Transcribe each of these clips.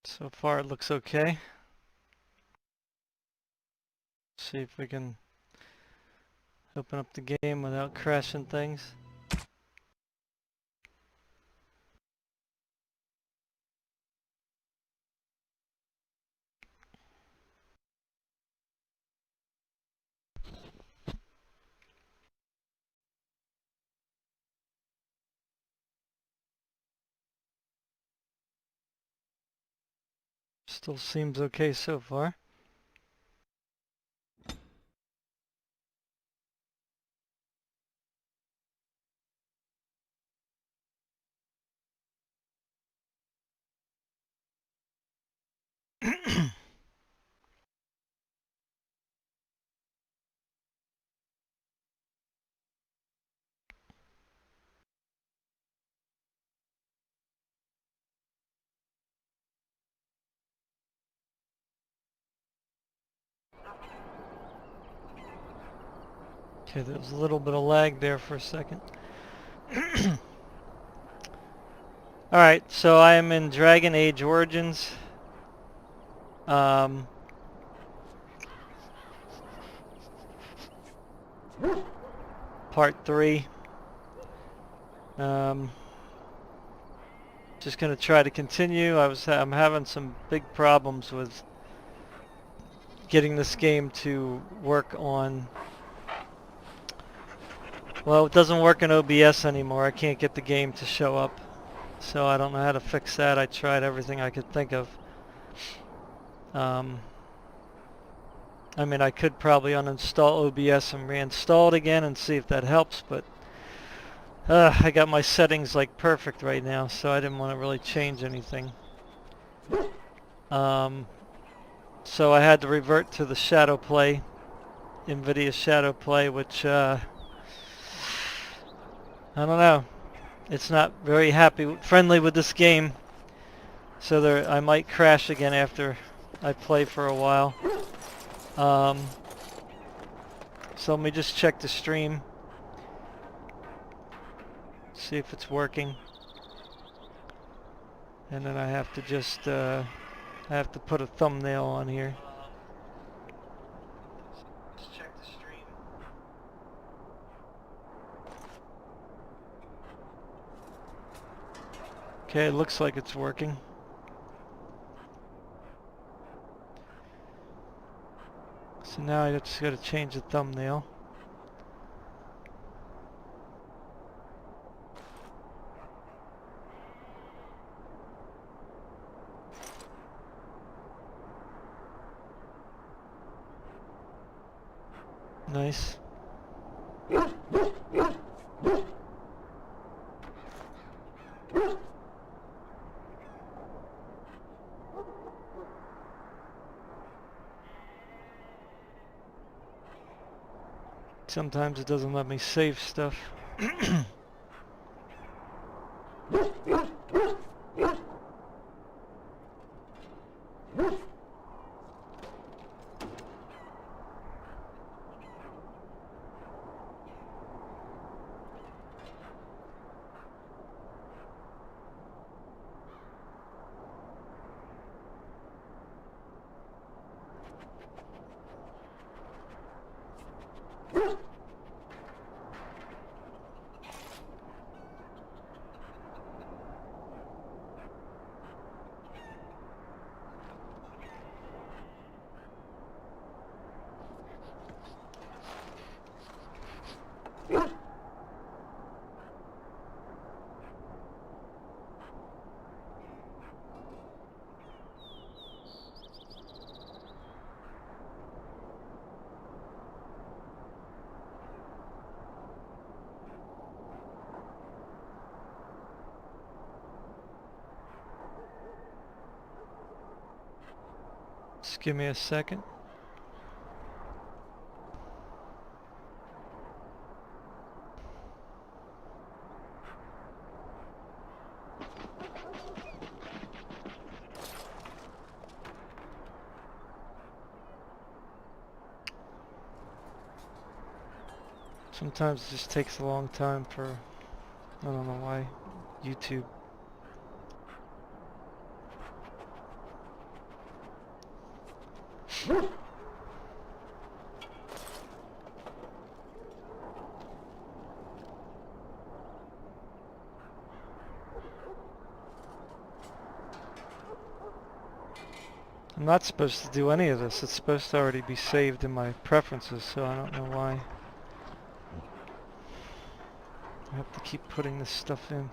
So far it looks okay. See if we can open up the game without crashing things. Still seems okay so far. Okay, there was a little bit of lag there for a second. Alright, so I am in Dragon Age Origins. Part 3. Just gonna try to continue. I'm having some big problems with getting this game to work on. Well, it doesn't work in OBS anymore. I can't get the game to show up. So I don't know how to fix that. I tried everything I could think of. I mean, I could probably uninstall OBS and reinstall it again and see if that helps, but I got my settings like perfect right now, so I didn't want to really change anything. So I had to revert to the Shadow Play, NVIDIA Shadow Play, which I don't know. It's not very friendly with this game, so I might crash again after I play for a while. So let me just check the stream, see if it's working, and then I have to just I have to put a thumbnail on here. Just check the stream. Okay, it looks like it's working. So now I just got to change the thumbnail. Nice. Sometimes it doesn't let me save stuff. Just give me a second. Sometimes it just takes a long time for I don't know why YouTube. I'm not supposed to do any of this. It's supposed to already be saved in my preferences, so I don't know why I have to keep putting this stuff in.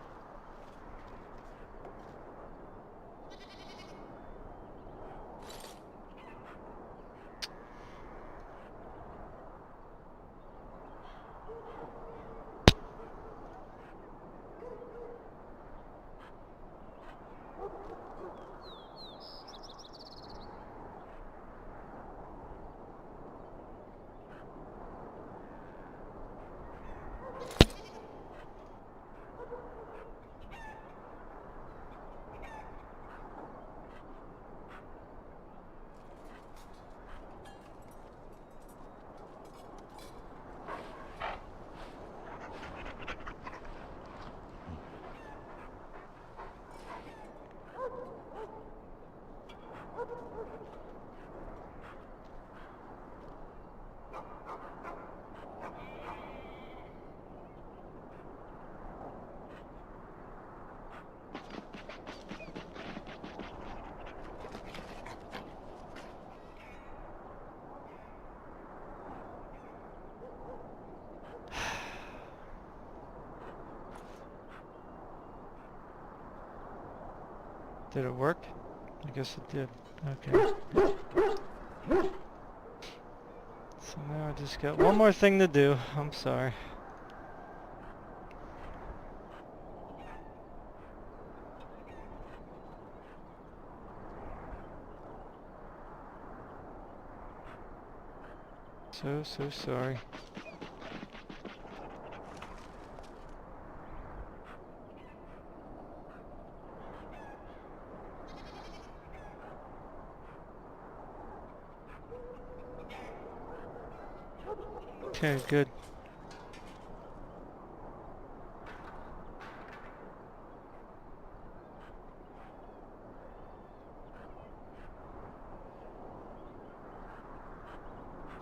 Did it work? I guess it did. Okay. So now I just got one more thing to do. I'm sorry. So sorry. Okay, good.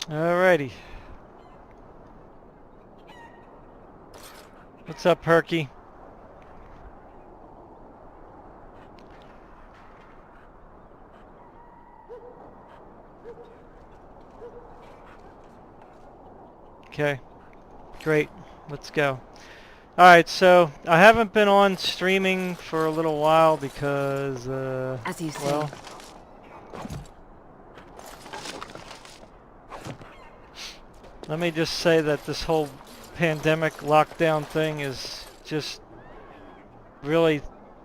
Alrighty. What's up, Herky? Okay, great. Let's go. Alright, so I haven't been on streaming for a little while because, As you say. well, let me just say that this whole pandemic lockdown thing is just really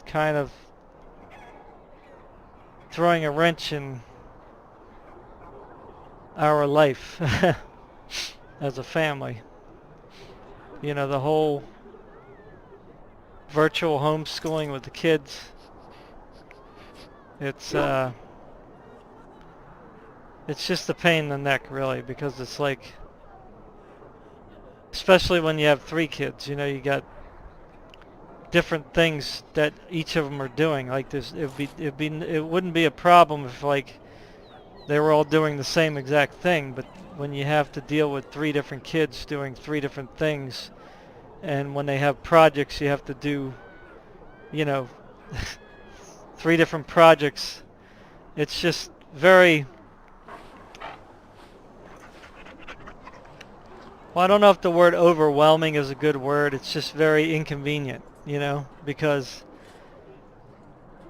kind of throwing a wrench in our life as a family. You know, the whole virtual homeschooling with the kids. It's just a pain in the neck, really, because it's like, especially when you have 3 kids, you know, you got different things that each of them are doing. Like this, it wouldn't be a problem if like they were all doing the same exact thing, but when you have to deal with 3 different kids doing 3 different things, and when they have projects you have to do, you know, 3 different projects, it's just very, well, I don't know if the word overwhelming is a good word. It's just very inconvenient, you know, because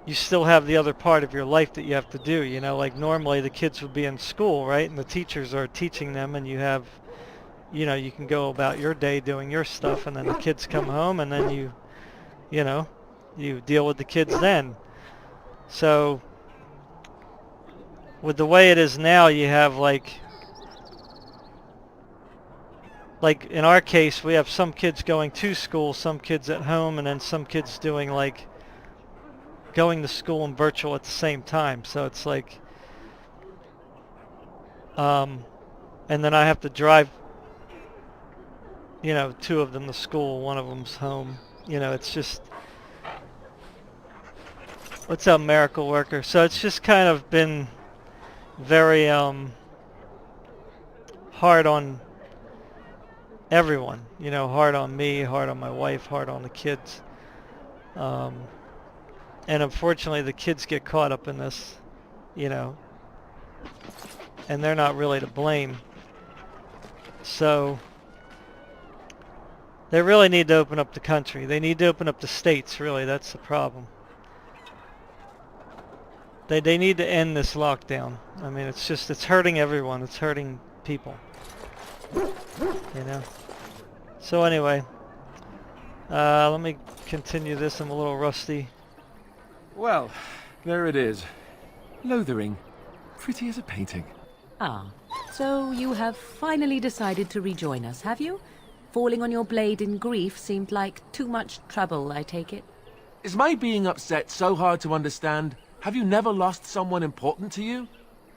you still have the other part of your life that you have to do, you know, like normally the kids would be in school, right, and the teachers are teaching them, and you have, you know, you can go about your day doing your stuff, and then the kids come home, and then you know, you deal with the kids then. So with the way it is now, you have like in our case, we have some kids going to school, some kids at home, and then some kids doing like going to school and virtual at the same time. So it's like, and then I have to drive, you know, 2 of them to school, one of them's home. You know, it's just... What's up, Miracle Worker? So it's just kind of been very hard on everyone. You know, hard on me, hard on my wife, hard on the kids. And unfortunately, the kids get caught up in this, you know, and they're not really to blame. So they really need to open up the country. They need to open up the states, really. That's the problem. They need to end this lockdown. I mean, it's just, it's hurting everyone. It's hurting people. You know? So anyway, let me continue this. I'm a little rusty. Well, there it is. Lothering. Pretty as a painting. Ah, so you have finally decided to rejoin us, have you? Falling on your blade in grief seemed like too much trouble, I take it. Is my being upset so hard to understand? Have you never lost someone important to you?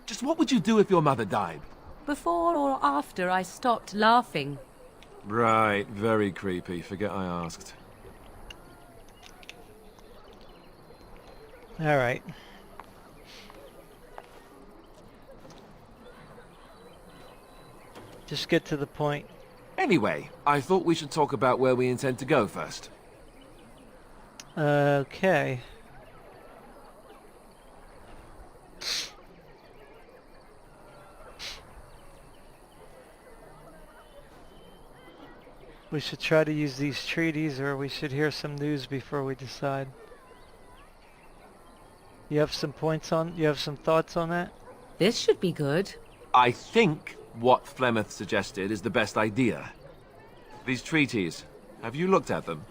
Just what would you do if your mother died? Before or after I stopped laughing? Right, very creepy. Forget I asked. All right. Just get to the point. Anyway, I thought we should talk about where we intend to go first. Okay. We should try to use these treaties, or we should hear some news before we decide. You have some thoughts on that? This should be good. I think what Flemeth suggested is the best idea. These treaties, have you looked at them?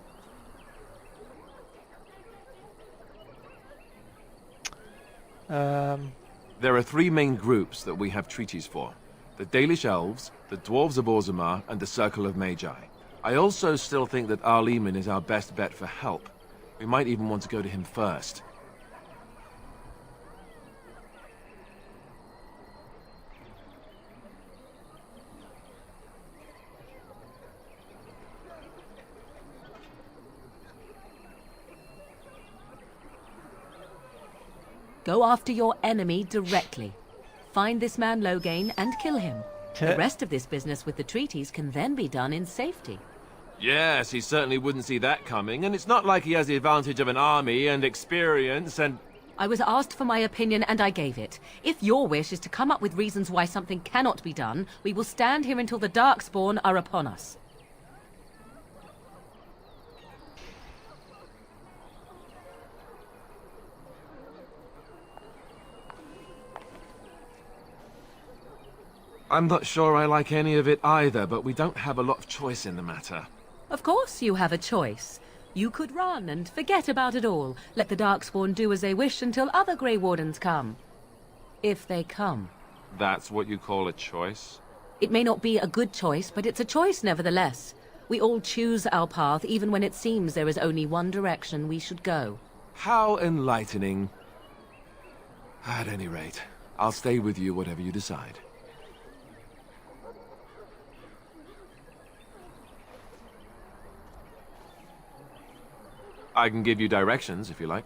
There are three main groups that we have treaties for. The Dalish Elves, the Dwarves of Orzammar, and the Circle of Magi. I also still think that Arleman is our best bet for help. We might even want to go to him first. Go after your enemy directly. Find this man Loghain and kill him. The rest of this business with the treaties can then be done in safety. Yes, he certainly wouldn't see that coming, and it's not like he has the advantage of an army and experience and... I was asked for my opinion and I gave it. If your wish is to come up with reasons why something cannot be done, we will stand here until the Darkspawn are upon us. I'm not sure I like any of it either, but we don't have a lot of choice in the matter. Of course you have a choice. You could run and forget about it all. Let the Darkspawn do as they wish until other Grey Wardens come. If they come. That's what you call a choice? It may not be a good choice, but it's a choice nevertheless. We all choose our path, even when it seems there is only one direction we should go. How enlightening. At any rate, I'll stay with you whatever you decide. I can give you directions, if you like.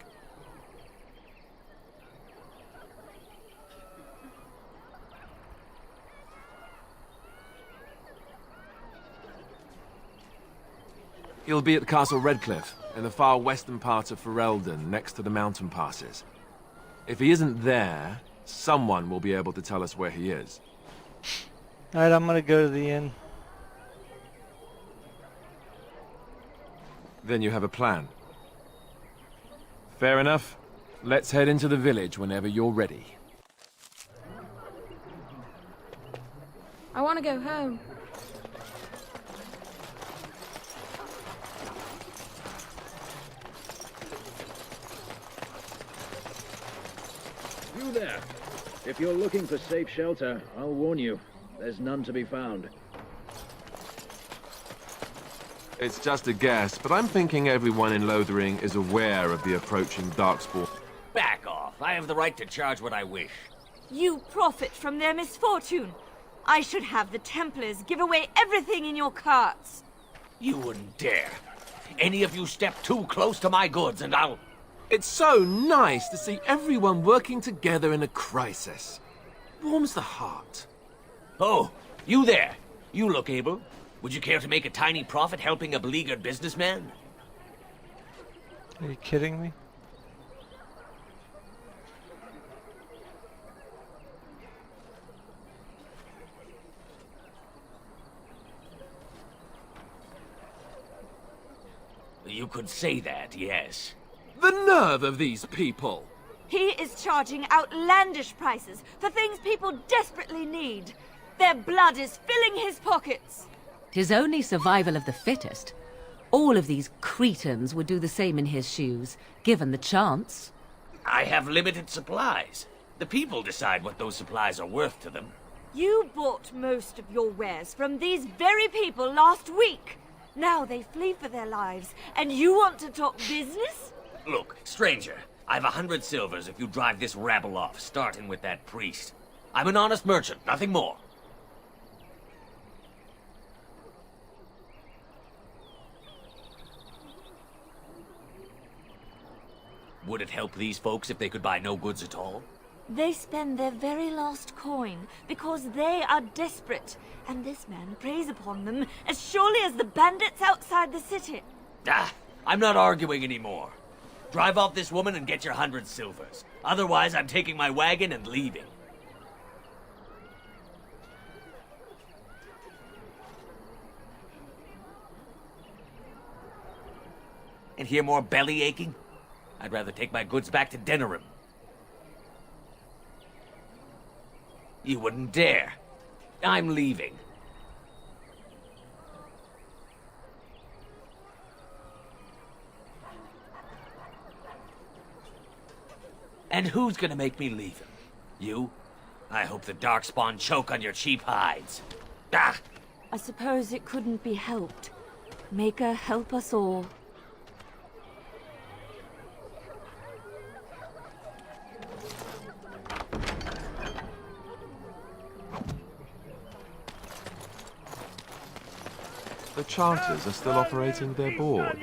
He'll be at Castle Redcliffe, in the far western part of Ferelden, next to the mountain passes. If he isn't there, someone will be able to tell us where he is. Alright, I'm gonna go to the inn. Then you have a plan. Fair enough. Let's head into the village whenever you're ready. I want to go home. You there. If you're looking for safe shelter, I'll warn you. There's none to be found. It's just a guess, but I'm thinking everyone in Lothering is aware of the approaching Darkspawn. Back off. I have the right to charge what I wish. You profit from their misfortune. I should have the Templars give away everything in your carts. You wouldn't dare. Any of you step too close to my goods and I'll... It's so nice to see everyone working together in a crisis. Warms the heart. Oh, you there. You look able. Would you care to make a tiny profit helping a beleaguered businessman? Are you kidding me? You could say that, yes. The nerve of these people! He is charging outlandish prices for things people desperately need. Their blood is filling his pockets. 'Tis only survival of the fittest. All of these cretins would do the same in his shoes, given the chance. I have limited supplies. The people decide what those supplies are worth to them. You bought most of your wares from these very people last week. Now they flee for their lives, and you want to talk business? Look, stranger, I've 100 silvers if you drive this rabble off, starting with that priest. I'm an honest merchant, nothing more. Would it help these folks if they could buy no goods at all? They spend their very last coin because they are desperate, and this man preys upon them as surely as the bandits outside the city. Ah, I'm not arguing anymore. Drive off this woman and get your 100 silvers. Otherwise, I'm taking my wagon and leaving. And hear more belly aching? I'd rather take my goods back to Denerim. You wouldn't dare. I'm leaving. And who's gonna make me leave him? You? I hope the Darkspawn choke on your cheap hides. Ah! I suppose it couldn't be helped. Maker, help us all. The Chanters are still operating their board.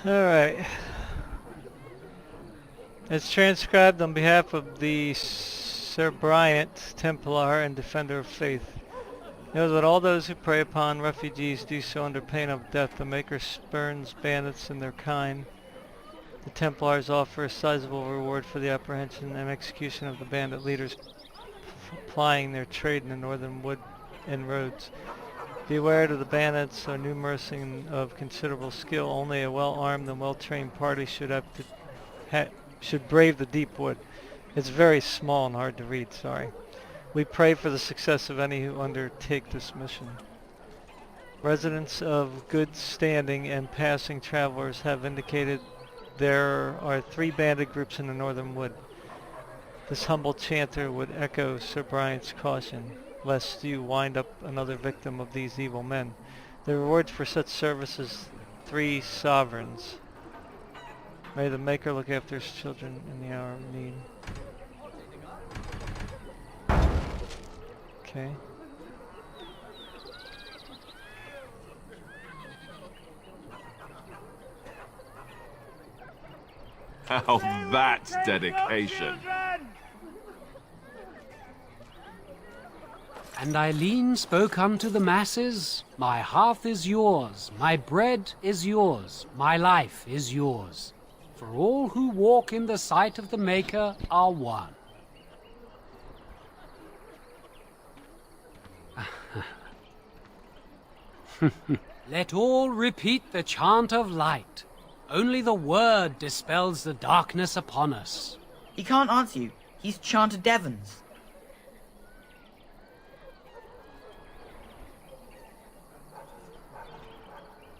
Alright. It's transcribed on behalf of the Sir Bryant, Templar and Defender of Faith. Know that all those who prey upon refugees do so under pain of death. The Maker spurns bandits and their kind. The Templars offer a sizable reward for the apprehension and execution of the bandit leaders plying their trade in the northern wood and roads. Beware that the bandits are numerous and of considerable skill. Only a well-armed and well-trained party should should brave the deep wood. It's very small and hard to read, sorry. We pray for the success of any who undertake this mission. Residents of good standing and passing travelers have indicated there are 3 bandit groups in the northern wood. This humble chanter would echo Sir Bryant's caution, lest you wind up another victim of these evil men. The rewards for such service is 3 sovereigns. May the Maker look after his children in the hour of need. Okay. Now that's dedication. And Eileen spoke unto the masses, my hearth is yours, my bread is yours, my life is yours. For all who walk in the sight of the Maker are one. Let all repeat the chant of light. Only the word dispels the darkness upon us. He can't answer you. He's chanted Devons.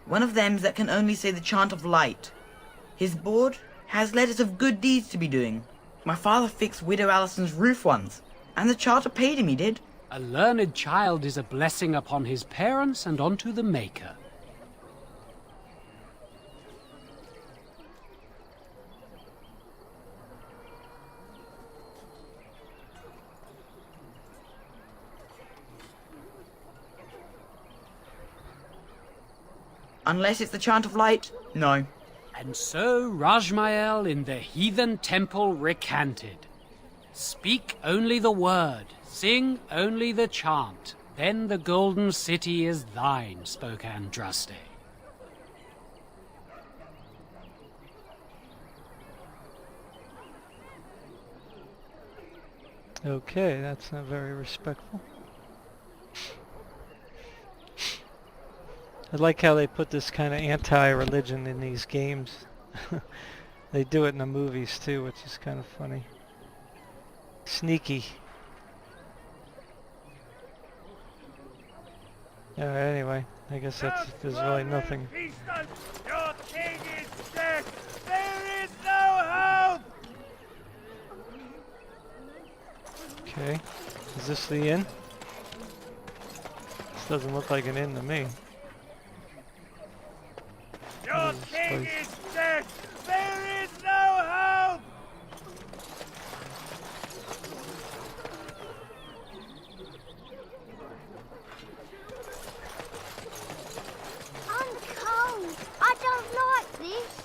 One of them's that can only say the chant of light. His board has letters of good deeds to be doing. My father fixed Widow Allison's roof once, and the charter paid him, he did. A learned child is a blessing upon his parents and unto the Maker. Unless it's the chant of light, no. And so Rajmael in the heathen temple recanted. Speak only the word, sing only the chant, then the golden city is thine, spoke Andraste. Okay, that's not very respectful. I like how they put this kind of anti-religion in these games. They do it in the movies too, which is kind of funny. Sneaky. Anyway, I guess there's really nothing. Your king is dead! There is no hope! Okay, is this the inn? This doesn't look like an inn to me. Your king is dead! There is no hope! I'm cold. I don't like this.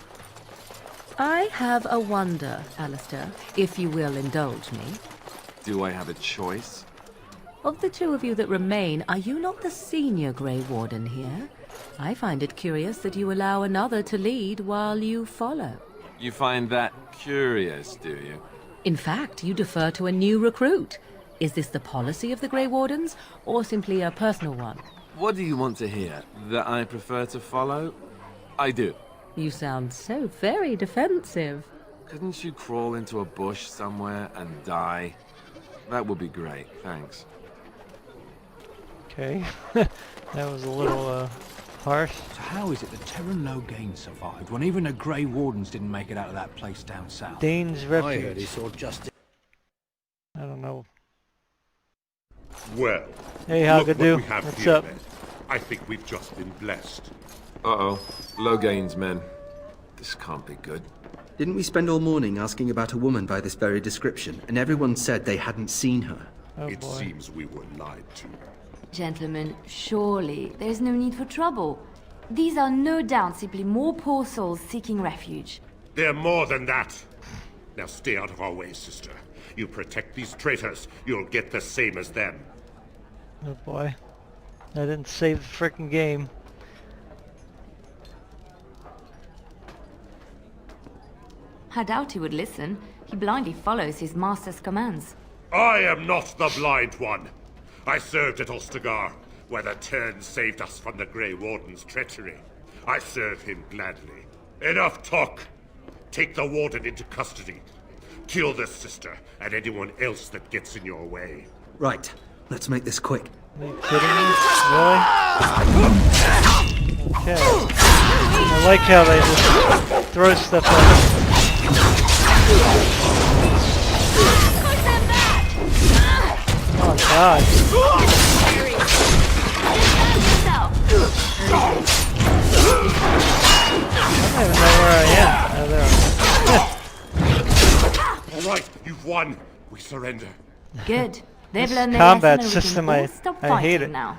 I have a wonder, Alistair, if you will indulge me. Do I have a choice? Of the two of you that remain, are you not the senior Grey Warden here? I find it curious that you allow another to lead while you follow. You find that curious, do you? In fact, you defer to a new recruit. Is this the policy of the Grey Wardens, or simply a personal one? What do you want to hear? That I prefer to follow? I do. You sound so very defensive. Couldn't you crawl into a bush somewhere and die? That would be great, thanks. Okay, that was a little harsh. So how is it that Terran Logain survived when even the Grey Wardens didn't make it out of that place down south? Dane's I heard Refuge. he saw justice. I don't know. Well, Hey, look what Hagadu. we have What's here, up? then. I think we've just been blessed. Uh-oh. Logain's men. This can't be good. Didn't we spend all morning asking about a woman by this very description, and everyone said they hadn't seen her? Oh It boy. seems we were lied to. Gentlemen, surely there's no need for trouble. These are no doubt simply more poor souls seeking refuge. They're more than that. Now stay out of our way, sister. You protect these traitors, you'll get the same as them. Oh boy. I didn't save the frickin' game. I doubt he would listen. He blindly follows his master's commands. I am not the blind one. I served at Ostagar, where the Turn saved us from the Grey Warden's treachery. I serve him gladly. Enough talk! Take the Warden into custody. Kill this sister and anyone else that gets in your way. Right, let's make this quick. Are you kidding me? Really? Okay. I like how they just throw stuff at me. Oh god. I don't even know where I am. Oh, there. All right, you've won. We surrender. Good. They've This learned their combat lesson and we system, can all stop I hate fighting it. now.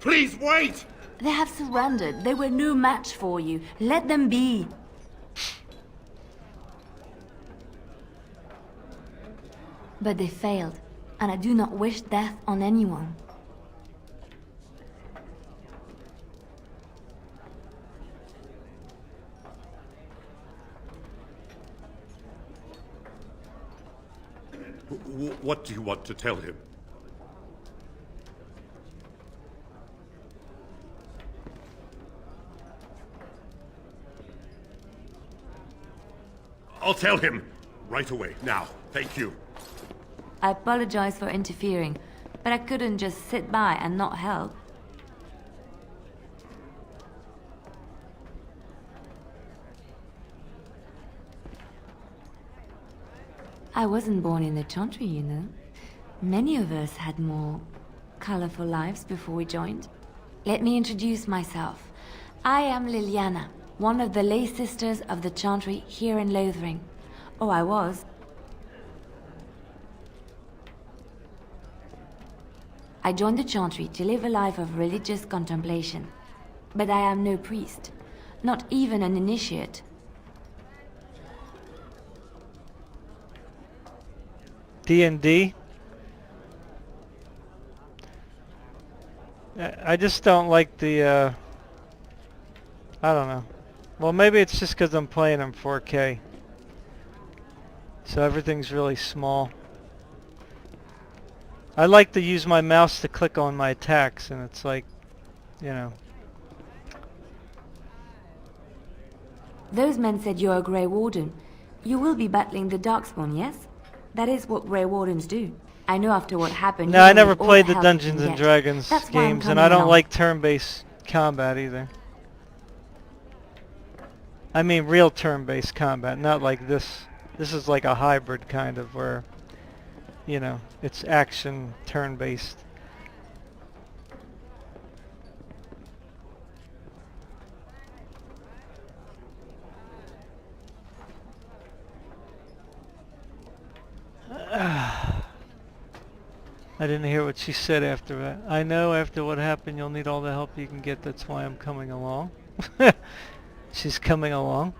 Please wait! They have surrendered. They were no match for you. Let them be. But they failed, and I do not wish death on anyone. What do you want to tell him? I'll tell him right away, now. Thank you. I apologize for interfering, but I couldn't just sit by and not help. I wasn't born in the Chantry, you know. Many of us had more colorful lives before we joined. Let me introduce myself. I am Liliana, one of the lay sisters of the Chantry here in Lothering. Oh, I was. I joined the Chantry to live a life of religious contemplation. But I am no priest, not even an initiate. D&D? I just don't like the, I don't know. Well, maybe it's just because I'm playing in 4K. So everything's really small. I like to use my mouse to click on my attacks, and it's like, you know. Those men said you're a Grey Warden. You will be battling the Darkspawn, yes? That is what Grey Wardens do. I know after what happened... No, I never played the Dungeons and Dragons games, and I don't like turn-based combat either. I mean real turn-based combat, not like this. This is like a hybrid kind of where, you know, it's action turn-based. I didn't hear what she said after that. I know after what happened you'll need all the help you can get, that's why I'm coming along. She's coming along.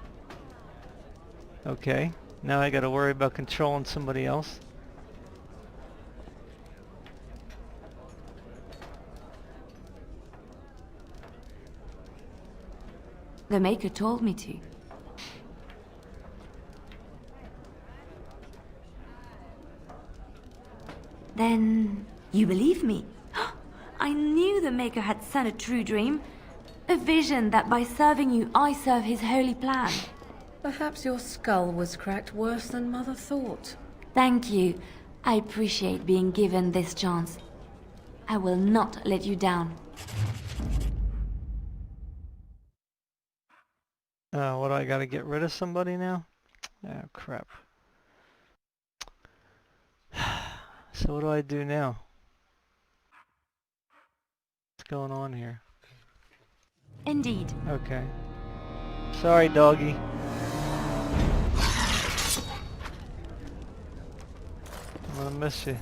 Okay, now I gotta worry about controlling somebody else. The Maker told me to. Then you believe me? I knew the Maker had sent a true dream. A vision that by serving you, I serve his holy plan. Perhaps your skull was cracked worse than Mother thought. Thank you. I appreciate being given this chance. I will not let you down. What do I gotta get rid of somebody now? Oh crap. So what do I do now? What's going on here? Indeed. Okay. Sorry, doggy. I'm gonna miss you.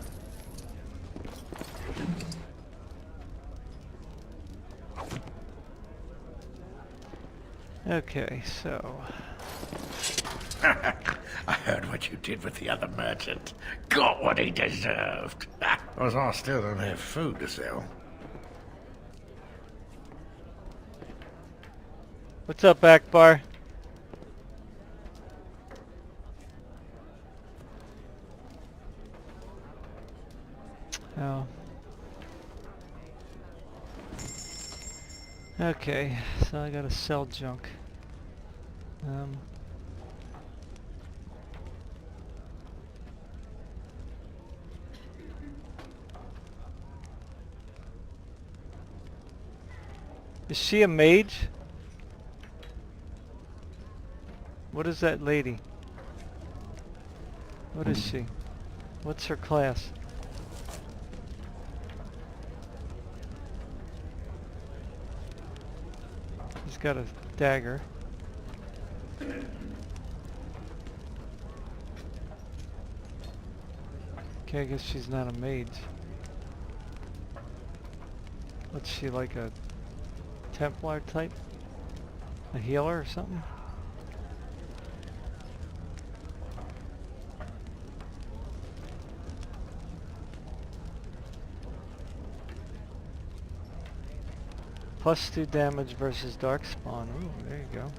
Okay, so... I heard what you did with the other merchant. Got what he deserved. Because I still don't have food to sell. What's up, Akbar? Oh. Okay, so I gotta sell junk. Is she a mage? What is that lady? What is she? What's her class? He's got a dagger. Okay, I guess she's not a mage. What's she, like a Templar type? A healer or something? +2 damage versus Darkspawn. Ooh, there you go.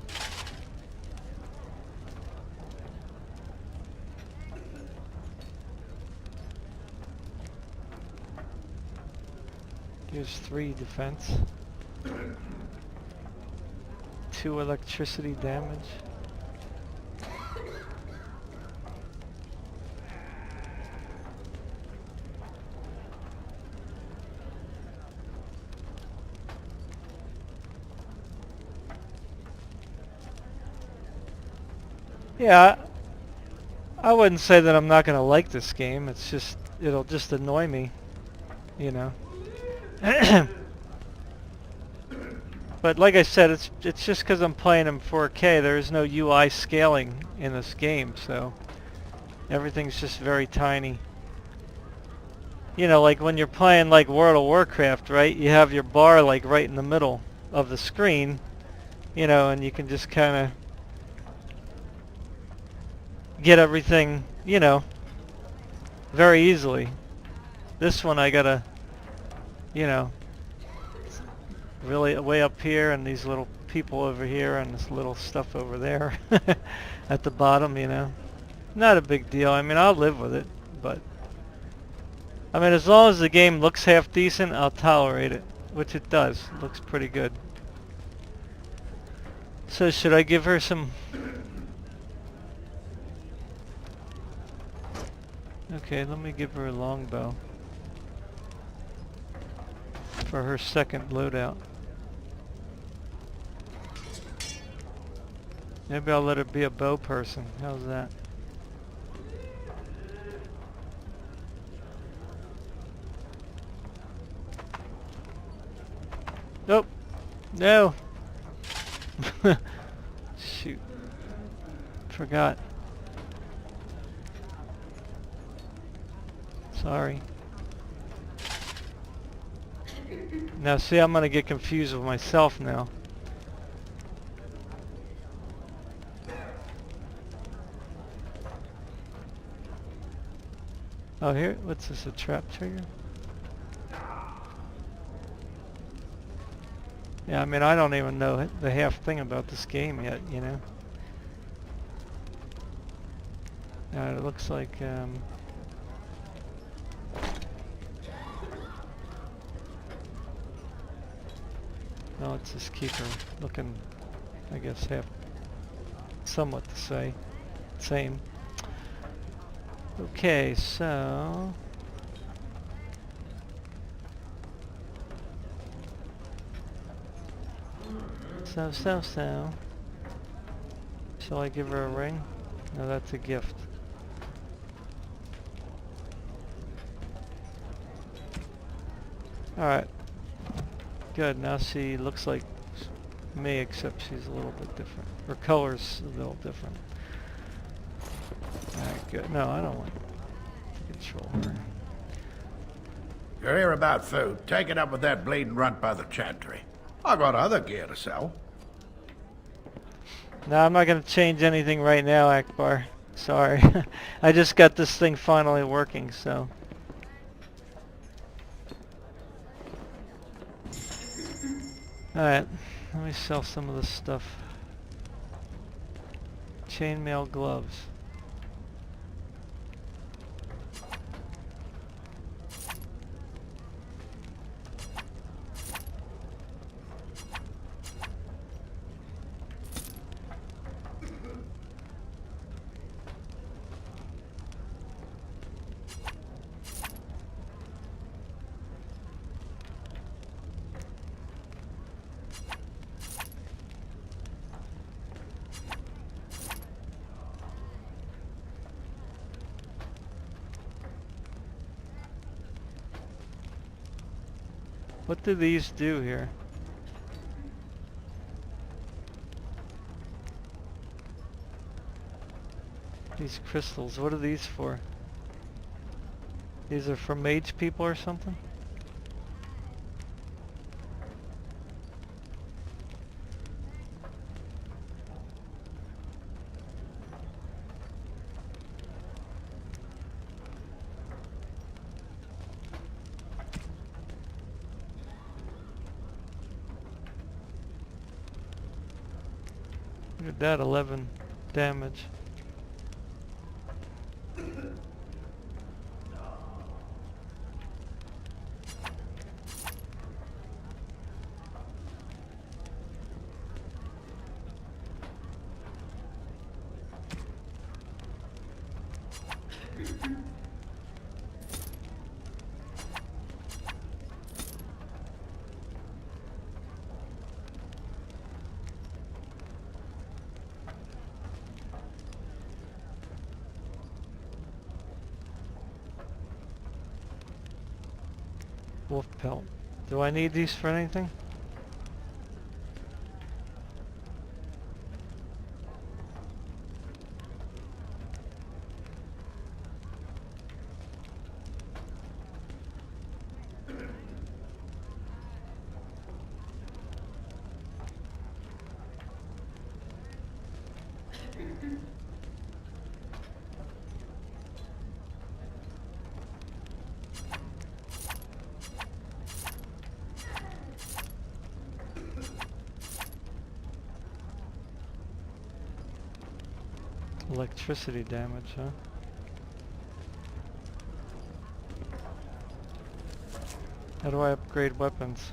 Here's 3 defense. 2 electricity damage. Yeah, I wouldn't say that I'm not gonna like this game. It's just, it'll just annoy me, you know. But like I said, it's just because I'm playing in 4K. There is no UI scaling in this game, so everything's just very tiny. You know, like when you're playing like World of Warcraft, right? You have your bar like right in the middle of the screen, you know, and you can just kind of get everything, you know, very easily. This one I gotta, you know, really way up here, and these little people over here, and this little stuff over there at the bottom, you know. Not a big deal. I mean, I'll live with it, but I mean, as long as the game looks half decent, I'll tolerate it, which it does. It looks pretty good. So should I give her some... Okay, let me give her a longbow for her second loadout. Maybe I'll let her be a bow person. How's that? Nope. No. Shoot. Forgot. Sorry. Now see, I'm gonna get confused with myself now. Oh, here, what's this, a trap trigger? Yeah, I mean, I don't even know the half thing about this game yet, you know? It looks like, well, let's just keep her looking, I guess, somewhat the same. Okay, so... So. Shall I give her a ring? No, that's a gift. Alright. Good, now she looks like me, except she's a little bit different. Her color's a little different. Alright, good. No, I don't want to control her. You're here about food. Take it up with that bleeding runt by the chantry. I got other gear to sell. No, I'm not going to change anything right now, Akbar. Sorry. I just got this thing finally working, so... Alright, let me sell some of this stuff. Chainmail gloves. What do these do here? These crystals, what are these for? These are for mage people or something? Look at that, 11 damage. Wolf pelt. Do I need these for anything? Electricity damage, huh? How do I upgrade weapons?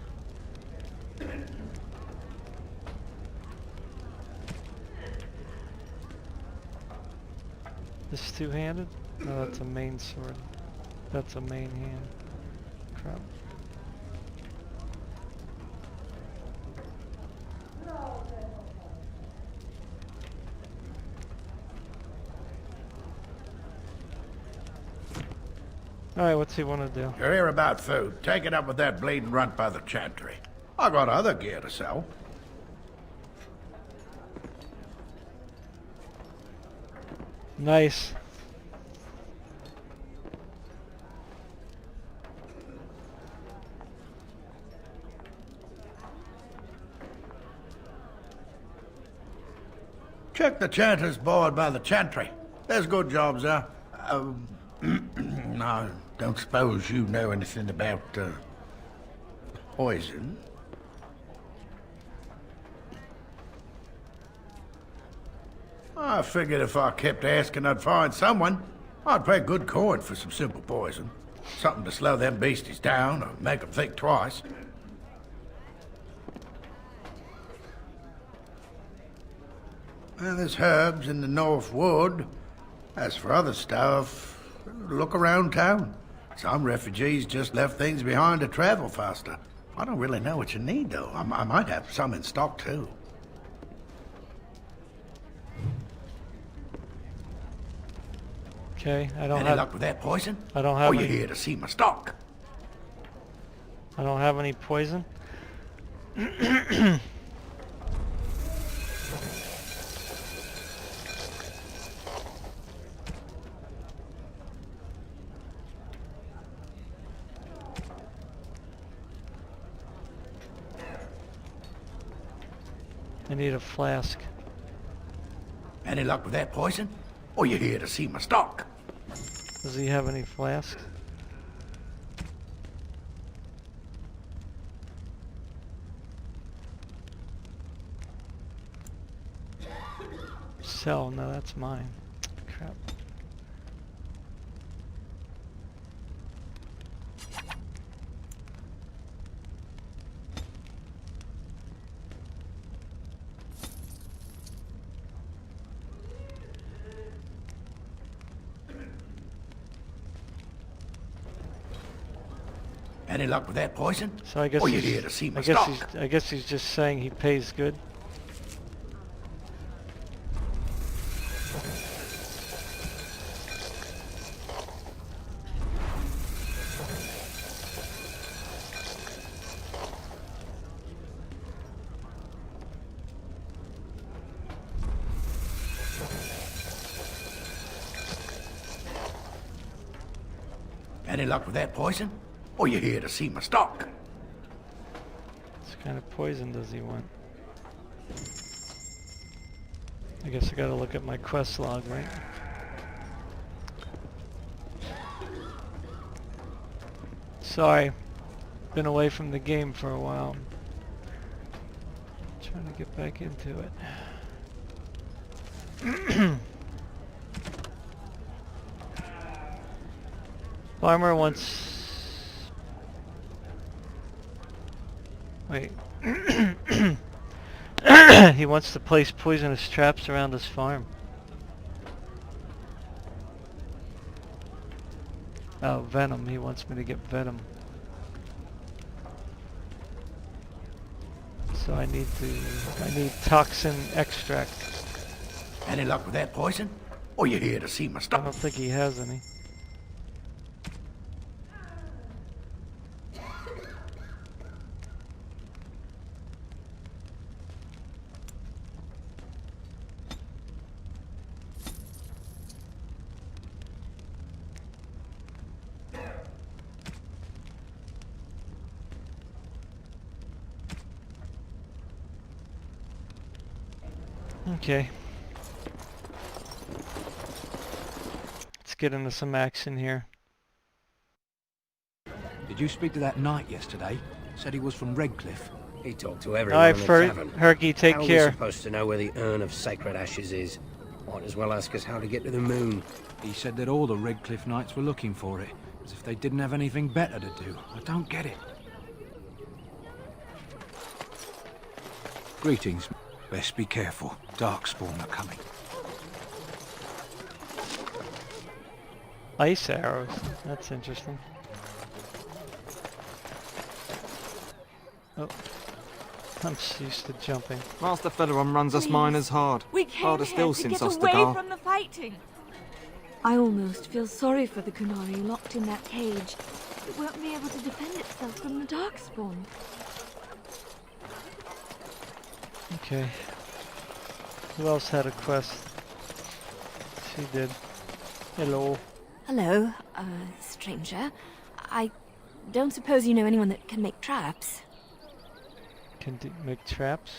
This two-handed? No, that's a main sword. That's a main hand. Crap. Alright, what's he want to do? You're here about food. Take it up with that bleeding runt by the chantry. I got other gear to sell. Nice. Check the chanter's board by the chantry. There's good jobs there. I don't suppose you know anything about, poison? I figured if I kept asking, I'd find someone. I'd pay good coin for some simple poison. Something to slow them beasties down or make them think twice. Well, there's herbs in the North Wood. As for other stuff, look around town. Some refugees just left things behind to travel faster. I don't really know what you need, though. I might have some in stock, too. Okay, I don't Any have... luck with that poison? I don't have Or you any... here to see my stock? I don't have any poison. I need a flask. Any luck with that poison? Or you here to see my stock? Does he have any flasks? Sell, no, that's mine. Crap. Any luck with that poison? So I guess or you he's, here to see my stock? I guess he's just saying he pays good. Any luck with that poison? Or you here to see my stock? What kind of poison does he want? I guess I gotta look at my quest log, right? Sorry. Been away from the game for a while. Trying to get back into it. Farmer wants... Wait. He wants to place poisonous traps around his farm. Oh, venom. He wants me to get venom. So I need toxin extract. Any luck with that poison? Or you here to see my stock? I don't think he has any. Okay. get into some action here. Did you speak to that knight yesterday? Said he was from Redcliffe. He talked to everyone Alright, in the tavern. Herky, take How care. are we supposed to know where the urn of sacred ashes is? Might as well ask us how to get to the moon. He said that all the Redcliffe knights were looking for it, as if they didn't have anything better to do. I don't get it. Greetings. Best be careful. Darkspawn are coming. Ice arrows. That's interesting. Oh. I'm used to jumping. Master Federon runs us miners hard. We came Harder here still to since get away Ostagar. from the fighting. I almost feel sorry for the Kunari locked in that cage. It won't be able to defend itself from the Darkspawn. Okay. Who else had a quest? She did. Hello. Hello, stranger. I don't suppose you know anyone that can make traps? Can make traps?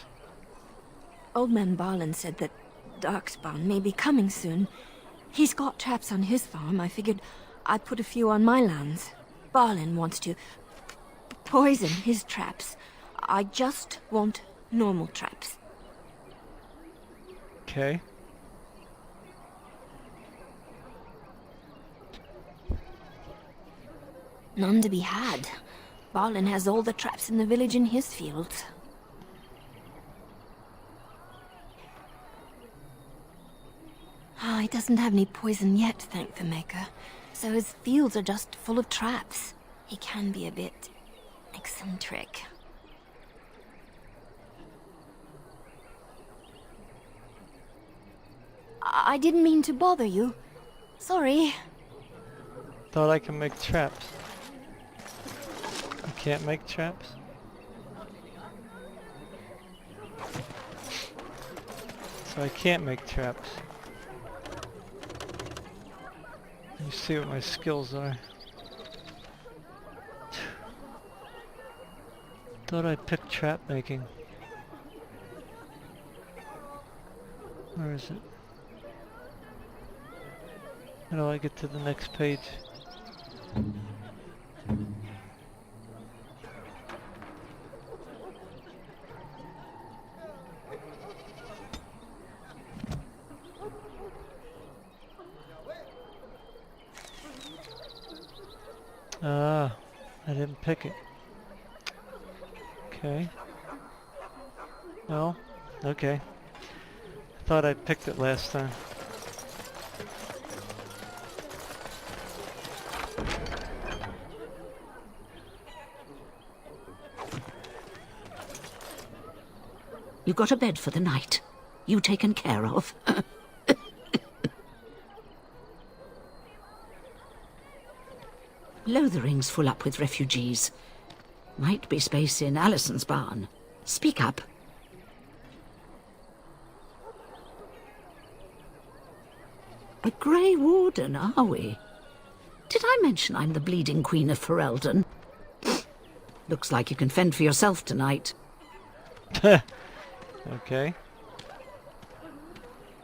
Old man Barlin said that Darkspawn may be coming soon. He's got traps on his farm. I figured I'd put a few on my lands. Barlin wants to poison his traps. I just want normal traps. Okay. None to be had. Barlin has all the traps in the village in his fields. He doesn't have any poison yet, thank the Maker. So his fields are just full of traps. He can be a bit eccentric. I didn't mean to bother you. Sorry. Thought I could make traps. I can't make traps? So I can't make traps. Let me see what my skills are. Thought I picked trap making. Where is it? How do I get to the next page? Ah, I didn't pick it. Okay. No? Okay. I thought I picked it last time. You got a bed for the night. You taken care of. Lothering's full up with refugees. Might be space in Alison's barn. Speak up. A Grey Warden, are we? Did I mention I'm the bleeding Queen of Ferelden? Looks like you can fend for yourself tonight. Okay.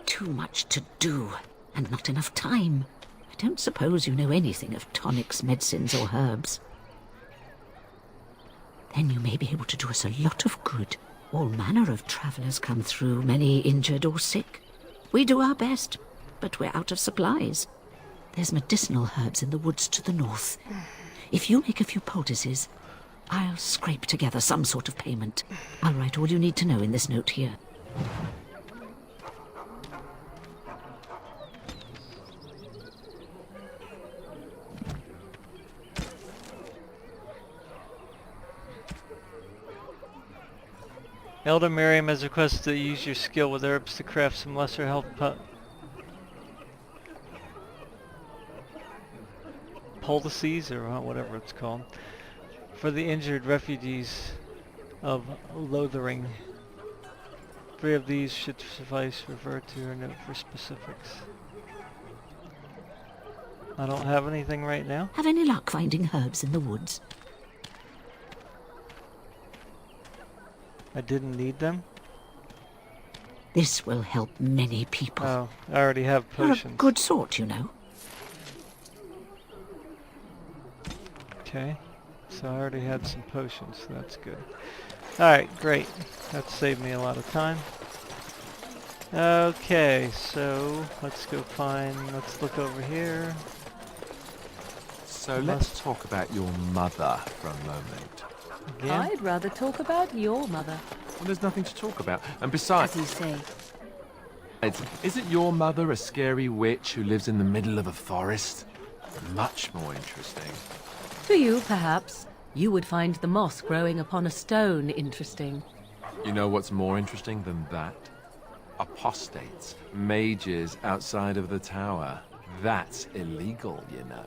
Too much to do, and not enough time. I don't suppose you know anything of tonics, medicines, or herbs. Then you may be able to do us a lot of good. All manner of travellers come through, many injured or sick. We do our best, but we're out of supplies. There's medicinal herbs in the woods to the north. If you make a few poultices, I'll scrape together some sort of payment. I'll write all you need to know in this note here. Elder Miriam has requested that you use your skill with herbs to craft some lesser health poultices, or whatever it's called, for the injured refugees of Lothering. 3 of these should suffice. Refer to your note for specifics. I don't have anything right now. Have any luck finding herbs in the woods? I didn't need them? This will help many people. Oh, I already have You're a potions. good sort, you know. Okay, so I already had some potions, so that's good. Alright, great. That saved me a lot of time. Okay, so let's look over here. So let's talk about your mother for a moment. Again? I'd rather talk about your mother. Well, there's nothing to talk about. And besides... As you say. Isn't your mother a scary witch who lives in the middle of a forest? Much more interesting. To you, perhaps. You would find the moss growing upon a stone interesting. You know what's more interesting than that? Apostates, mages outside of the tower. That's illegal, you know.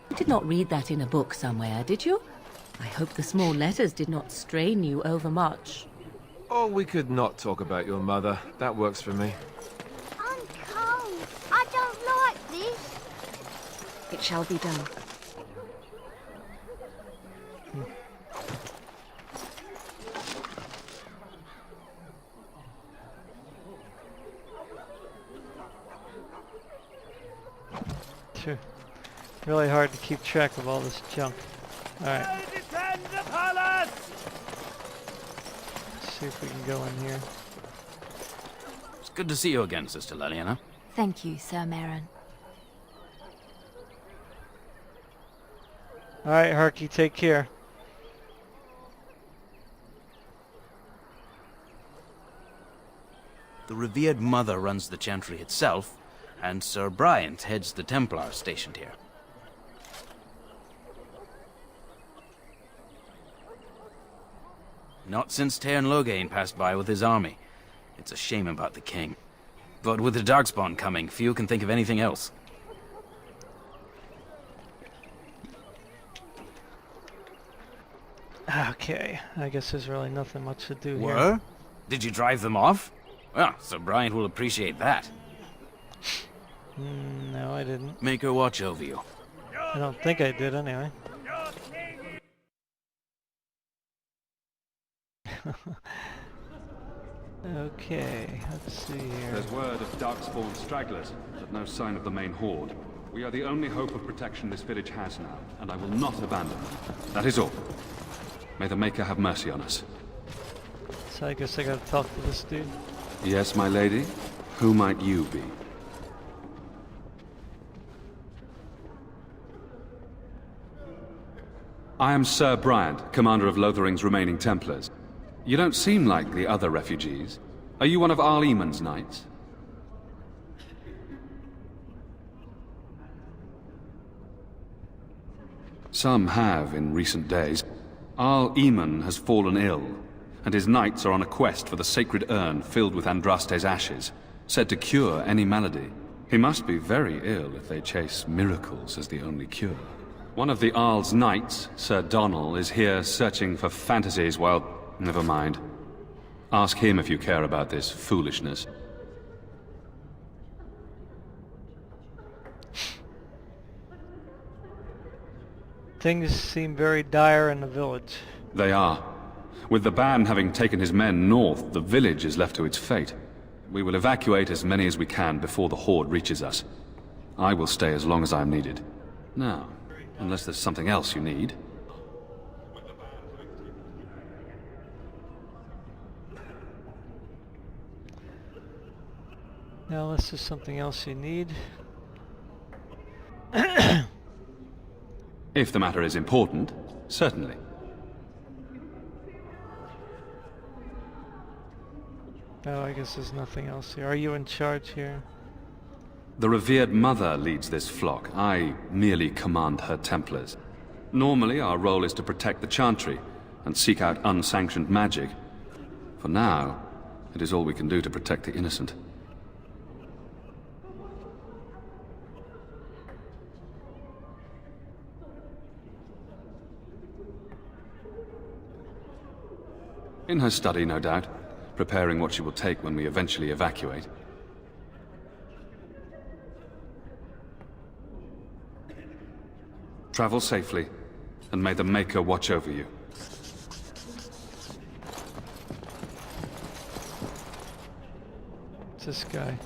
You did not read that in a book somewhere, did you? I hope the small letters did not strain you overmuch. Oh, we could not talk about your mother. That works for me. I'm cold. I don't like this. It shall be done. Sure. Really hard to keep track of all this junk. Alright. Defend the palace! Let's see if we can go in here. It's good to see you again, Sister Leliana. Thank you, Sir Marin. Alright, Harky, take care. The revered mother runs the chantry itself, and Sir Bryant heads the Templars stationed here. Not since Tairn Loghain passed by with his army. It's a shame about the king. But with the Darkspawn coming, few can think of anything else. Okay, I guess there's really nothing much to do here. Were? Did you drive them off? Well, Sir Bryant will appreciate that. No, I didn't. Make her watch over you. I don't think I did anyway. Okay, let's see here. There's word of Darkspawn stragglers, but no sign of the main horde. We are the only hope of protection this village has now, and I will not abandon them. That is all. May the Maker have mercy on us. So I guess I gotta talk to this dude. Yes, my lady? Who might you be? I am Sir Bryant, commander of Lothering's remaining Templars. You don't seem like the other refugees. Are you one of Arl Eamon's knights? Some have in recent days. Arl Eamon has fallen ill, and his knights are on a quest for the sacred urn filled with Andraste's ashes, said to cure any malady. He must be very ill if they chase miracles as the only cure. One of the Arl's knights, Sir Donnell, is here searching for fantasies while... Never mind. Ask him if you care about this foolishness. Things seem very dire in the village. They are. With the ban having taken his men north, the village is left to its fate. We will evacuate as many as we can before the horde reaches us. I will stay as long as I am needed. Now, unless there's something else you need. Now unless there's something else you need. If the matter is important, certainly. Oh, I guess there's nothing else here. Are you in charge here? The revered mother leads this flock. I merely command her Templars. Normally, our role is to protect the Chantry and seek out unsanctioned magic. For now, it is all we can do to protect the innocent. In her study, no doubt, preparing what she will take when we eventually evacuate. Travel safely, and may the Maker watch over you. It's this guy.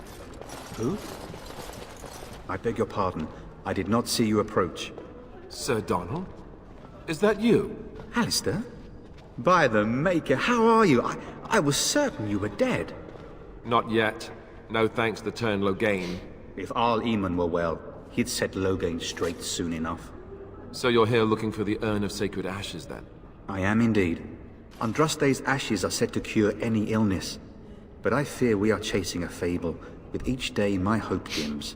Who? I beg your pardon. I did not see you approach. Sir Donald? Is that you? Alistair? By the Maker, how are you? I was certain you were dead. Not yet. No thanks to Tern Loghain. If Arl Eamon were well, he'd set Loghain straight soon enough. So you're here looking for the Urn of Sacred Ashes, then? I am indeed. Andraste's ashes are said to cure any illness. But I fear we are chasing a fable. With each day, my hope dims.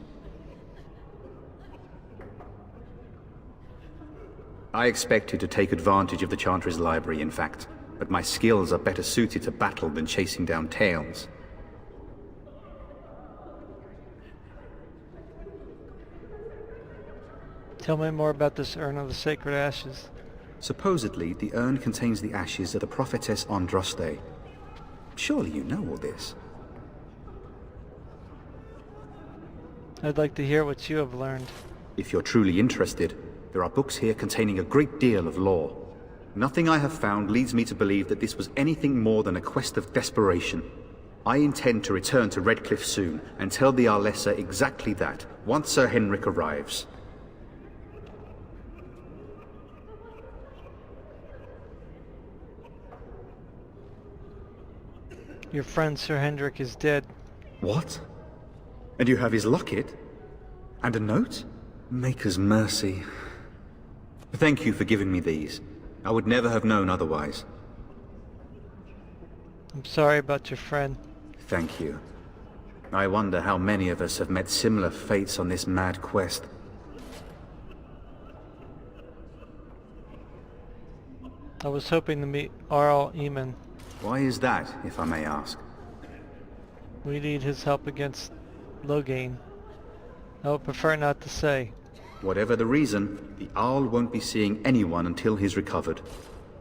I expected to take advantage of the Chantry's library, in fact. But my skills are better suited to battle than chasing down tales. Tell me more about this Urn of the Sacred Ashes. Supposedly, the urn contains the ashes of the prophetess Andraste. Surely you know all this. I'd like to hear what you have learned. If you're truly interested, there are books here containing a great deal of lore. Nothing I have found leads me to believe that this was anything more than a quest of desperation. I intend to return to Redcliffe soon, and tell the Arlessa exactly that, once Sir Henrik arrives. Your friend Sir Hendrik is dead. What? And you have his locket? And a note? Maker's mercy. Thank you for giving me these. I would never have known otherwise. I'm sorry about your friend. Thank you. I wonder how many of us have met similar fates on this mad quest. I was hoping to meet Arl Eamon. Why is that, if I may ask? We need his help against Loghain. I would prefer not to say. Whatever the reason, the Owl won't be seeing anyone until he's recovered.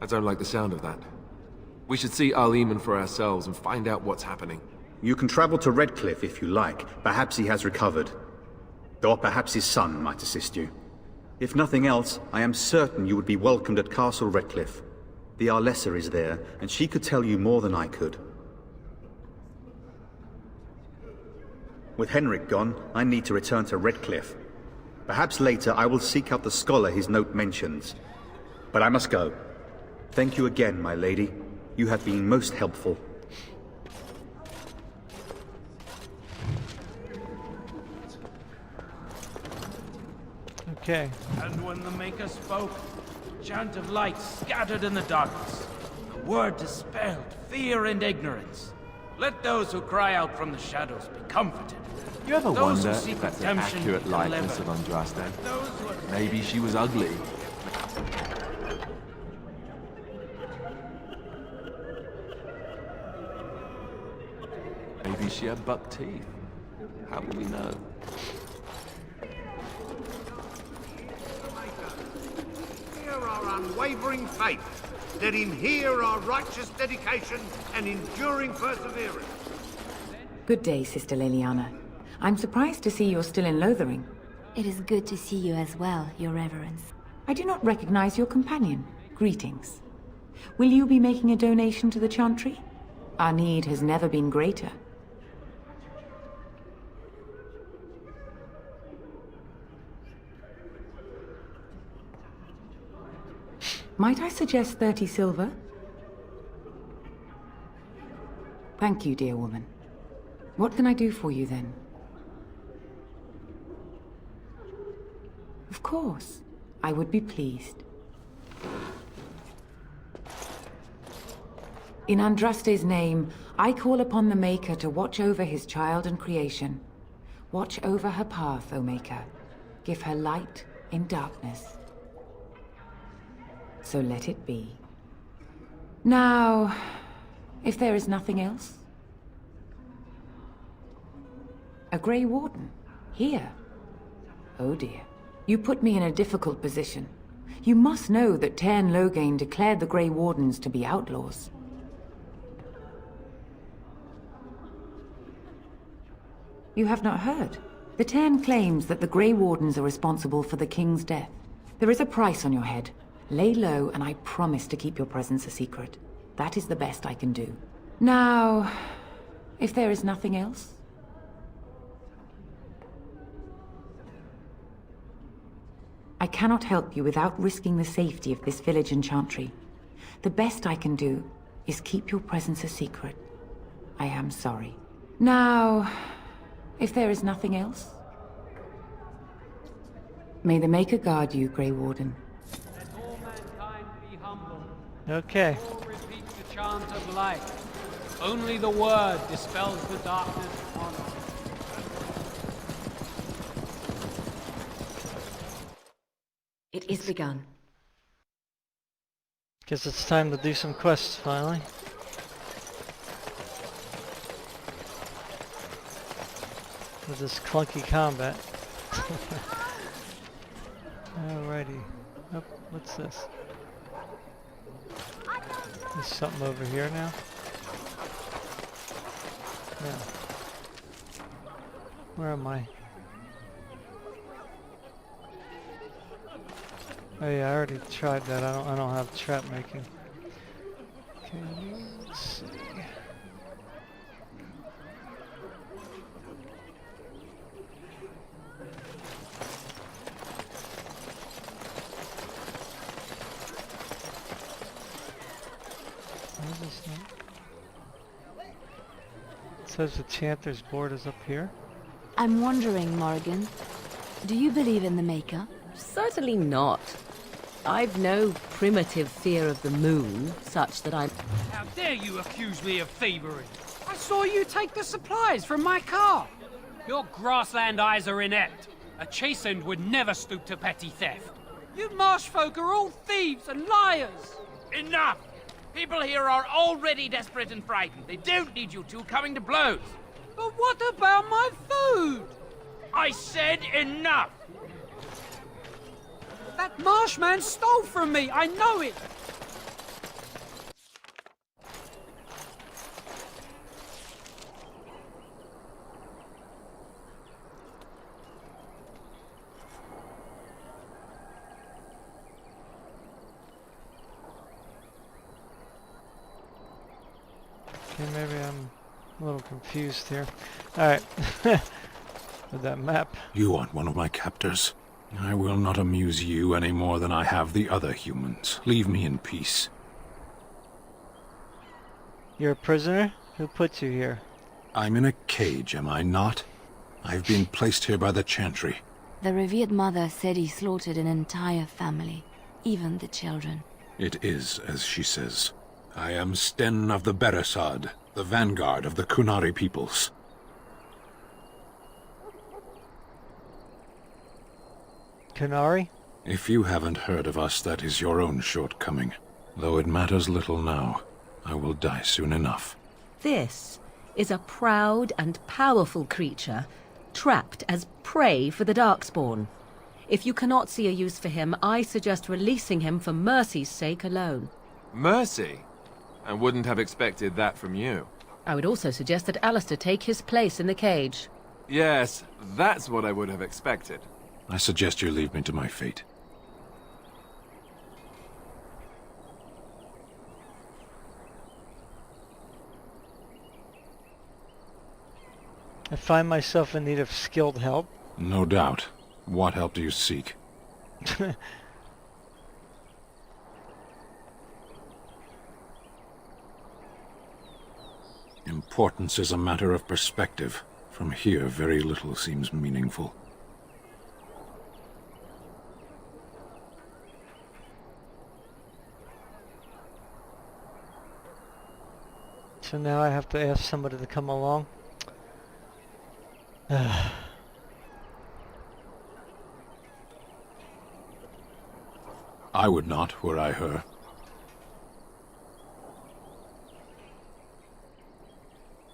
I don't like the sound of that. We should see Arl Eamon for ourselves and find out what's happening. You can travel to Redcliffe if you like. Perhaps he has recovered. Or perhaps his son might assist you. If nothing else, I am certain you would be welcomed at Castle Redcliffe. The Arlessa is there, and she could tell you more than I could. With Henrik gone, I need to return to Redcliffe. Perhaps later I will seek out the scholar his note mentions. But I must go. Thank you again, my lady. You have been most helpful. Okay. And when the Maker spoke, a chant of light scattered in the darkness. A word dispelled fear and ignorance. Let those who cry out from the shadows be comforted. You ever Those wonder who seek if that's an redemption accurate be likeness of delivered. Andraste? Those who are Maybe she was ugly. Maybe she had buck teeth. How will we know? Hear our unwavering faith. Let him hear our righteous dedication and enduring perseverance. Good day, Sister Leliana. I'm surprised to see you're still in Lothering. It is good to see you as well, Your Reverence. I do not recognize your companion. Greetings. Will you be making a donation to the Chantry? Our need has never been greater. Might I suggest 30 silver? Thank you, dear woman. What can I do for you, then? Of course. I would be pleased. In Andraste's name, I call upon the Maker to watch over his child and creation. Watch over her path, O Maker. Give her light in darkness. So let it be. Now, if there is nothing else... A Grey Warden? Here? Oh dear. You put me in a difficult position. You must know that Tern Loghain declared the Grey Wardens to be outlaws. You have not heard. The Cairn claims that the Grey Wardens are responsible for the King's death. There is a price on your head. Lay low, and I promise to keep your presence a secret. That is the best I can do. Now, if there is nothing else... I cannot help you without risking the safety of this village and chantry. The best I can do is keep your presence a secret. I am sorry. Now, if there is nothing else... May the Maker guard you, Grey Warden. Let all mankind be humble. Okay. All repeat the chant of light. Only the word dispels the darkness on us. It is begun. Guess it's time to do some quests finally. With this clunky combat. Alrighty. Oh, what's this? There's something over here now. Yeah. Where am I? Oh yeah, I already tried that. I don't have trap making. Okay, let's see. What is this thing? It says the Chanter's board is up here. I'm wondering, Morrigan, do you believe in the Maker? Certainly not. I've no primitive fear of the moon, such that I'm... How dare you accuse me of thievery? I saw you take the supplies from my car. Your grassland eyes are inept. A chastened would never stoop to petty theft. You marsh folk are all thieves and liars. Enough! People here are already desperate and frightened. They don't need you two coming to blows. But what about my food? I said enough! That marshman stole from me, I know it! Okay, maybe I'm a little confused here. Alright. With that map. You aren't one of my captors. I will not amuse you any more than I have the other humans. Leave me in peace. You're a prisoner? Who put you here? I'm in a cage, am I not? I've been placed here by the Chantry. The revered mother said he slaughtered an entire family, even the children. It is as she says. I am Sten of the Beresad, the vanguard of the Kunari peoples. Kunari? If you haven't heard of us, that is your own shortcoming. Though it matters little now. I will die soon enough. This is a proud and powerful creature, trapped as prey for the Darkspawn. If you cannot see a use for him, I suggest releasing him for mercy's sake alone. Mercy? I wouldn't have expected that from you. I would also suggest that Alistair take his place in the cage. Yes, that's what I would have expected. I suggest you leave me to my fate. I find myself in need of skilled help. No doubt. What help do you seek? Importance is a matter of perspective. From here, very little seems meaningful. So now I have to ask somebody to come along. I would not, were I her.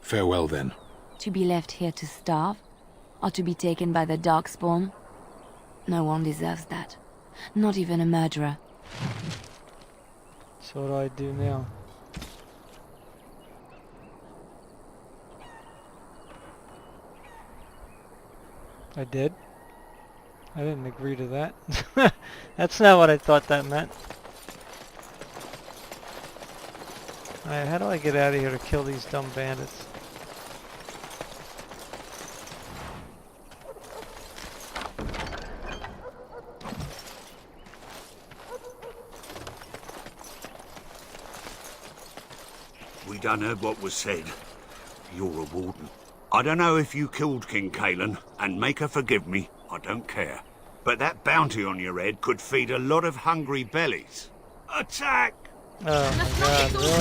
Farewell, then. To be left here to starve? Or to be taken by the Darkspawn? No one deserves that. Not even a murderer. So what do I do now? I did? I didn't agree to that. That's not what I thought that meant. Alright, how do I get out of here to kill these dumb bandits? We done heard what was said. You're a warden. I don't know if you killed King Kalen, and make her forgive me, I don't care. But that bounty on your head could feed a lot of hungry bellies. Attack! Oh my god, really?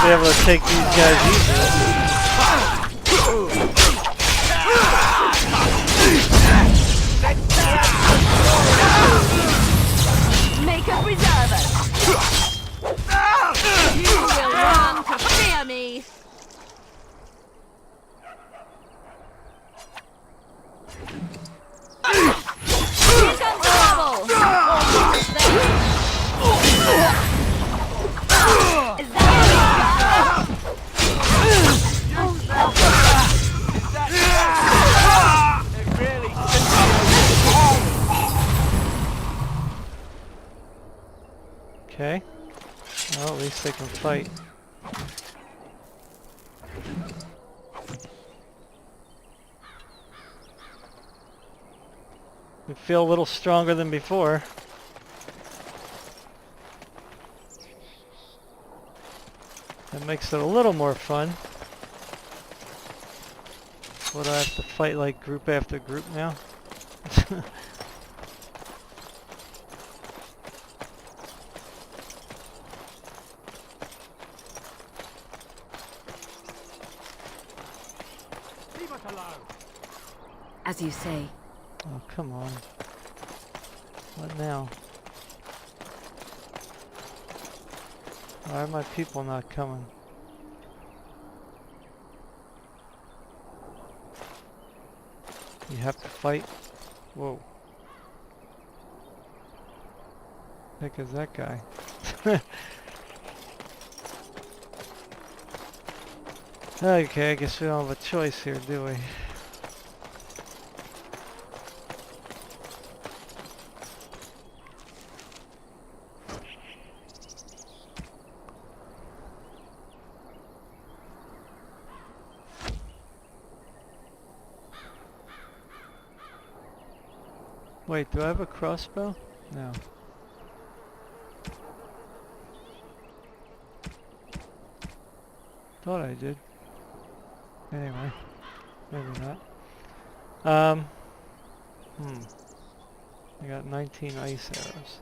Be able to take these guys easily. Make a preserver. You will learn to fear me. Here comes trouble. Is that Okay. Well, at least they can fight. We feel a little stronger than before. That makes it a little more fun. Would I have to fight like group after group now? As you say. Oh, come on. What now? Why are my people not coming? You have to fight? Whoa. Heck is that guy? Okay, I guess we don't have a choice here, do we? Wait, do I have a crossbow? No. Thought I did. Anyway, maybe not. I got 19 ice arrows.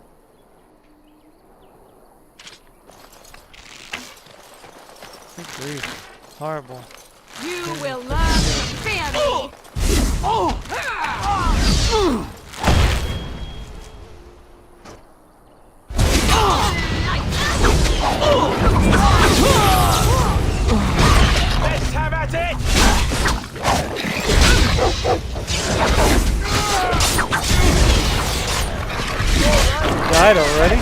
Good grief. Horrible. You will learn to fear me. Let's have at it! Died already?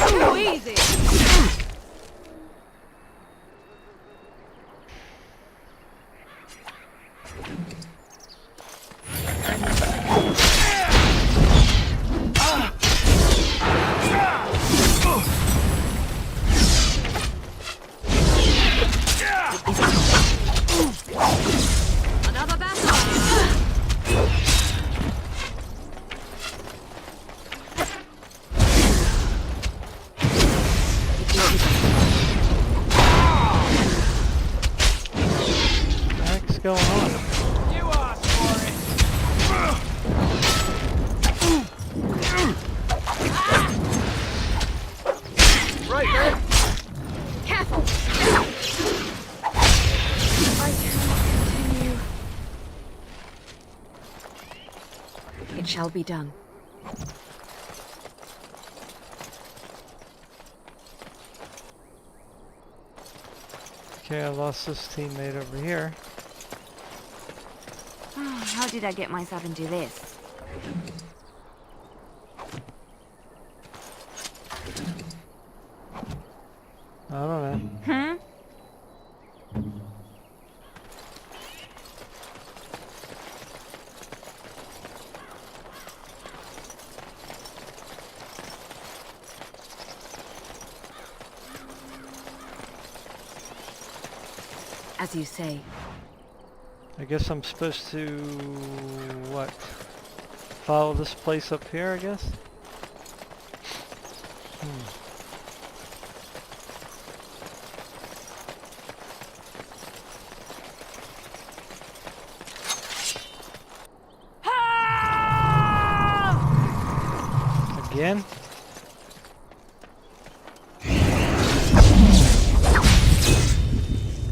Too easy. Another battle. What's going on? You asked for it. Right there. Careful. I cannot continue. It shall be done. Okay, I lost this teammate over here. How did I get myself into this? I don't know. Hmm? As you say. I guess I'm supposed to, what? Follow this place up here, I guess? Again?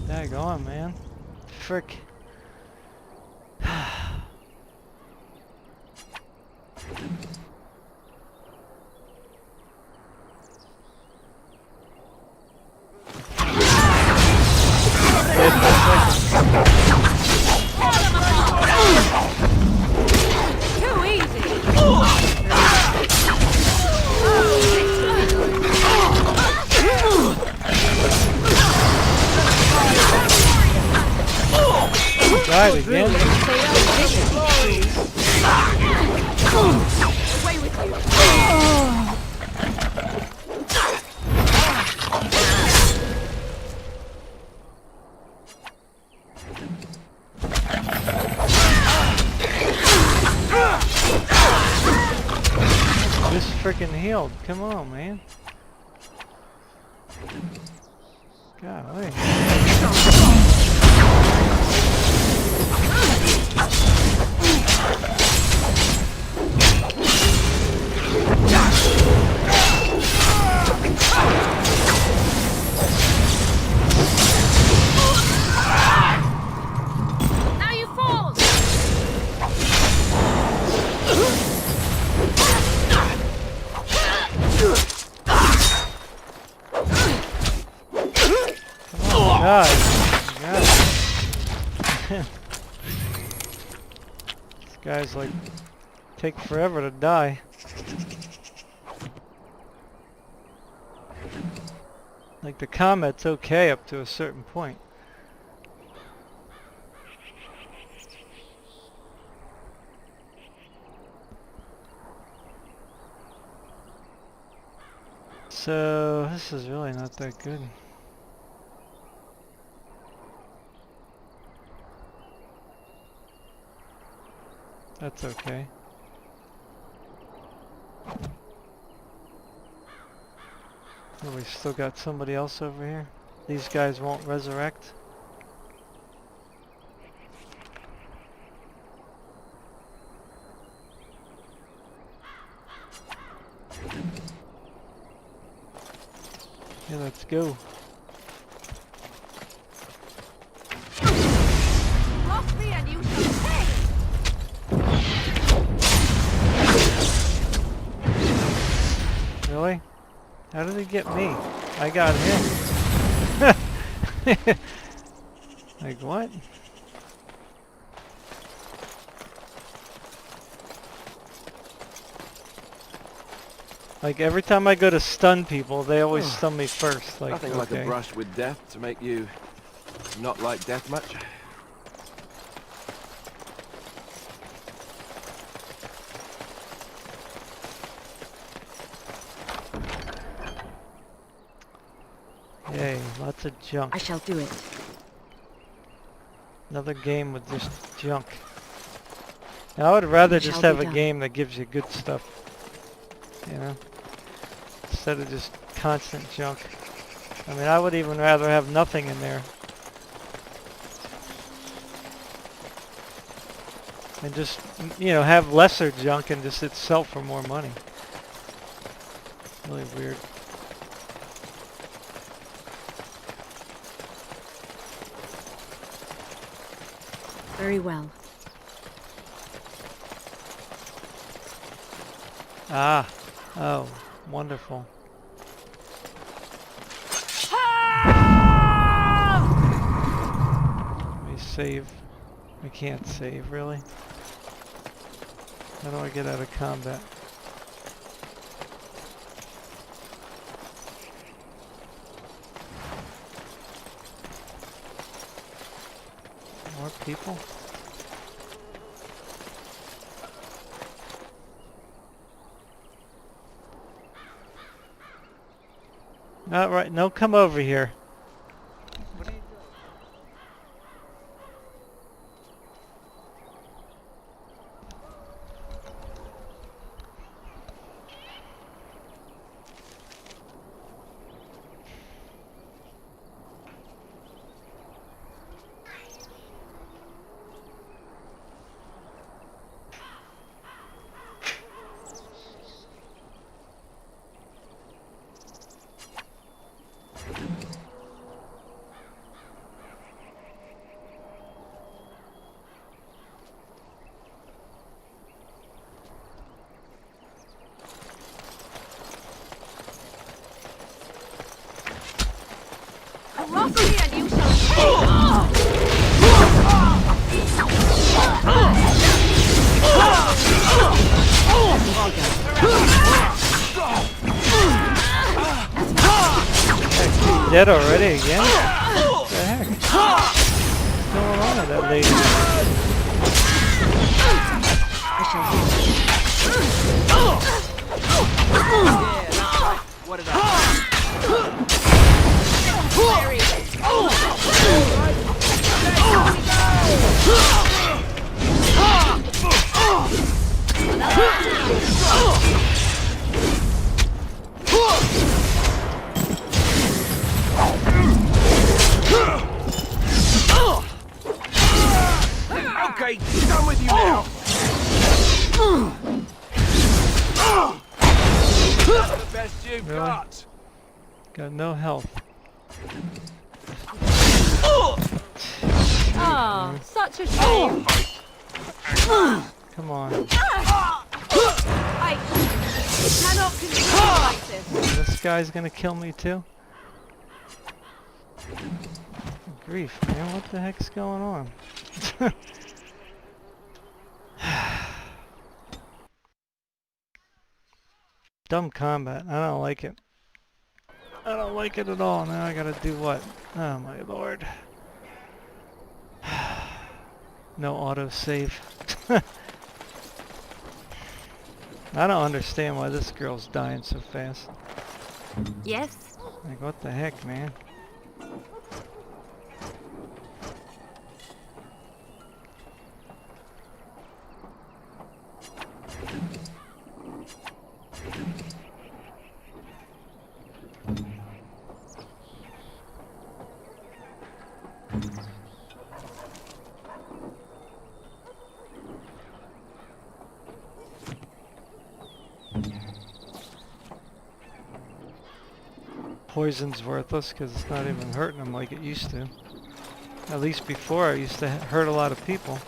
Daggone, man. Frick. Too easy. Right again. Away with you. Just freaking healed. Come on, man. Golly. Now you fall. God. These guys like take forever to die. Like the comet's okay up to a certain point. So this is really not that good. That's okay. Oh, we still got somebody else over here. These guys won't resurrect. Yeah, let's go. Lost me and you shall pay. Really? How did he get me? I got him. Like what? Like every time I go to stun people, they always stun me first. Like, Nothing like a brush with death to make you not like death much. Yay, lots of junk. I shall do it. Another game with just junk. Now, I would rather It just shall have be a done. game that gives you good stuff. You know? Instead of just constant junk. I mean, I would even rather have nothing in there. And just, you know, have lesser junk and just itself for more money. Really weird. Very well. Ah. Oh, wonderful. save? I can't save, really. How do I get out of combat? More people? Not right. No, come over here. Roughly and you shall Dead already again? What the heck? What's going on with that lady? What did I? Okay, done with you now. That's the best you've Really? got. Got no health. Oh, such a shame. Come on. I cannot continue like this. This guy's gonna kill me too? Grief, man. What the heck's going on? Dumb combat. I don't like it. I don't like it at all. Now I gotta do what? Oh my lord. No autosave. I don't understand why this girl's dying so fast. Yes? Like, what the heck, man? Poison's worthless because it's not even hurting them like it used to. At least before, it used to hurt a lot of people.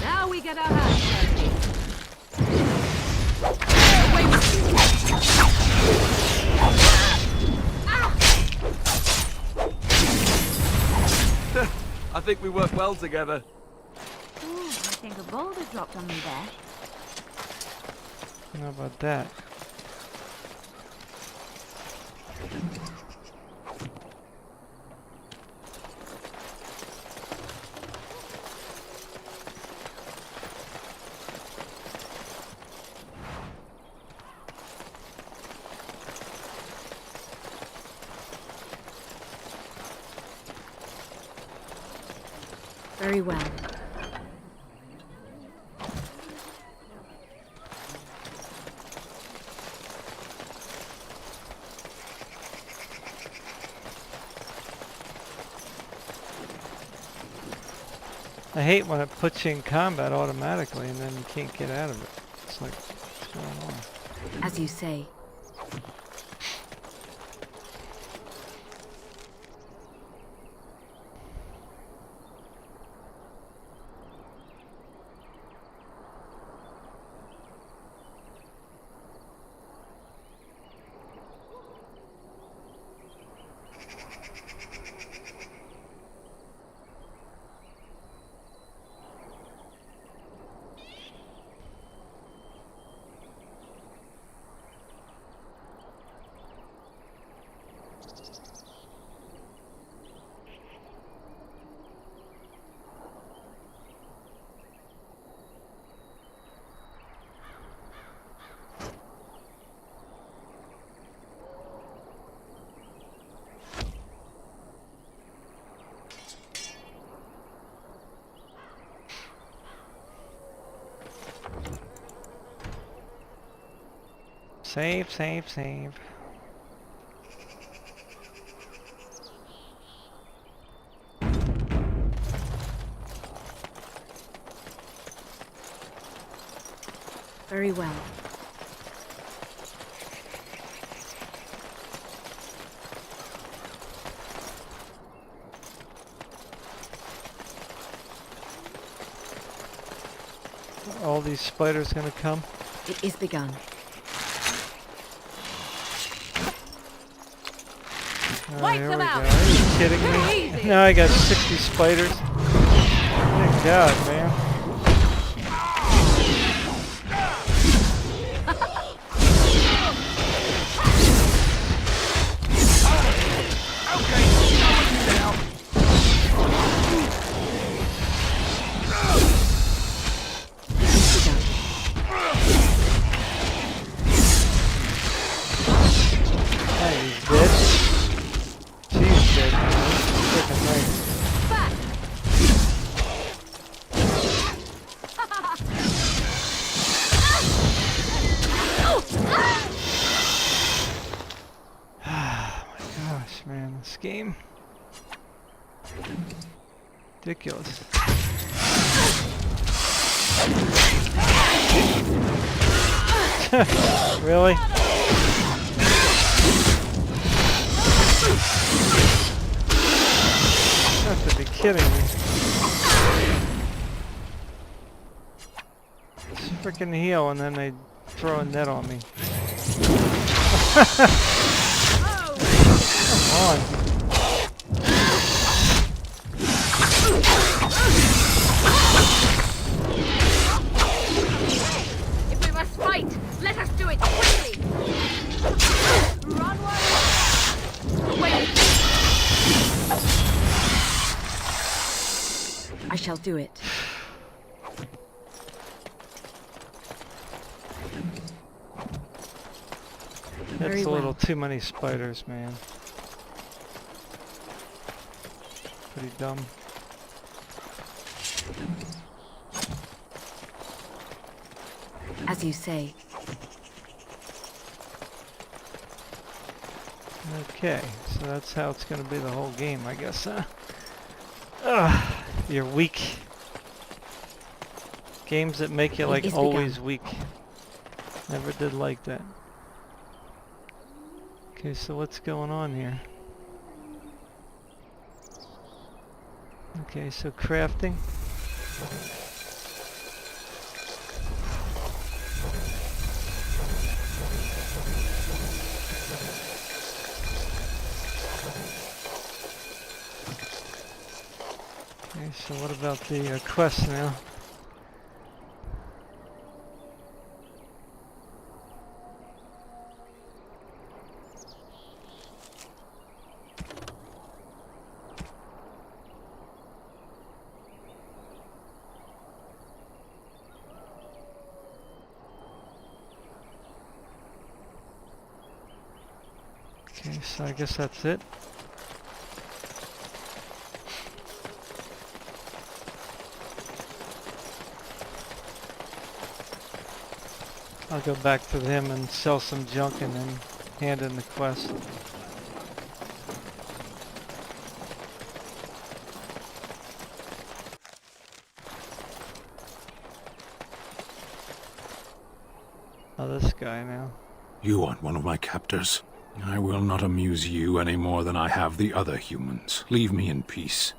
Now we get our hands dirty. I think we work well together. Ooh, I think a boulder dropped on me there. How about that? Very well. I hate when it puts you in combat automatically and then you can't get out of it. It's like, what's going on? As you say. Save, save, save. Very well. All these spiders gonna come? It is begun. Oh, here we go. Are you kidding me? Now I got 60 spiders. Thank God, man. Game. Ridiculous. Really? You have to be kidding me. It's freaking heal and then they throw a net on me. Come on. If we must fight, let us do it quickly. Run away. I shall do it. That's a little too many spiders, man. Pretty dumb. As you say. Okay, so that's how it's going to be the whole game, I guess, huh? Ugh, you're weak. Games that make you, like, always weak. Never did like that. Okay, so what's going on here? Okay, so crafting. Okay, so what about the quest now? Okay, so I guess that's it. I'll go back to him and sell some junk and then hand in the quest. Oh, this guy now. You want one of my captors? I will not amuse you any more than I have the other humans. Leave me in peace.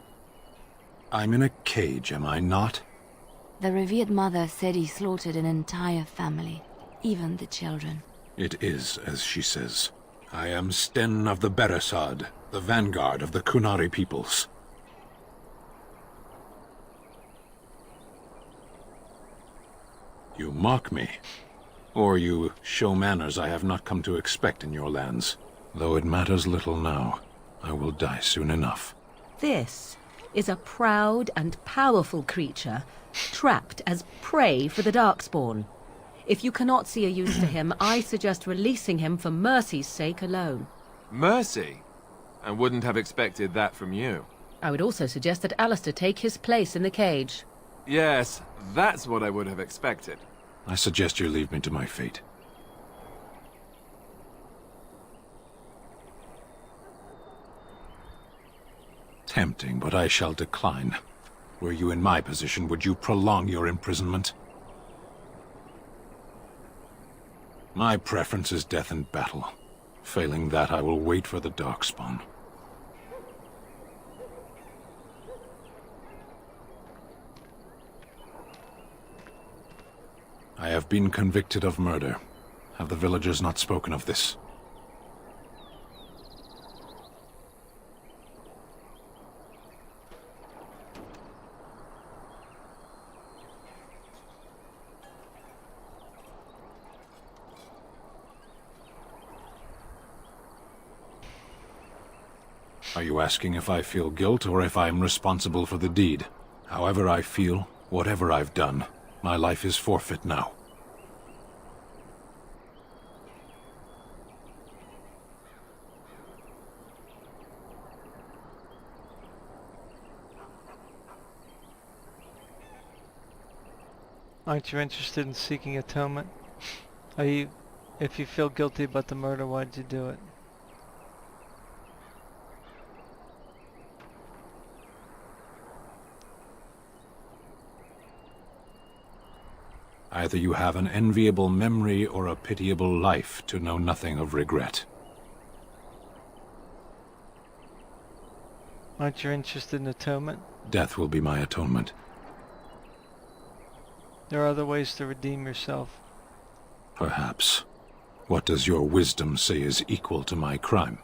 I'm in a cage, am I not? The revered mother said he slaughtered an entire family, even the children. It is as she says. I am Sten of the Beresad, the vanguard of the Kunari peoples. You mock me. Or you show manners I have not come to expect in your lands. Though it matters little now, I will die soon enough. This is a proud and powerful creature, trapped as prey for the Darkspawn. If you cannot see a use for him, I suggest releasing him for mercy's sake alone. Mercy? I wouldn't have expected that from you. I would also suggest that Alistair take his place in the cage. Yes, that's what I would have expected. I suggest you leave me to my fate. Tempting, but I shall decline. Were you in my position, would you prolong your imprisonment? My preference is death in battle. Failing that, I will wait for the Darkspawn. I have been convicted of murder. Have the villagers not spoken of this? Are you asking if I feel guilt or if I am responsible for the deed? However I feel, whatever I've done, my life is forfeit now. Aren't you interested in seeking atonement? Are you, if you feel guilty about the murder, why'd you do it? Either you have an enviable memory or a pitiable life to know nothing of regret. Aren't you interested in atonement? Death will be my atonement. There are other ways to redeem yourself. Perhaps. What does your wisdom say is equal to my crime?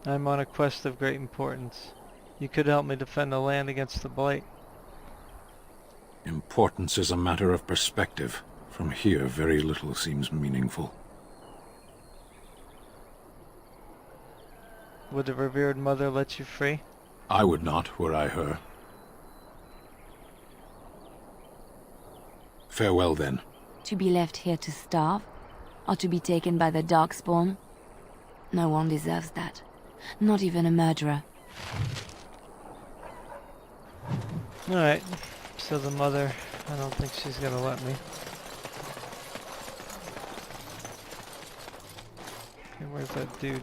I'm on a quest of great importance. You could help me defend the land against the Blight. Importance is a matter of perspective. From here, very little seems meaningful. Would the revered mother let you free? I would not, were I her. Farewell, then. To be left here to starve? Or to be taken by the Darkspawn? No one deserves that. Not even a murderer. Alright, so the mother, I don't think she's gonna let me. Okay, where's that dude?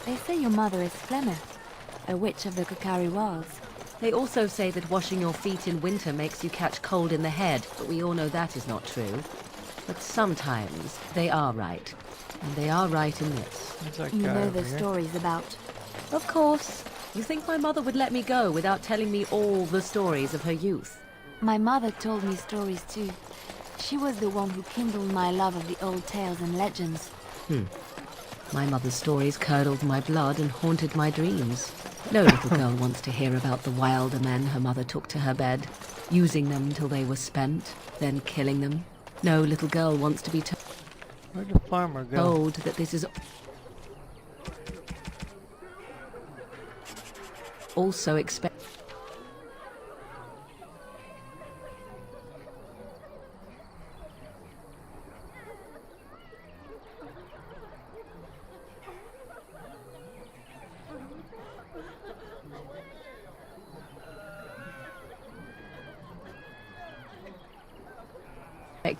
They say your mother is Flemeth, a witch of the Kokari Wilds. They also say that washing your feet in winter makes you catch cold in the head, but we all know that is not true. But sometimes they are right. And they are right in this. You know the stories about... Of course. You think my mother would let me go without telling me all the stories of her youth? My mother told me stories too. She was the one who kindled my love of the old tales and legends. My mother's stories curdled my blood and haunted my dreams. No little girl wants to hear about the wilder men her mother took to her bed, using them till they were spent, then killing them. No little girl wants to be Where'd the farmer go? told that this is also expect.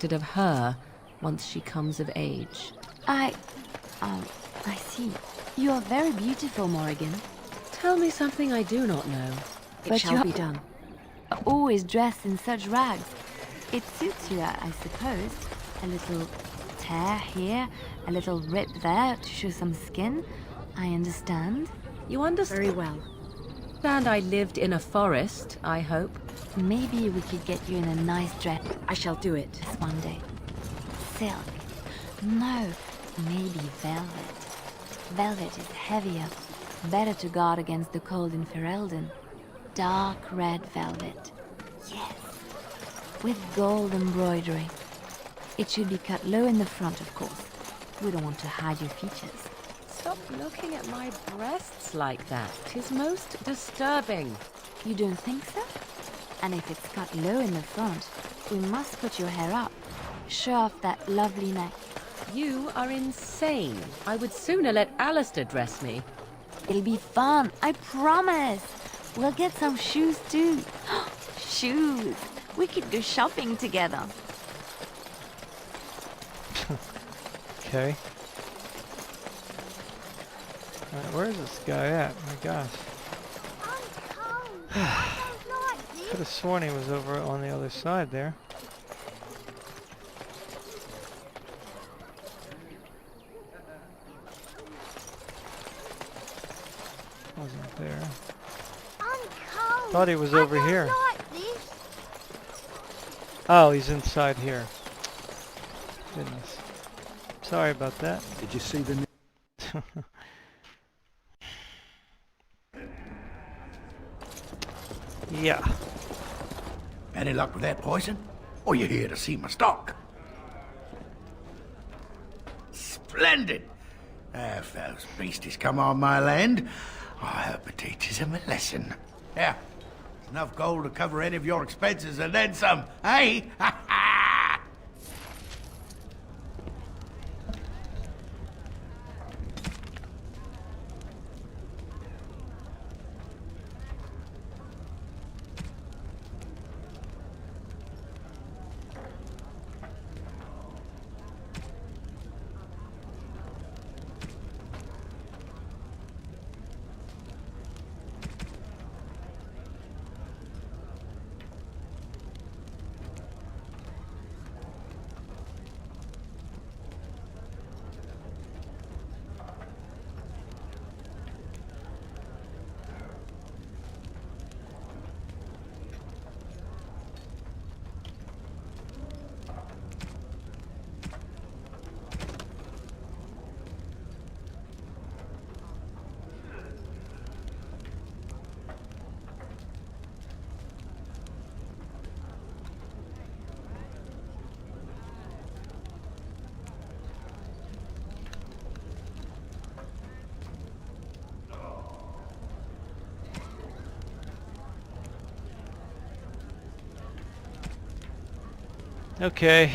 expected of her once she comes of age. I see. You are very beautiful, Morrigan. Tell me something I do not know. It But shall you be done. are always dressed in such rags. It suits you, I suppose. A little tear here, a little rip there to show some skin. I understand. You understand? Very well. And I lived in a forest, I hope. Maybe we could get you in a nice dress. I shall do it. One day. Silk. No, maybe velvet. Velvet is heavier, better to guard against the cold in Ferelden. Dark red velvet. Yes. With gold embroidery. It should be cut low in the front, of course. We don't want to hide your features. Stop looking at my breasts like that. 'Tis most disturbing. You don't think so? And if it's cut low in the front, we must put your hair up. Show off that lovely neck. You are insane. I would sooner let Alistair dress me. It'll be fun, I promise. We'll get some shoes too. Shoes! We could go shopping together. Okay. Alright, where is this guy at? My gosh. Could have sworn he was over on the other side there. Wasn't there. Thought he was over here. Oh, he's inside here. Goodness. Sorry about that. Did you see the... Yeah. Any luck with that poison? Or you here to see my stock? Splendid! If those beasties come on my land, I hope it teaches them a lesson. Yeah, enough gold to cover any of your expenses and then some, eh? Okay.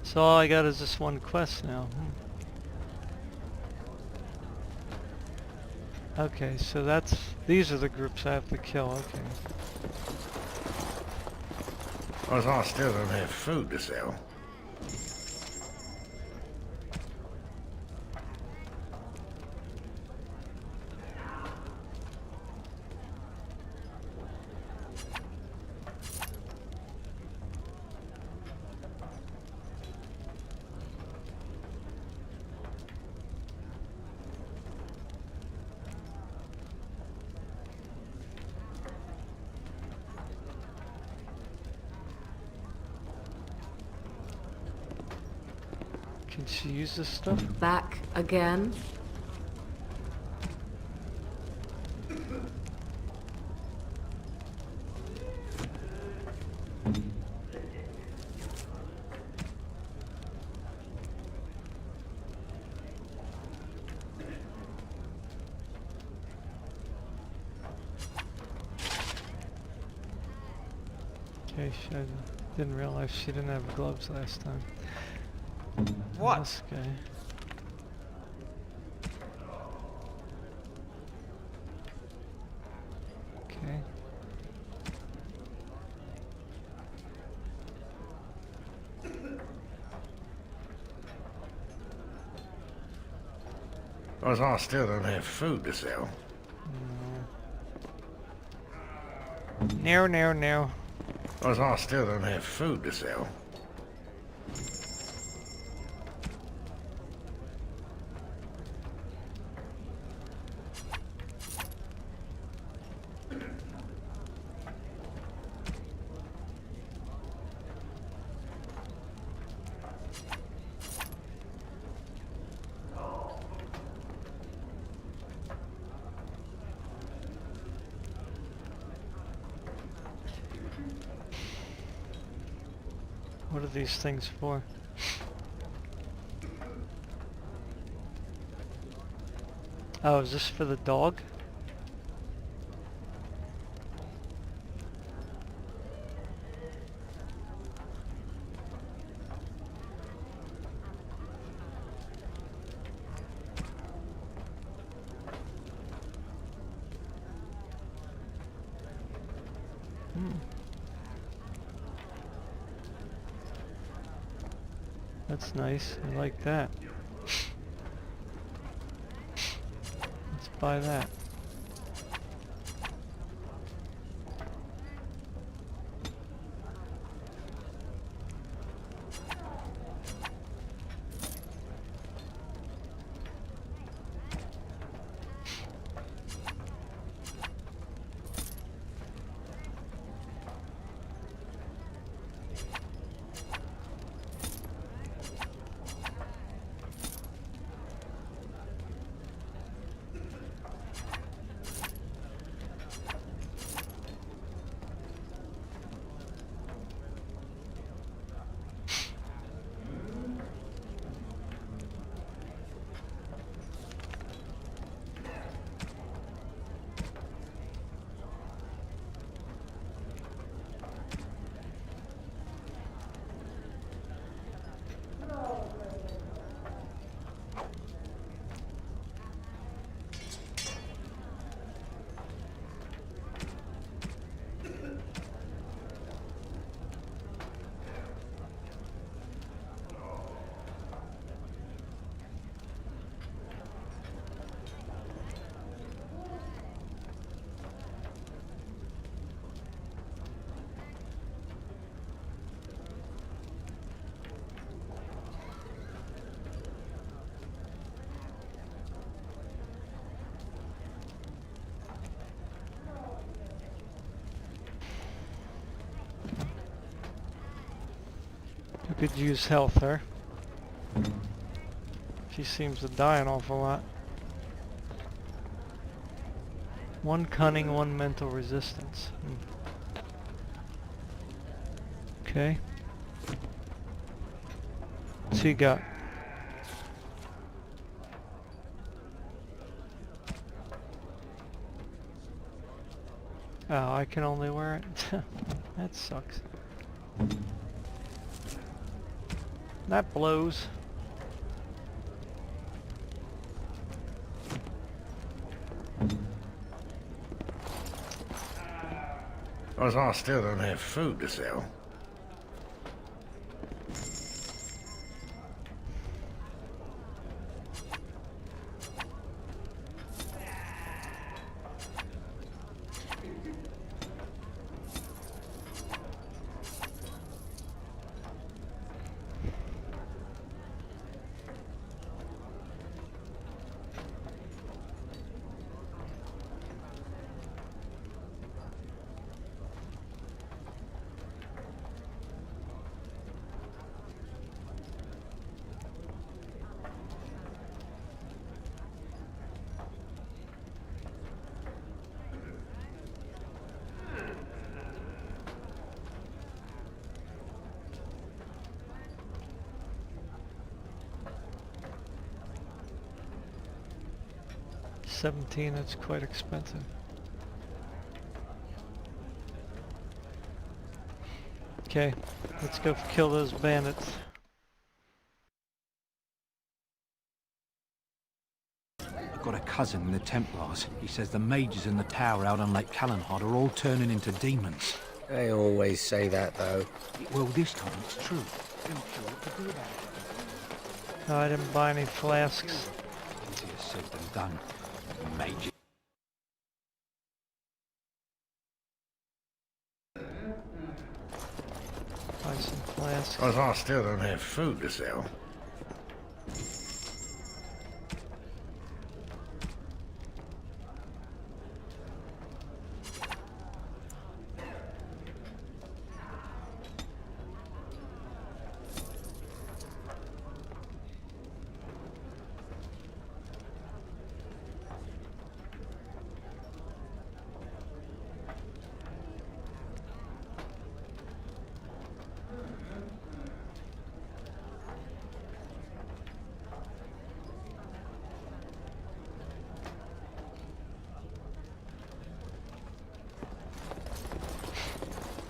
So all I got is this one quest now. Okay, so these are the groups I have to kill, okay. Because I still don't have food to sell. Can she use this stuff? Back again? Okay, I didn't realize she didn't have gloves last time. What? This guy. Okay. Because I still don't have food to sell. No, no, no. Because I still don't have food to sell. What are these things for? Oh, is this for the dog? That's nice. I like that. Let's buy that. Could use health there. She seems to die an awful lot. One cunning, one mental resistance. Okay. What's he got? Oh, I can only wear it. That sucks. That blows. Because I still don't have food to sell. $17, that's quite expensive. Okay, let's go kill those bandits. I've got a cousin in the Templars. He says the mages in the tower out on Lake Calenhard are all turning into demons. They always say that, though. Well, this time it's true. I'm not sure what to do about it. No, I didn't buy any flasks. Into your said than done. Major. Buy some flasks. Because I still don't have food to sell.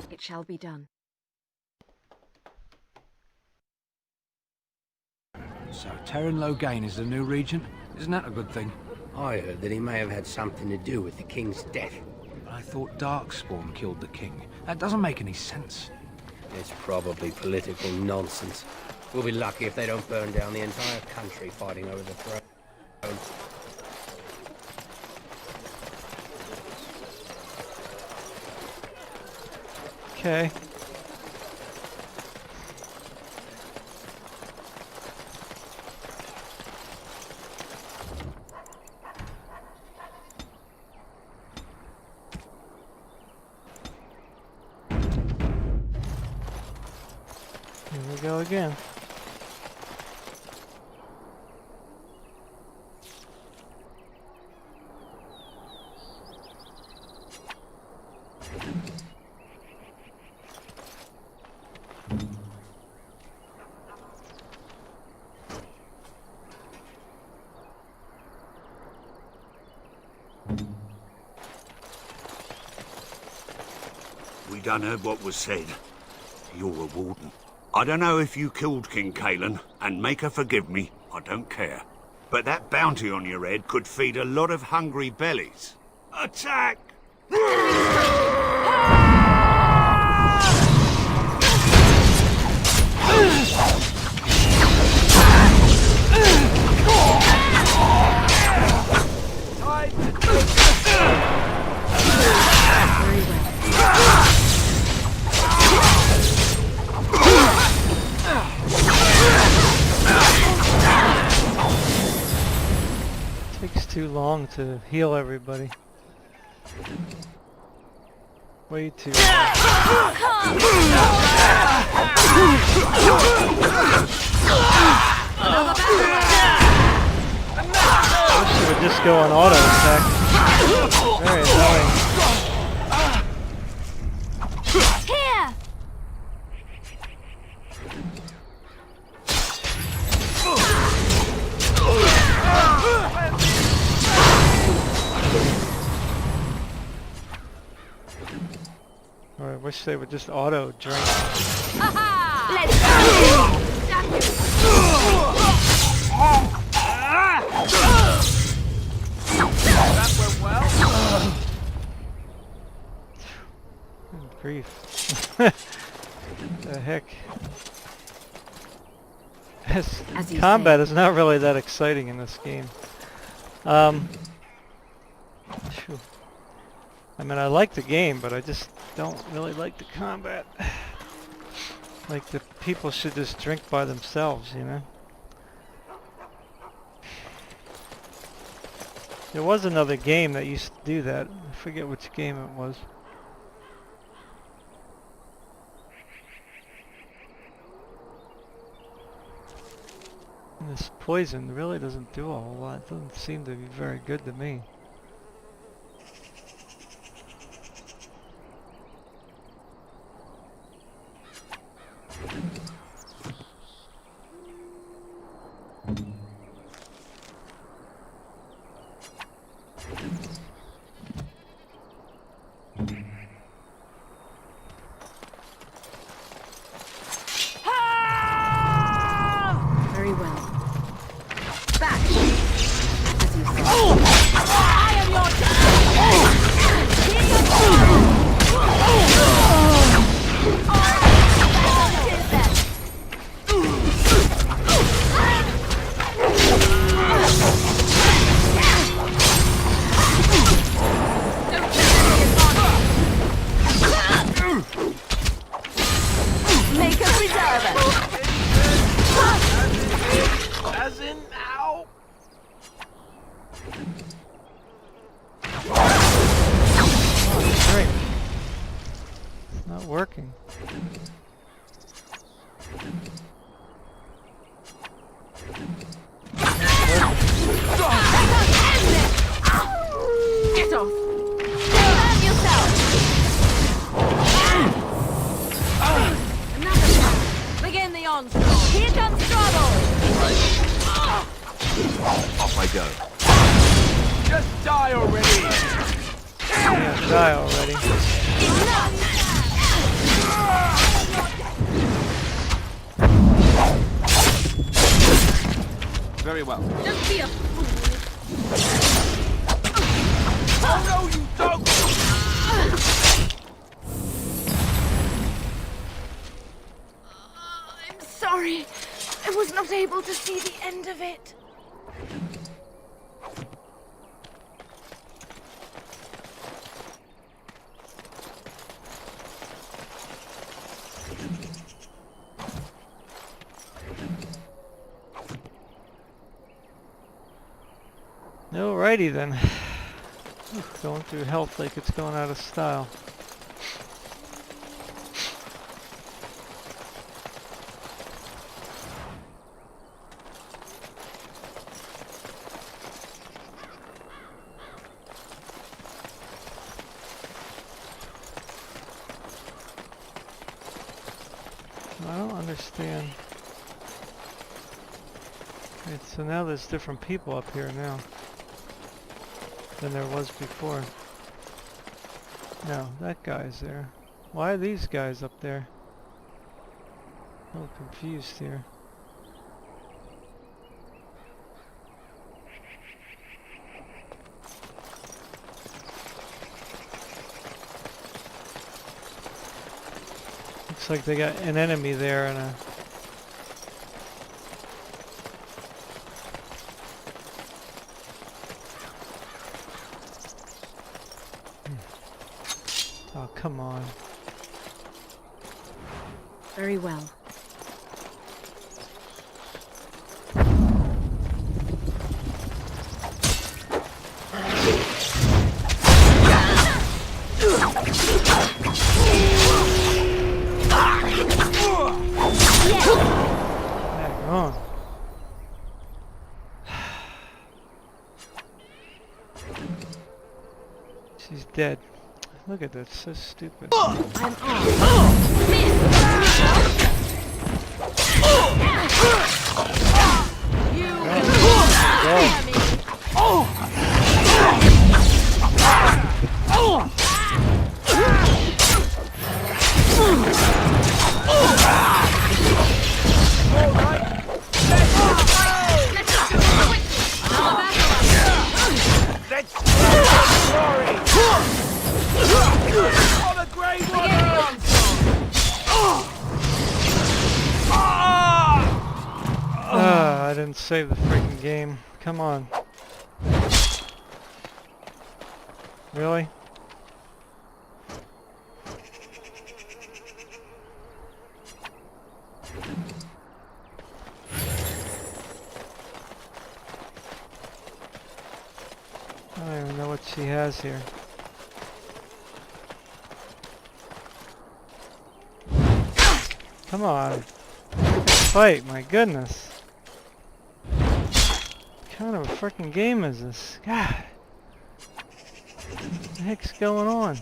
It shall be done. So Terran Logain is the new regent? Isn't that a good thing? I heard that he may have had something to do with the king's death. But I thought Darkspawn killed the king. That doesn't make any sense. It's probably political nonsense. We'll be lucky if they don't burn down the entire country fighting over the throne. Okay. Here we go again. We done heard what was said. You're a warden. I don't know if you killed King Kalen, and make her forgive me, I don't care. But that bounty on your head could feed a lot of hungry bellies. Attack! Takes too long to heal everybody. Way too long. Wish it would just go on auto attack. Very annoying. Here! Or I wish they would just auto drink. Let's go! That went well. Good grief. The heck. As you Combat say. is not really that exciting in this game. Phew. I mean, I like the game, but I just don't really like the combat. Like, the people should just drink by themselves, you know? There was another game that used to do that. I forget which game it was. And this poison really doesn't do a whole lot. It doesn't seem to be very good to me. Very well. Back! As you say. I am your Ow! Drink. It's not working. Get off! Defend yourself! Another shot! Begin the onslaught! Here comes trouble! Off I go. Just die already! Yeah, die already. Very well. Just be a fool! Oh no, you don't! I'm sorry. I was not able to see the end of it. Alrighty then. Going through health like it's going out of style. I don't understand. Right, so now there's different people up here now than there was before. No, that guy's there. Why are these guys up there? A little confused here. Looks like they got an enemy there and a... Oh, come on. Very well. Hang on. She's dead. Look at this, so stupid. I'm on. You I didn't save the freaking game. Come on. Really? I don't even know what she has here. Come on. Fight, my goodness. What kind of a freaking game is this? God. What the heck's going on?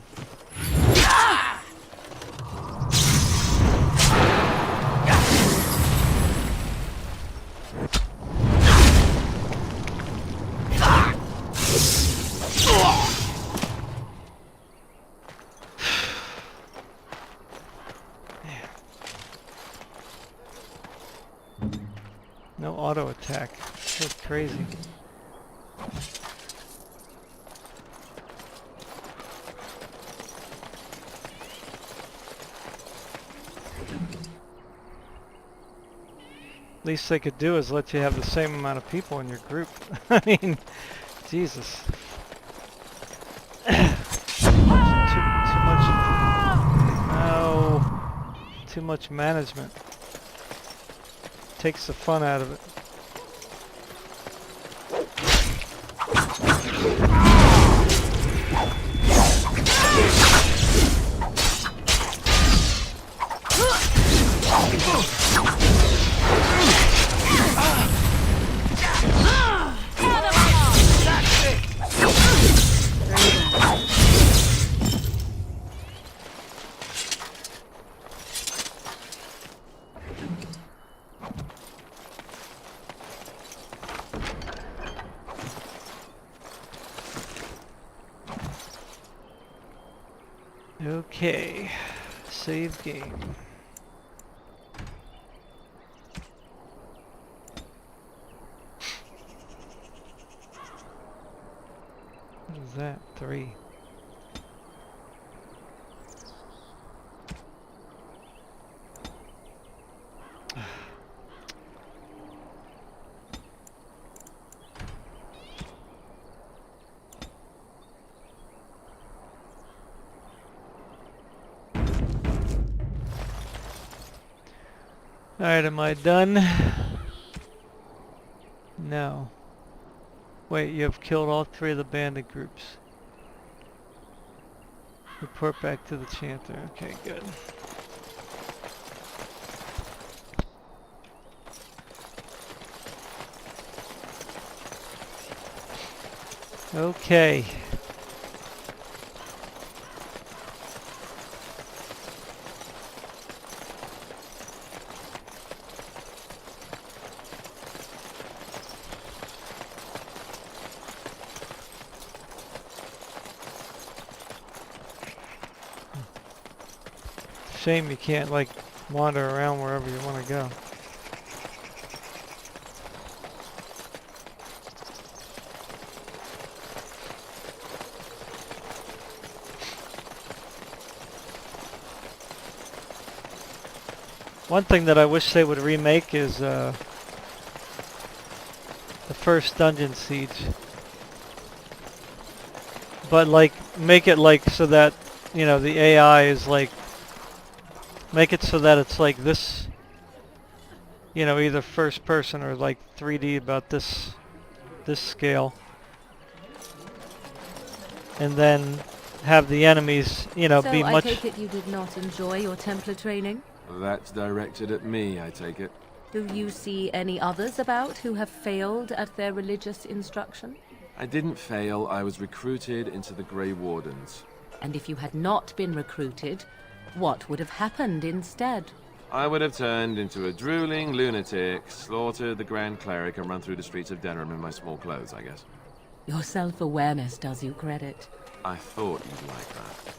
No auto attack. So crazy. Least they could do is let you have the same amount of people in your group. I mean, Jesus. too much. No. Too much management. Takes the fun out of it. Okay, save game. What is that? 3. Alright, am I done? No. Wait, you have killed all 3 of the bandit groups. Report back to the chanter. Okay, good. Okay. Shame you can't like wander around wherever you want to go. One thing that I wish they would remake is the first dungeon siege. But like make it like so that, you know, the AI is like, make it so that it's like this, you know, either first person or like 3D about this scale. And then have the enemies, you know, So be I much... take it you did not enjoy your Templar training? That's directed at me, I take it. Do you see any others about who have failed at their religious instruction? I didn't fail, I was recruited into the Grey Wardens. And if you had not been recruited, what would have happened instead? I would have turned into a drooling lunatic, slaughtered the Grand Cleric, and run through the streets of Denham in my small clothes, I guess. Your self-awareness does you credit. I thought you'd like that.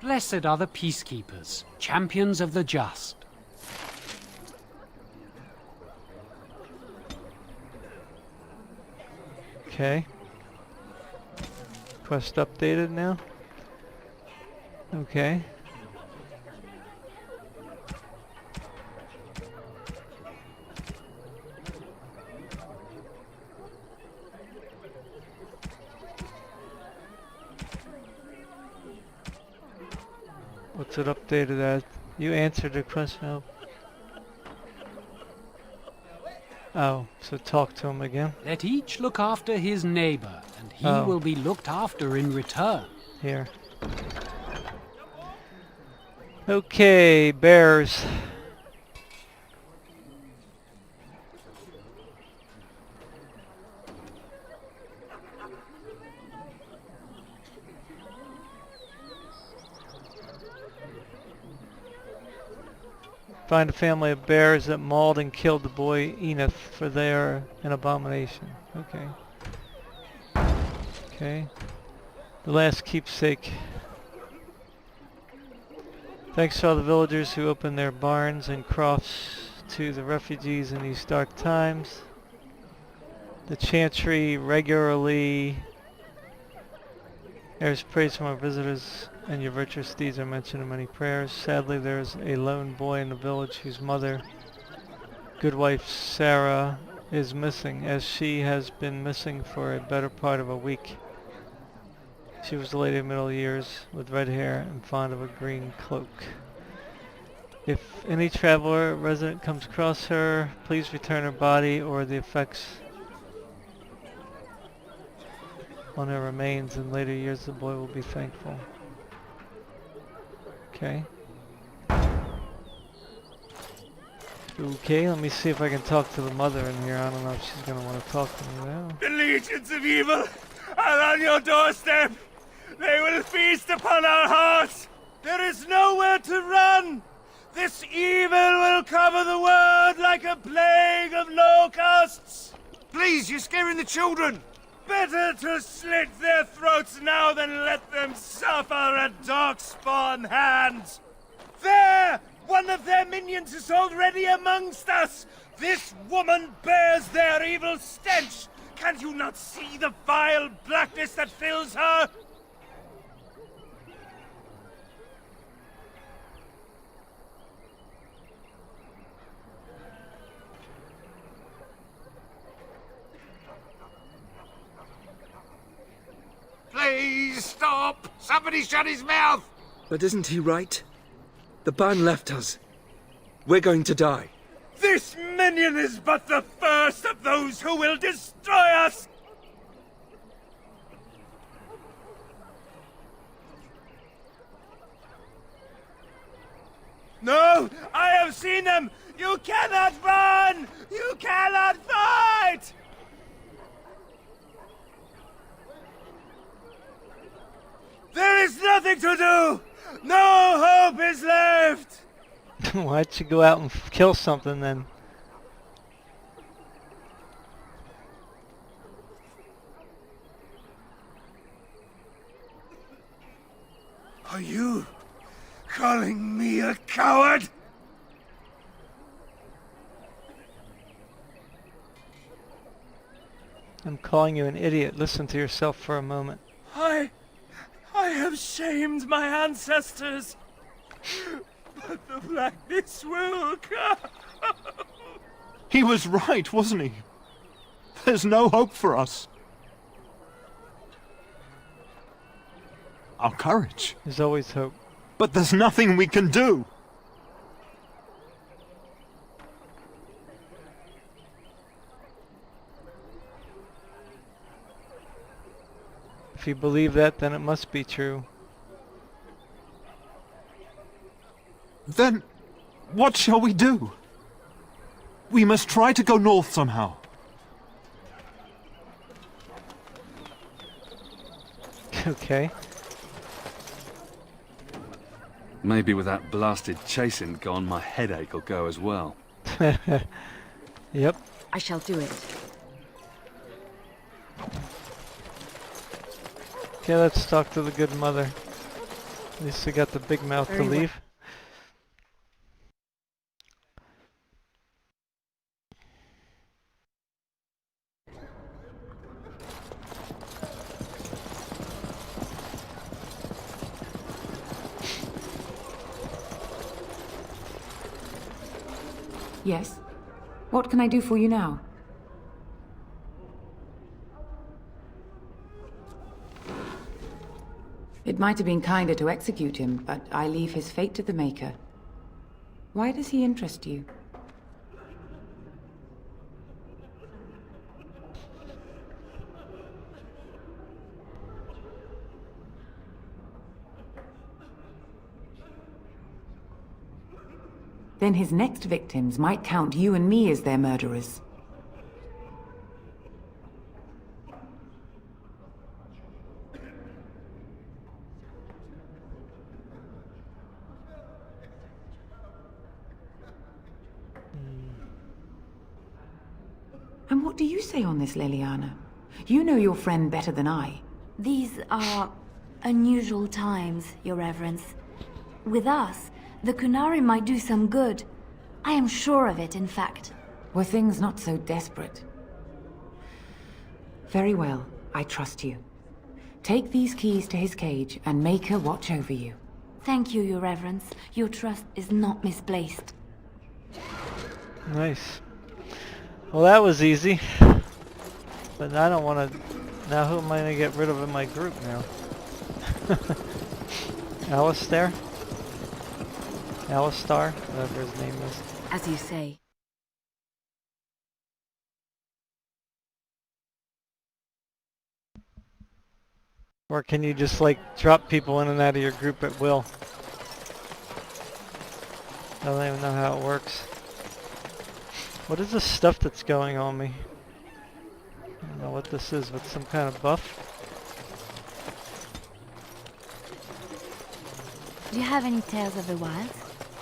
Blessed are the peacekeepers, champions of the just. Okay. Quest updated now. Okay. What's it updated as? You answered the question. Oh, so talk to him again. Let each look after his neighbor, and he will be looked after in return. Here. Okay, bears. Find a family of bears that mauled and killed the boy Enith, for they are an abomination. Okay. Okay. The last keepsake. Thanks to all the villagers who opened their barns and crofts to the refugees in these dark times. The chantry regularly airs praise from our visitors, and your virtuous deeds are mentioned in many prayers. Sadly, there is a lone boy in the village whose mother, good wife Sarah, is missing, as she has been missing for a better part of a week. She was a lady of middle years, with red hair and fond of a green cloak. If any traveler or resident comes across her, please return her body or the effects on her remains. In later years, the boy will be thankful. Okay. Okay, let me see if I can talk to the mother in here. I don't know if she's going to want to talk to me now. The legions of evil are on your doorstep. They will feast upon our hearts. There is nowhere to run. This evil will cover the world like a plague of locusts. Please, you're scaring the children. Better to slit their throats now than let them suffer at Darkspawn hands! There! One of their minions is already amongst us! This woman bears their evil stench! Can you not see the vile blackness that fills her? Please stop! Somebody shut his mouth! But isn't he right? The ban left us. We're going to die. This minion is but the first of those who will destroy us! No! I have seen them! You cannot run! You cannot fight! There is nothing to do! No hope is left! Why'd you go out and kill something then? Are you calling me a coward? I'm calling you an idiot. Listen to yourself for a moment. I have shamed my ancestors, but the blackness will come. He was right, wasn't he? There's no hope for us. Our courage. There's always hope. But there's nothing we can do. If you believe that, then it must be true. Then, what shall we do? We must try to go north somehow. Okay. Maybe with that blasted chasing gone, my headache will go as well. Yep. I shall do it. Okay, let's talk to the good mother. At least we got the big mouth to leave. Yes? What can I do for you now? It might have been kinder to execute him, but I leave his fate to the Maker. Why does he interest you? Then his next victims might count you and me as their murderers. And what do you say on this, Leliana? You know your friend better than I. These are unusual times, Your Reverence. With us, the Kunari might do some good. I am sure of it, in fact. Were things not so desperate? Very well, I trust you. Take these keys to his cage and make her watch over you. Thank you, Your Reverence. Your trust is not misplaced. Nice. Well, that was easy. But I don't want to... Now who am I going to get rid of in my group now? Alistair? Alistar? Whatever his name is. As you say. Or can you just, like, drop people in and out of your group at will? I don't even know how it works. What is this stuff that's going on me? I don't know what this is, but some kind of buff? Do you have any tales of the wilds?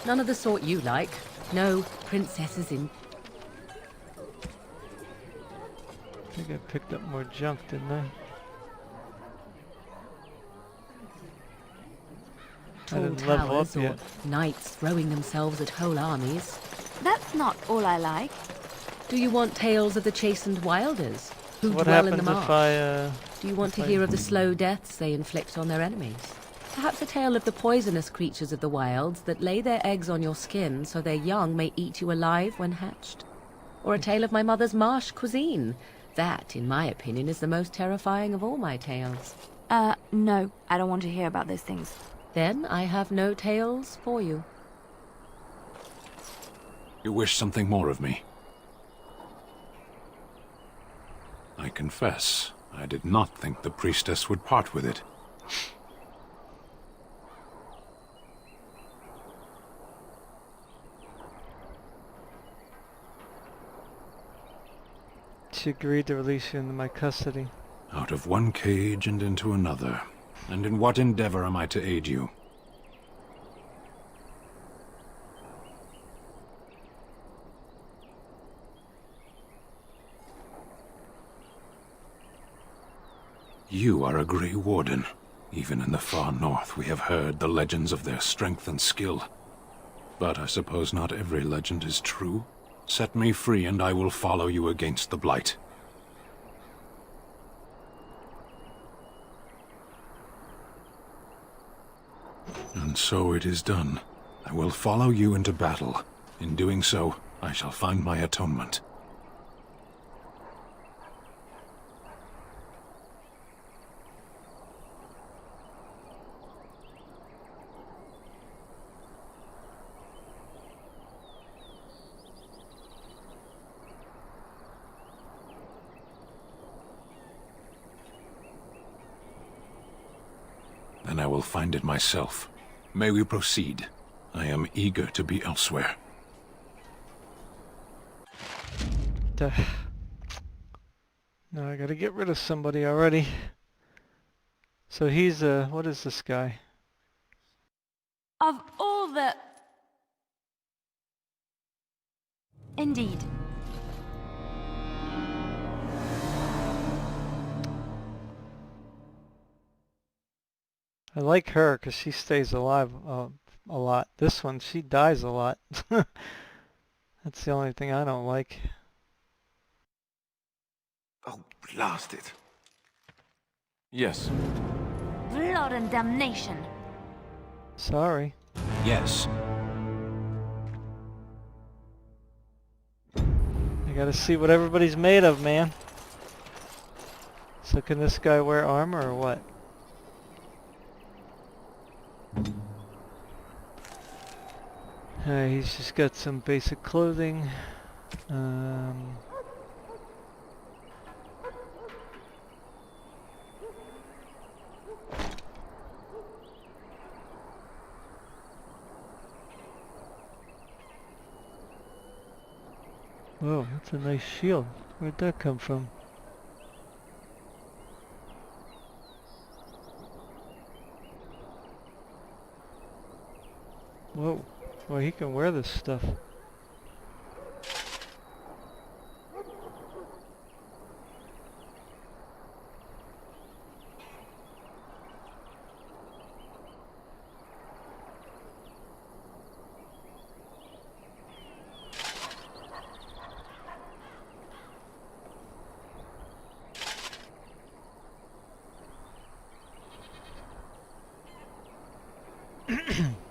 None of the sort you like. No princesses in... I think I picked up more junk, didn't I? I Tall didn't level towers up or yet. knights throwing themselves at whole armies. That's not all I like. Do you want tales of the chastened wilders who So what dwell in the happens marsh? if I, Do you want to if hear I- of the slow deaths they inflict on their enemies? Perhaps a tale of the poisonous creatures of the wilds that lay their eggs on your skin so their young may eat you alive when hatched? Or a tale of my mother's marsh cuisine? That, in my opinion, is the most terrifying of all my tales. No, I don't want to hear about those things. Then I have no tales for you. You wish something more of me? I confess, I did not think the priestess would part with it. She agreed to release you into my custody. Out of one cage and into another. And in what endeavor am I to aid you? You are a Grey Warden. Even in the far north we have heard the legends of their strength and skill. But I suppose not every legend is true. Set me free and I will follow you against the Blight. And so it is done. I will follow you into battle. In doing so, I shall find my atonement. Then I will find it myself. May we proceed? I am eager to be elsewhere. No, I gotta get rid of somebody already. So he's what is this guy? Of all the... Indeed. I like her because she stays alive a lot. This one, she dies a lot. That's the only thing I don't like. Oh, blast it. Yes. Blood and damnation. Sorry. Yes. I gotta see what everybody's made of, man. So can this guy wear armor or what? He's just got some basic clothing. Whoa, that's a nice shield. Where'd that come from? Whoa. Well, he can wear this stuff.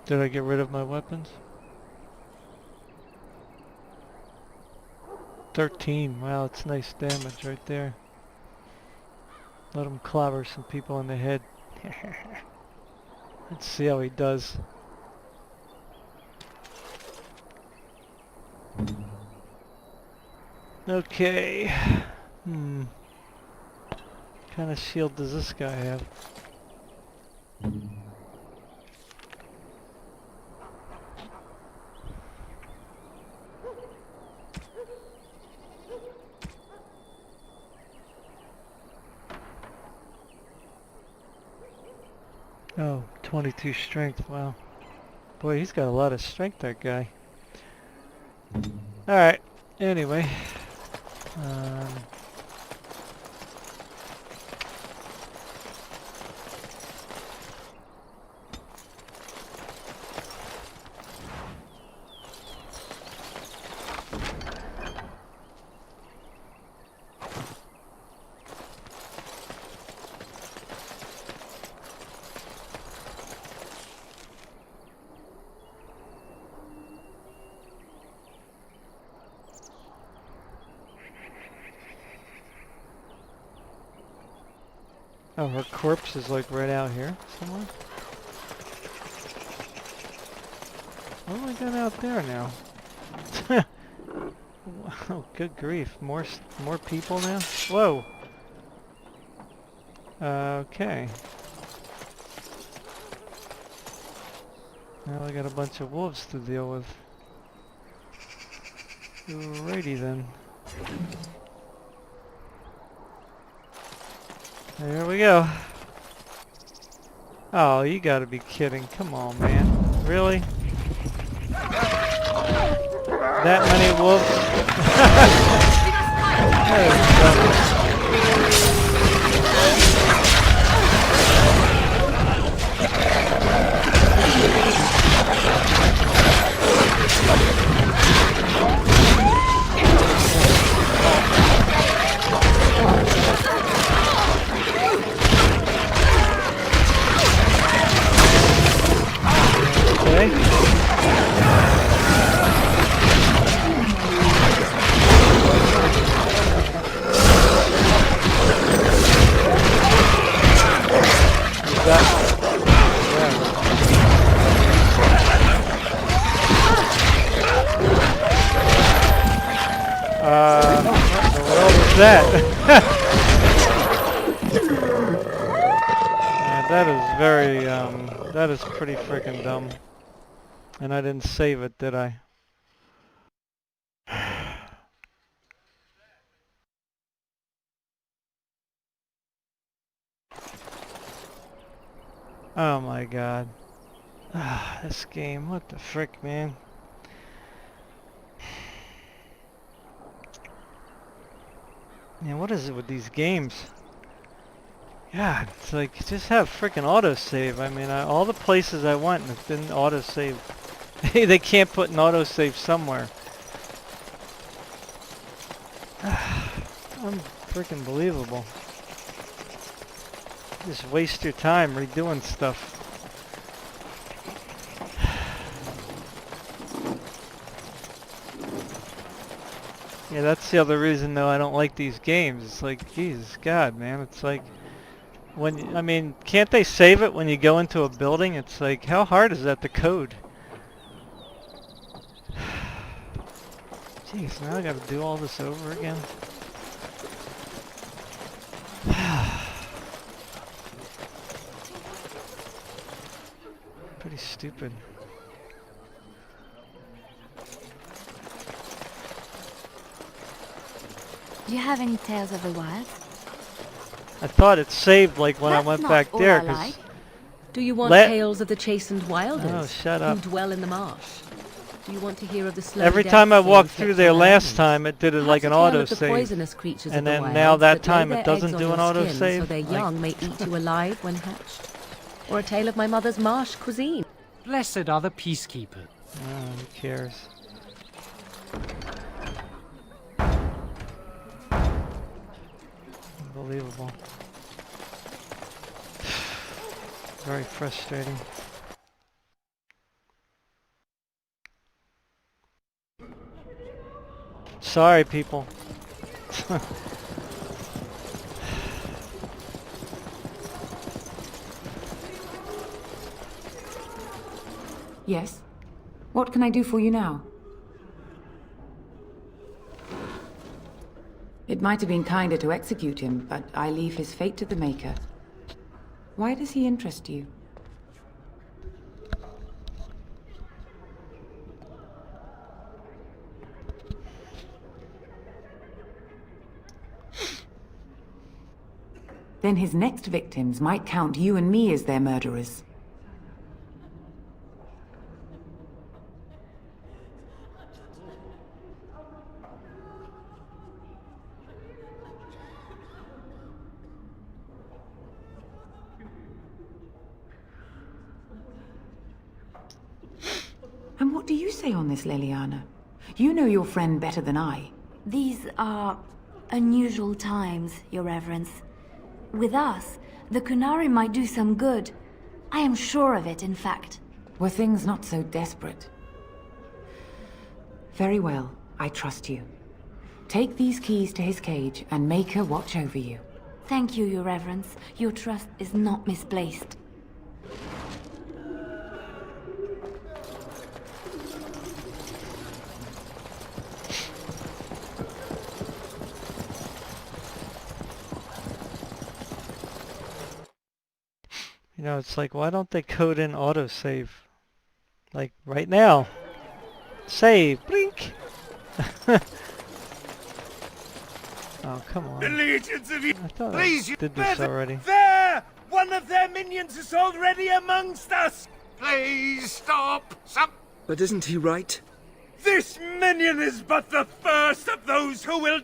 Did I get rid of my weapons? 13. Wow, it's nice damage right there. Let him clobber some people in the head. Let's see how he does. Okay. What kind of shield does this guy have? Oh, 22 strength, wow. Boy, he's got a lot of strength, that guy. Alright, anyway. Oh, her corpse is like right out here somewhere. What have I got out there now? Wow, good grief. More people now? Whoa. Okay. Now I got a bunch of wolves to deal with. Alrighty then. There we go. Oh, you gotta be kidding. Come on, man. Really? That many wolves? That that is very that is pretty freaking dumb, and I didn't save it, did I? Oh my god. This game, what the frick, man. Yeah, what is it with these games? Yeah, it's like, just have frickin' autosave. I mean, all the places I went, it's been autosave. They can't put an autosave somewhere. Unfrickin' believable. Just waste your time redoing stuff. Yeah, that's the other reason though I don't like these games. It's like, Jesus God, man. It's like, when, I mean, can't they save it when you go into a building? It's like, how hard is that to code? Jeez, now I gotta do all this over again. Pretty stupid. Do you have any Tales of the Wild? I thought it saved like when I went back there. Like. Do you want tales of the chastened wilders? Oh, shut up. Who dwell in the marsh? Do you want to hear of the slow Every time I walked through there last time, it did it like an autosave. And then now that time it doesn't do an autosave. So their young may eat you alive when hatched. Or a tale of my mother's marsh cuisine. Blessed are the peacekeepers. Oh, who cares? Unbelievable. Very frustrating. Sorry, people. Yes? What can I do for you now? It might have been kinder to execute him, but I leave his fate to the Maker. Why does he interest you? Then his next victims might count you and me as their murderers. And what do you say on this, Leliana? You know your friend better than I. These are unusual times, Your Reverence. With us, the Kunari might do some good. I am sure of it, in fact. Were things not so desperate? Very well, I trust you. Take these keys to his cage and make her watch over you. Thank you, Your Reverence. Your trust is not misplaced. You know, it's like, why don't they code in autosave? Like, right now. Save! Blink! Oh, come on. The legions of you. I thought Please, I you did this already. There! One of their minions is already amongst us! Please stop! But isn't he right? This minion is but the first of those who will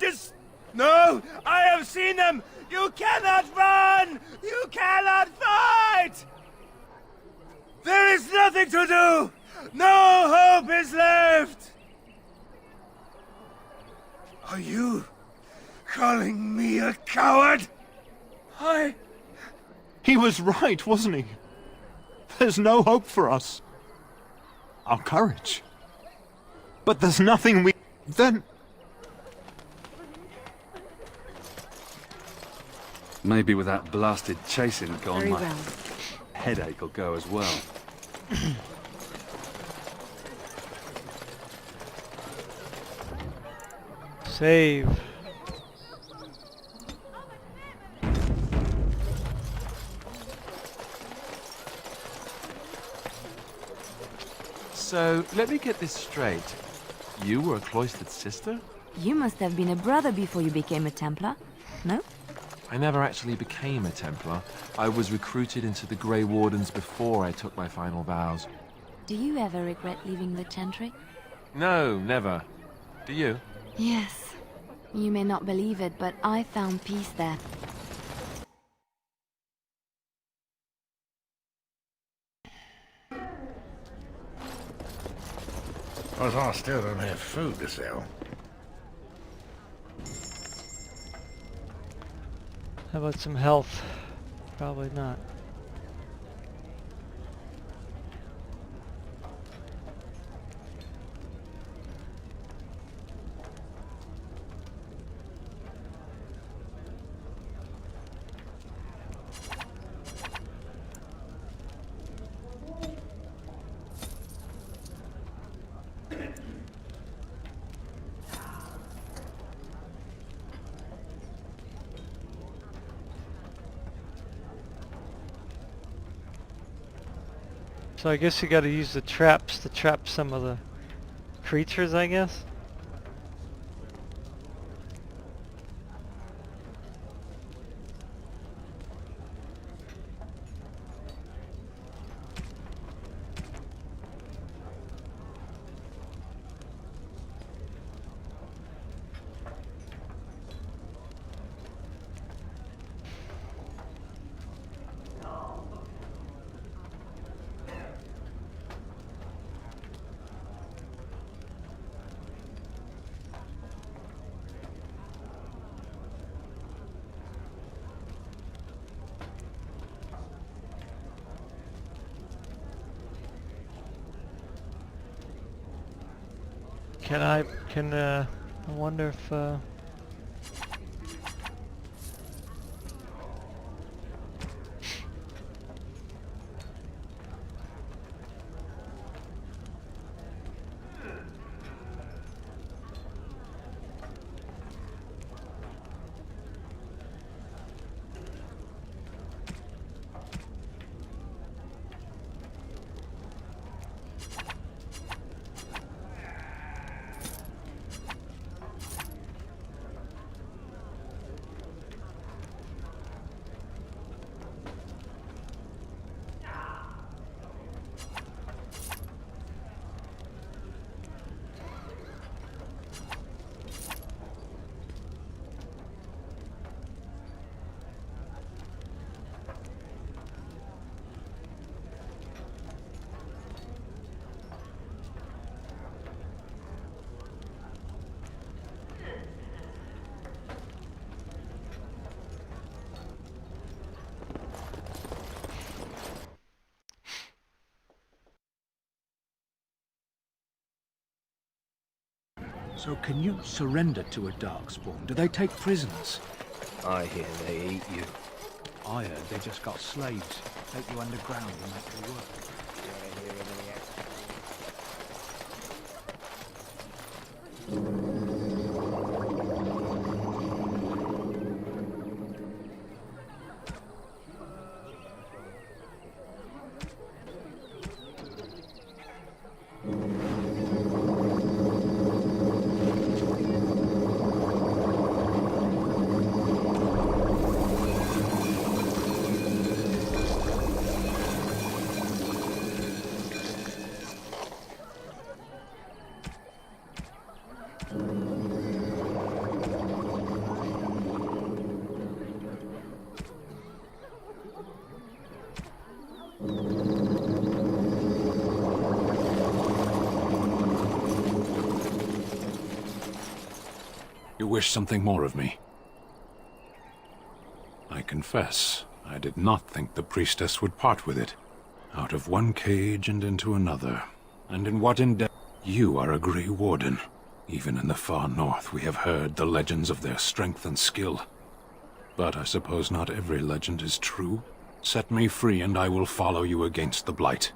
No! I have seen them! You cannot run! You cannot fight! There is nothing to do! No hope is left! Are you calling me a coward? He was right, wasn't he? There's no hope for us. Our courage. But there's nothing we... Then... Maybe with that blasted chasing gone, Very my well. headache will go as well. Save. So, let me get this straight. You were a cloistered sister? You must have been a brother before you became a Templar, no? I never actually became a Templar. I was recruited into the Grey Wardens before I took my final vows. Do you ever regret leaving the Chantry? No, never. Do you? Yes. You may not believe it, but I found peace there. But I still don't have food to sell. How about some health? Probably not. So I guess you gotta use the traps to trap some of the creatures, I guess? I wonder if, So can you surrender to a Darkspawn? Do they take prisoners? I hear they eat you. I heard they just got slaves. Take you underground and make you work. You wish something more of me? I confess, I did not think the priestess would part with it. Out of one cage and into another. And in what endeavor? You are a Grey Warden. Even in the far north we have heard the legends of their strength and skill. But I suppose not every legend is true. Set me free and I will follow you against the Blight.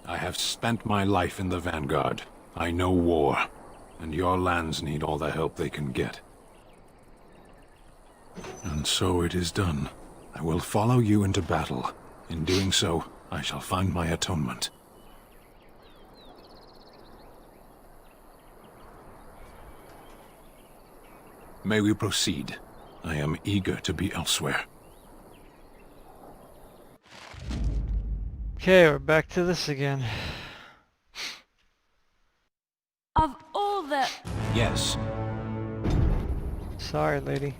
I have spent my life in the Vanguard. I know war, and your lands need all the help they can get. And so it is done. I will follow you into battle. In doing so, I shall find my atonement. May we proceed? I am eager to be elsewhere. Okay, we're back to this again. Of all the... Yes. Sorry, lady.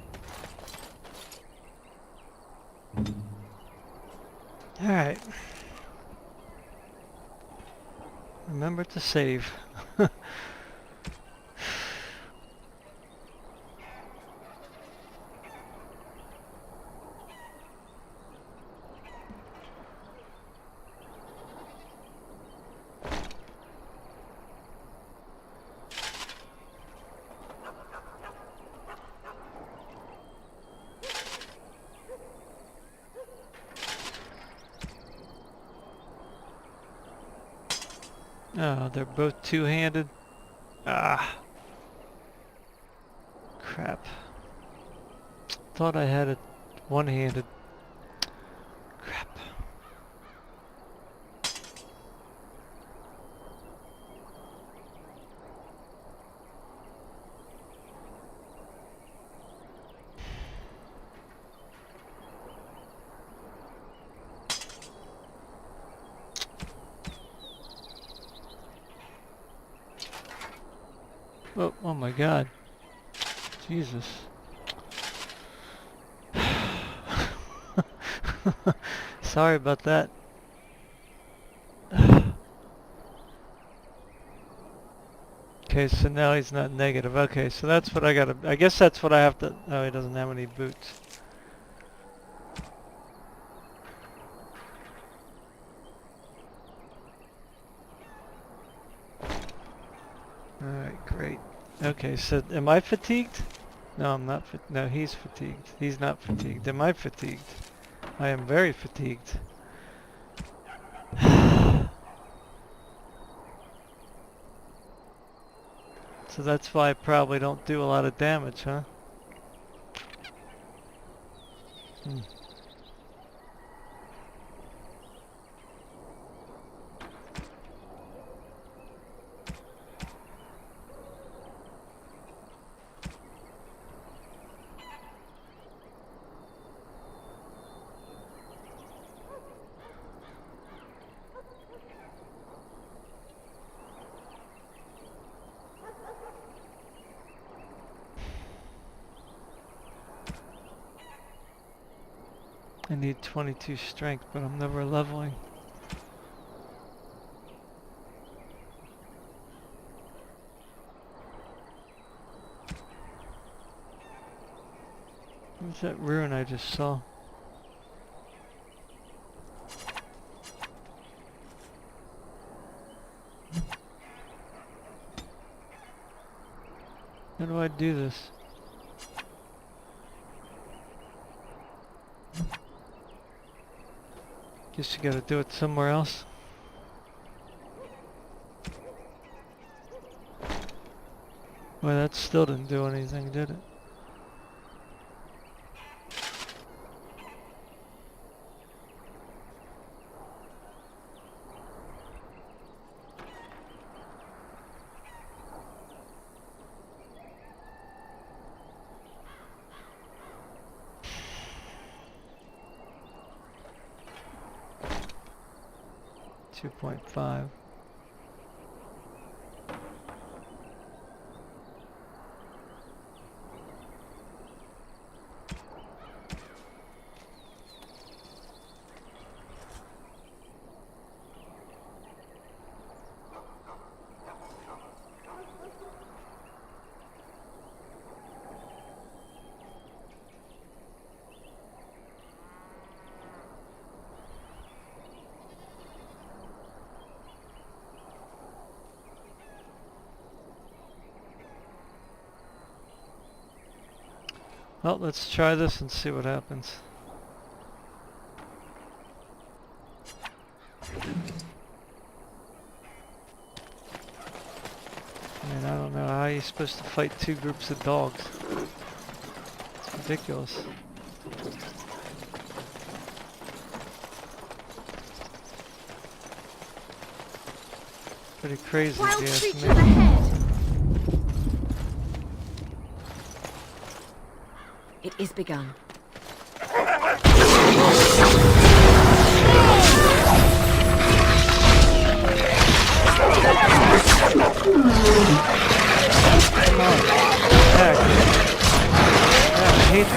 Alright. Remember to save. Oh, they're both two-handed. Ah. Crap. Thought I had it one-handed. Crap. Oh, oh my God. Jesus. Sorry about that. Okay, so now he's not negative. Okay, so that's what I gotta... I guess that's what I have to... Oh, he doesn't have any boots. Alright, great. Okay, so am I fatigued? No, I'm not. No, he's fatigued. He's not fatigued. Am I fatigued? I am very fatigued. So that's why I probably don't do a lot of damage, huh? Hmm. I need 22 strength, but I'm never leveling. What's that rune I just saw? How do I do this? Guess you gotta do it somewhere else. Well, that still didn't do anything, did it? .5. Well, let's try this and see what happens. I mean, I don't know how you're supposed to fight two groups of dogs. It's ridiculous. Pretty crazy, Wild if you ask creatures me. ahead! It is begun. Come on. Heck. Yeah, I hate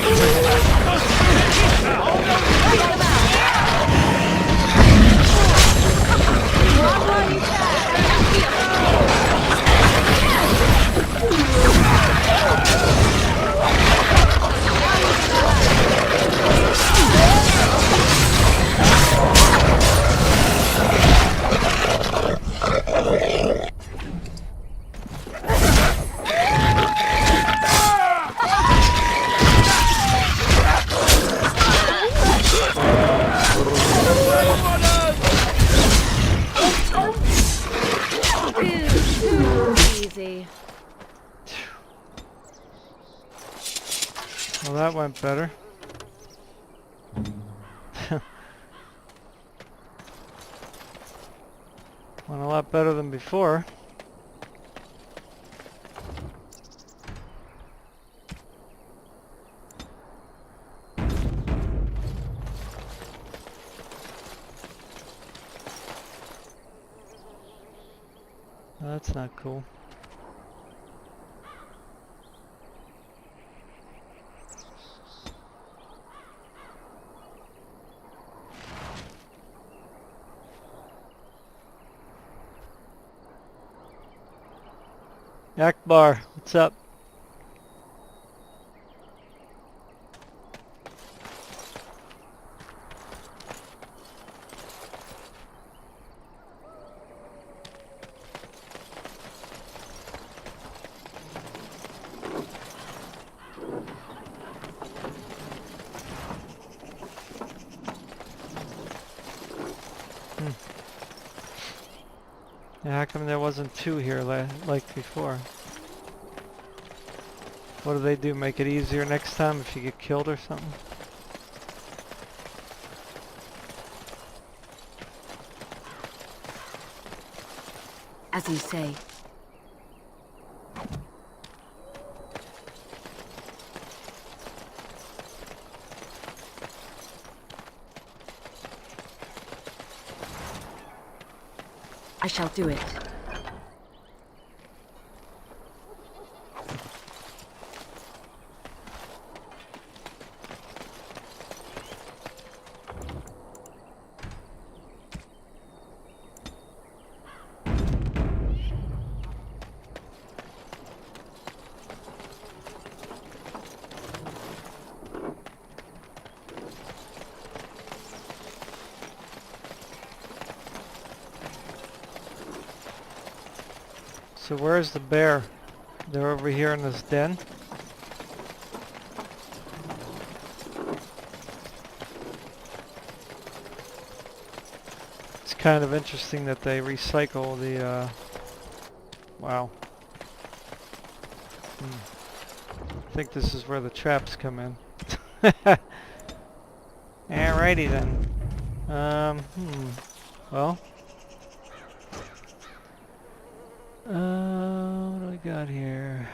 Easy. Well, that went better. Went a lot better than before. That's not cool. Akbar, what's up? Yeah, how come there wasn't two here like before? What do they do? Make it easier next time if you get killed or something? As you say. I shall do it. So where's the bear? They're over here in this den. It's kind of interesting that they recycle the, wow. I think this is where the traps come in. Alrighty then. Well. What do I got here?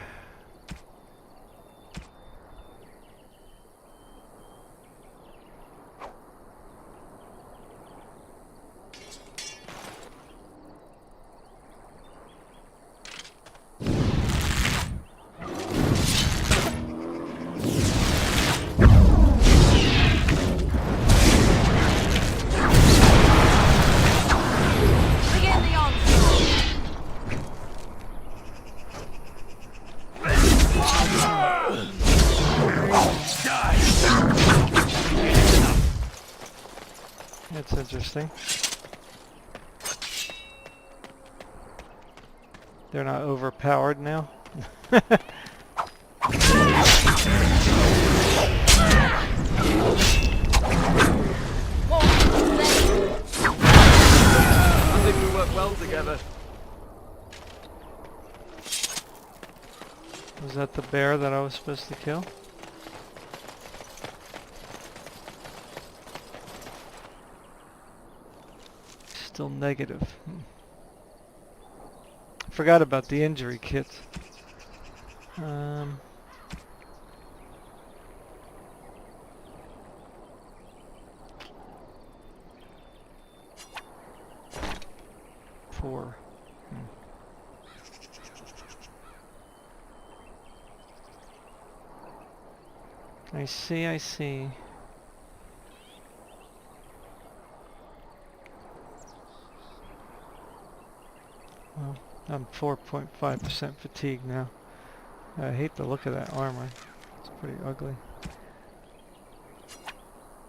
That's interesting. They're not overpowered now. Nothing we work well together. Was that the bear that I was supposed to kill? Still negative. Forgot about the injury kit. Four. I see, I see. Well, I'm 4.5% fatigued now. I hate the look of that armor. It's pretty ugly.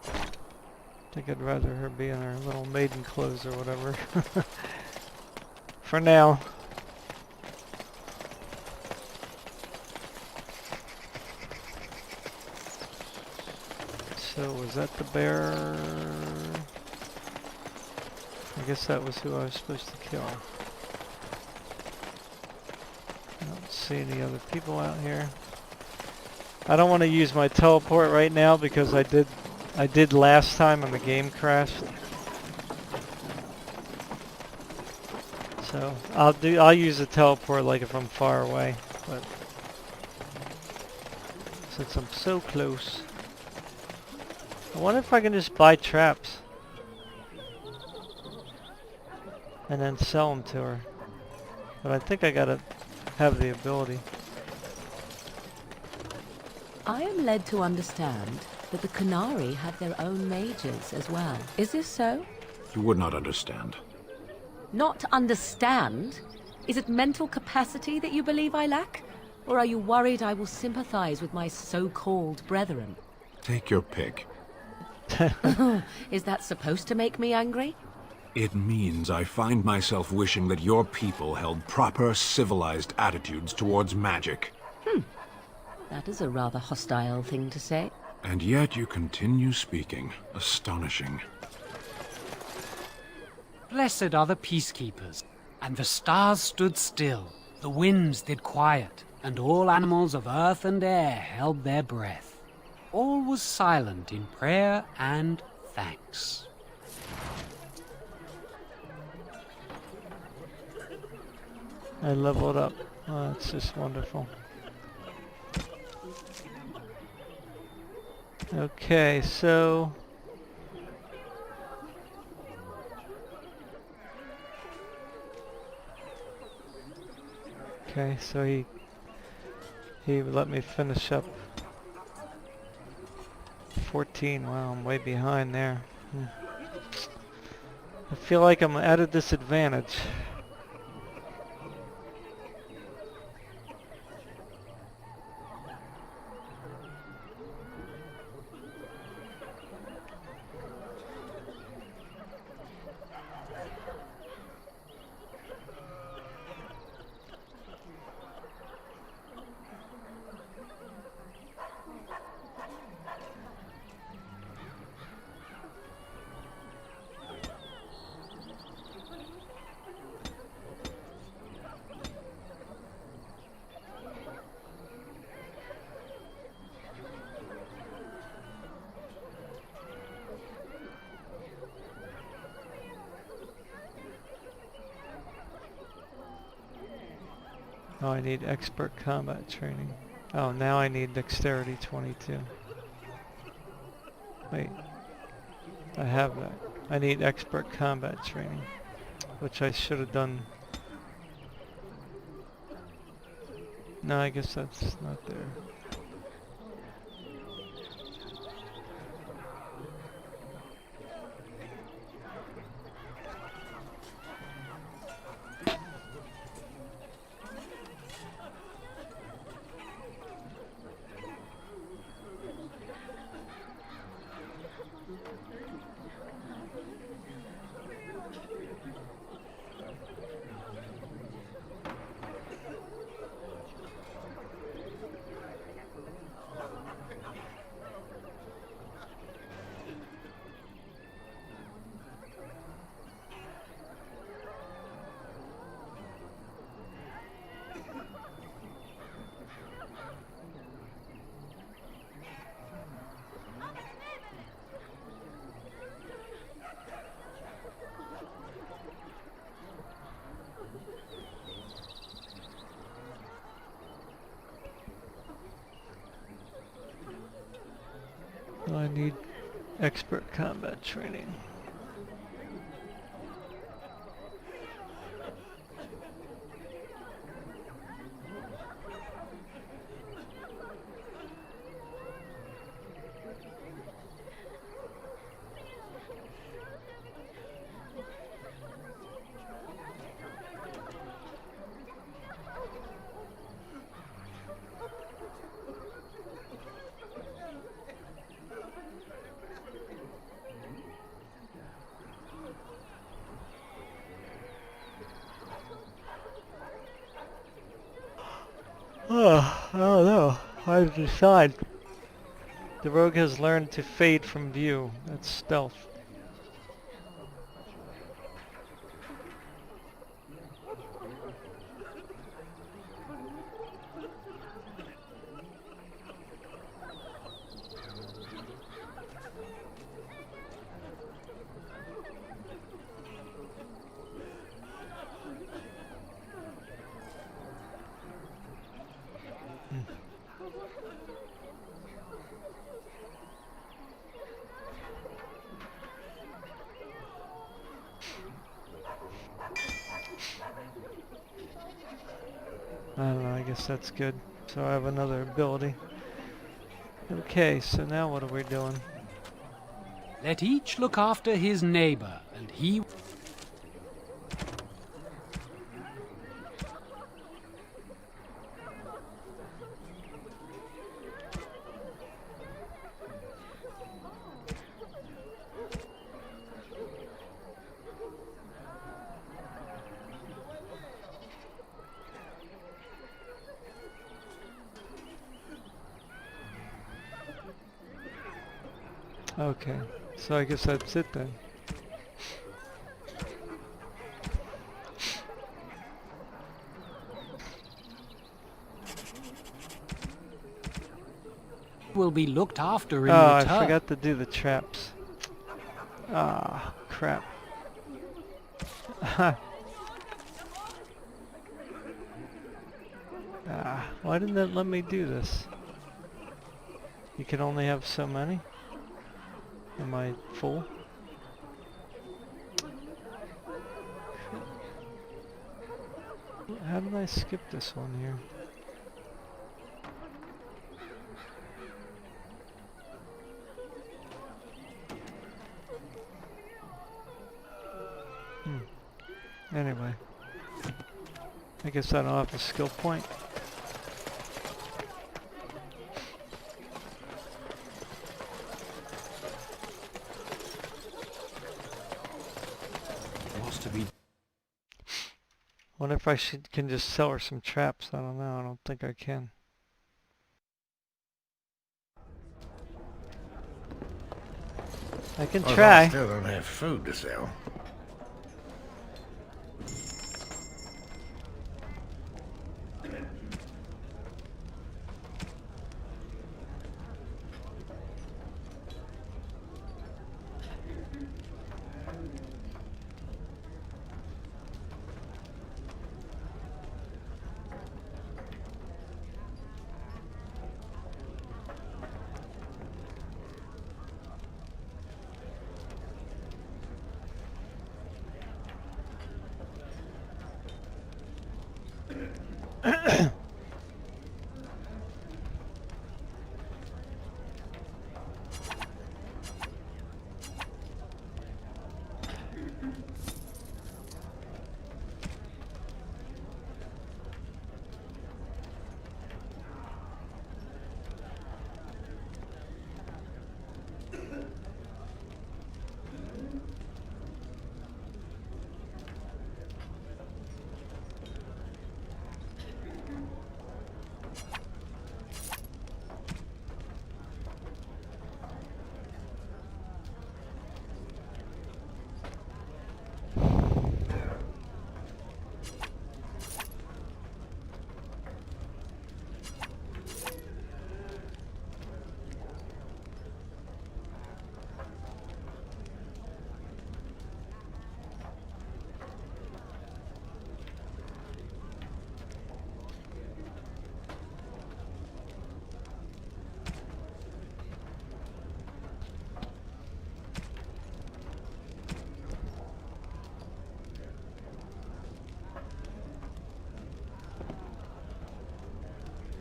I think I'd rather her be in her little maiden clothes or whatever. For now. So was that the bear? I guess that was who I was supposed to kill. I don't see any other people out here. I don't want to use my teleport right now because I did last time and the game crashed. So I'll use the teleport like if I'm far away, but since I'm so close. I wonder if I can just buy traps and then sell them to her. But I think I gotta have the ability. I am led to understand that the Qunari have their own mages as well. Is this so? You would not understand. Not understand? Is it mental capacity that you believe I lack? Or are you worried I will sympathize with my so-called brethren? Take your pick. Is that supposed to make me angry? It means I find myself wishing that your people held proper, civilized attitudes towards magic. That is a rather hostile thing to say. And yet you continue speaking. Astonishing. Blessed are the peacekeepers. And the stars stood still, the winds did quiet, and all animals of earth and air held their breath. All was silent in prayer and thanks. I leveled up. Oh, it's just wonderful. Okay, so he let me finish up 14. Wow, I'm way behind there. I feel like I'm at a disadvantage. Oh, I need expert combat training. Oh, now I need dexterity 22. Wait. I have that. I need expert combat training, which I should have done. No, I guess that's not there. I need expert combat training. Oh, I don't know. I decide. The rogue has learned to fade from view. That's stealth. I don't know, I guess that's good. So I have another ability. Okay, so now what are we doing? Let each look after his neighbor, and he... Okay, so I guess that's it then. will be looked after in Oh, return. I forgot to do the traps. Ah, crap. Why didn't that let me do this? You can only have so many? Am I full? How did I skip this one here? Anyway. I guess I don't have a skill point. What's to be... Wonder if I can just sell her some traps. I don't know. I don't think I can. I can try. I still don't have food to sell.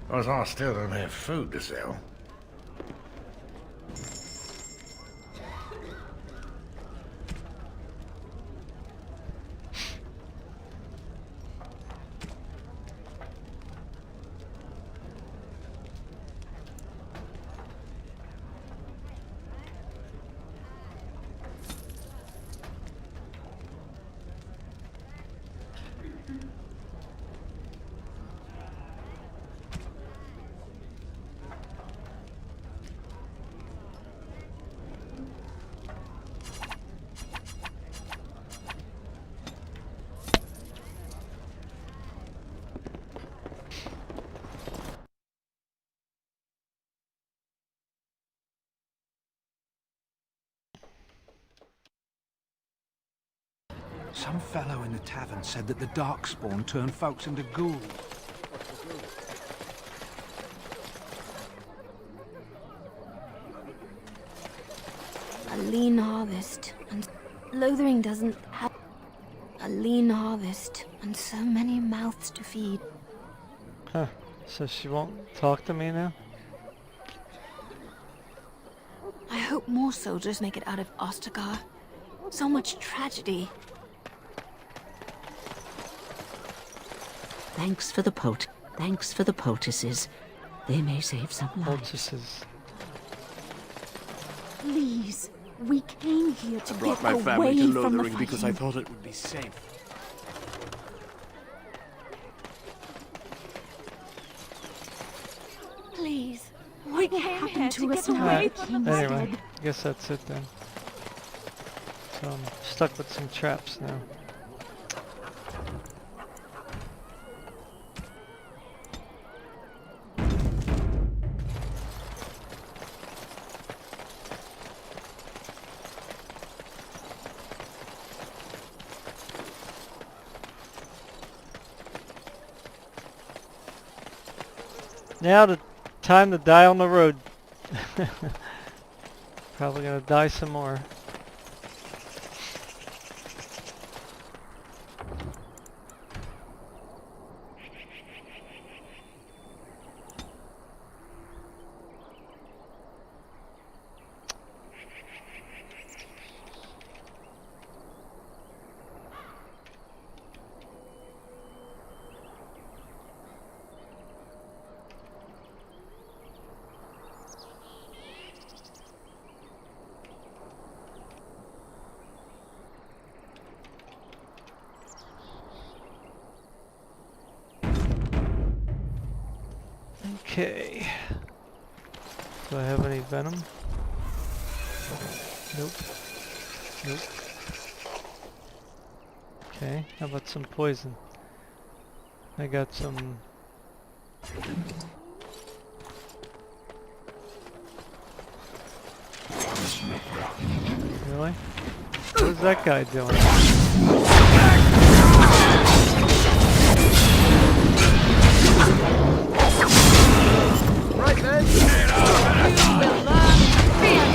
Because I still don't have food to sell. Some fellow in the tavern said that the Darkspawn turned folks into ghouls. A lean harvest, and Lothering doesn't have a lean harvest, and so many mouths to feed. Huh. So she won't talk to me now? I hope more soldiers make it out of Ostagar. So much tragedy. Thanks for the poultices. They may save some lives. Poultices. Please, we came here to I brought get my family away to from the Lothering because I fighting. thought it would be safe. Please, We came here to get away Alright, from the anyway, dead. guess that's it then. So I'm stuck with some traps now. Now the time to die on the road. Probably gonna die some more. Okay. Do I have any venom? Nope. Nope. Okay, how about some poison? I got some... Really? What is that guy doing? Right then. You will learn fear.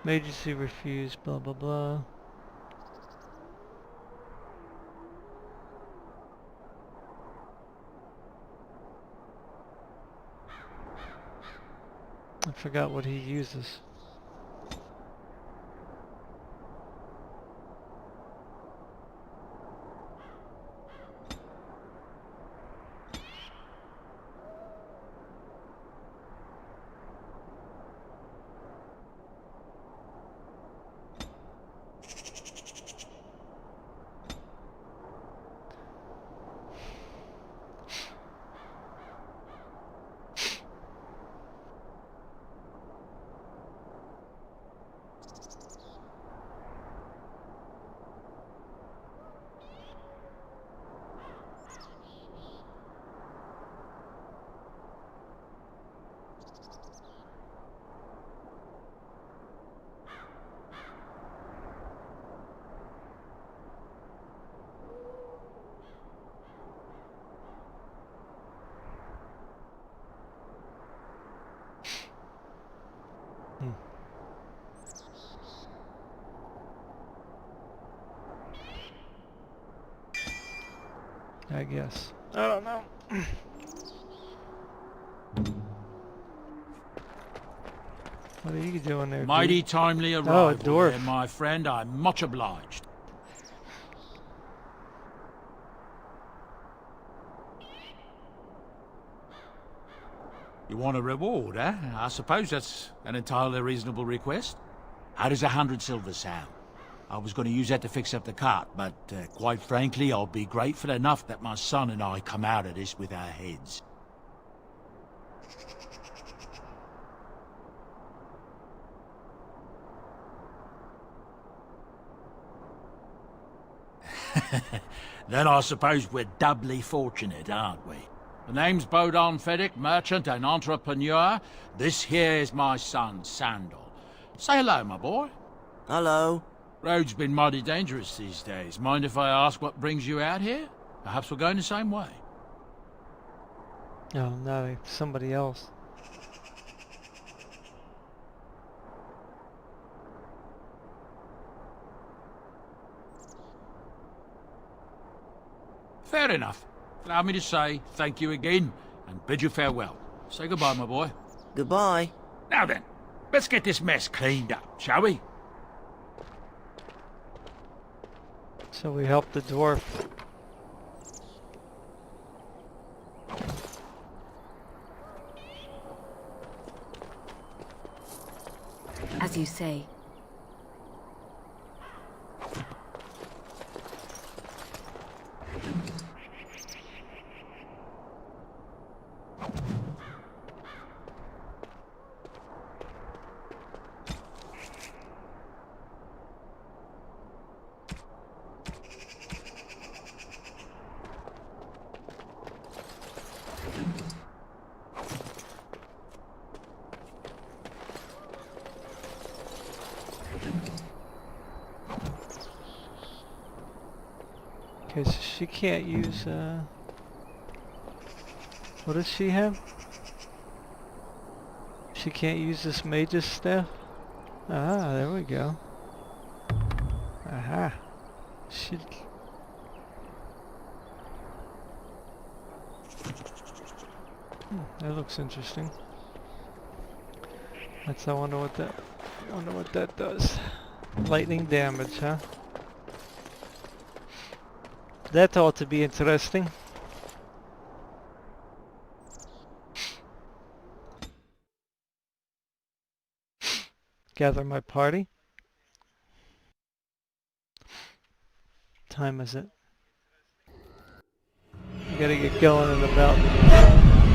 Majesty refused, blah blah blah. I forgot what he uses. I guess. I don't know. What are you doing there, Mighty dude? timely Oh, arrival dwarf. there, my friend. I'm much obliged. You want a reward, eh? I suppose that's an entirely reasonable request. How does 100 silver sound? I was going to use that to fix up the cart, but quite frankly, I'll be grateful enough that my son and I come out of this with our heads. Then I suppose we're doubly fortunate, aren't we? The name's Bodon Feddick, merchant and entrepreneur. This here is my son, Sandal. Say hello, my boy. Hello. Road's been mighty dangerous these days. Mind if I ask what brings you out here? Perhaps we're going the same way. Oh no, somebody else. Fair enough. Allow me to say thank you again and bid you farewell. Say goodbye, my boy. Goodbye. Now then, let's get this mess cleaned up, shall we? So we helped the dwarf. As you say. Okay, so she can't use, what does she have? She can't use this mage's staff? Ah, there we go. Aha. She... that looks interesting. I wonder what that does. Lightning damage, huh? That ought to be interesting. Gather my party. Time is it? We gotta get going in about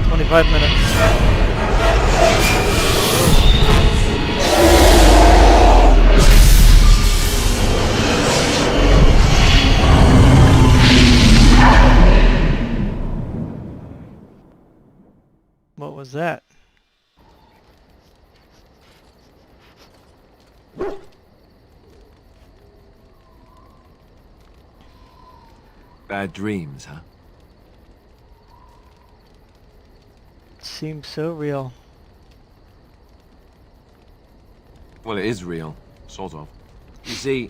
25 minutes. What was that? Bad dreams, huh? Seems so real. Well, it is real. Sort of. You see,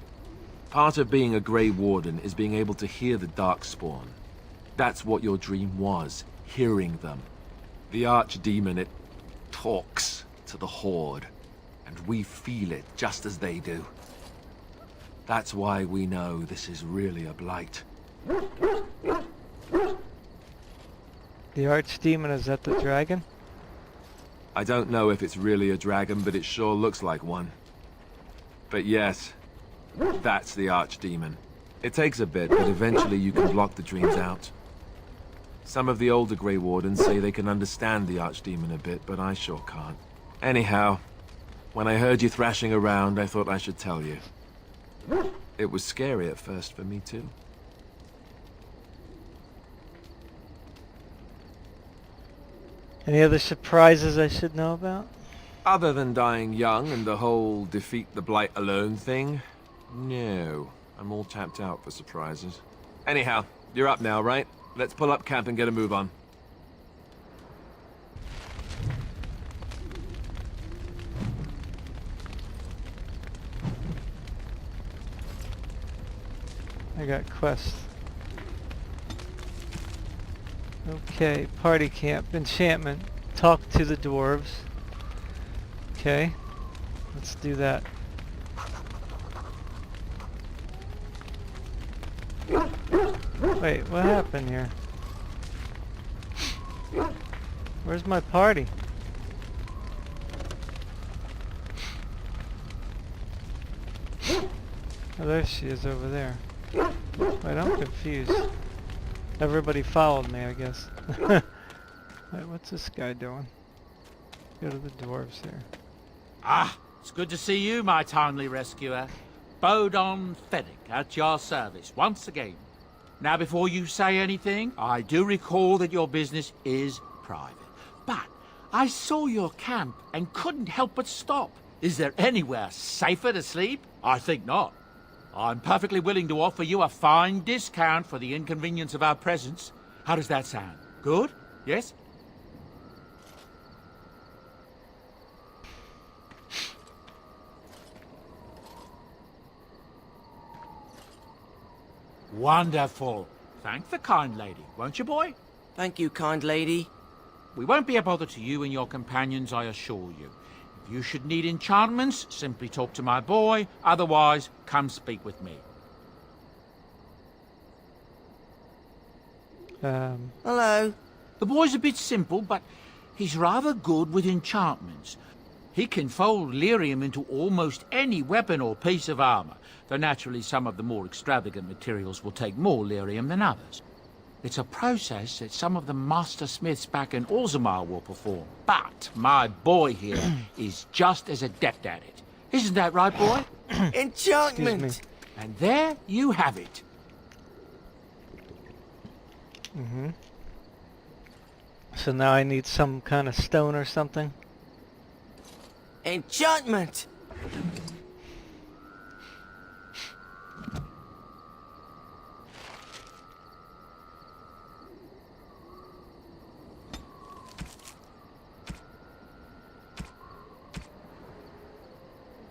part of being a Grey Warden is being able to hear the Darkspawn. That's what your dream was, hearing them. The Archdemon, it talks to the Horde, and we feel it just as they do. That's why we know this is really a blight. The Archdemon, is that the dragon? I don't know if it's really a dragon, but it sure looks like one. But yes, that's the Archdemon. It takes a bit, but eventually you can block the dreams out. Some of the older Grey Wardens say they can understand the Archdemon a bit, but I sure can't. Anyhow, when I heard you thrashing around, I thought I should tell you. It was scary at first for me too. Any other surprises I should know about? Other than dying young and the whole defeat the Blight alone thing, no. I'm all tapped out for surprises. Anyhow, you're up now, right? Let's pull up camp and get a move on. I got quests. Okay, party camp, enchantment, talk to the dwarves. Okay, let's do that. Wait, what happened here? Where's my party? Oh, there she is over there. Wait, I'm confused. Everybody followed me, I guess. Wait, what's this guy doing? Go to the dwarves here. Ah, it's good to see you, my timely rescuer. Bodon Fennec at your service once again. Now, before you say anything, I do recall that your business is private. But I saw your camp and couldn't help but stop. Is there anywhere safer to sleep? I think not. I'm perfectly willing to offer you a fine discount for the inconvenience of our presence. How does that sound? Good? Yes? Wonderful. Thank the kind lady, won't you, boy? Thank you, kind lady. We won't be a bother to you and your companions, I assure you. If you should need enchantments, simply talk to my boy. Otherwise, come speak with me. Hello. The boy's a bit simple, but he's rather good with enchantments. He can fold lyrium into almost any weapon or piece of armor, though naturally some of the more extravagant materials will take more lyrium than others. It's a process that some of the master smiths back in Orzammar will perform, but my boy here is just as adept at it. Isn't that right, boy? Enchantment! And there you have it. Mm-hmm. So now I need some kind of stone or something? Enchantment!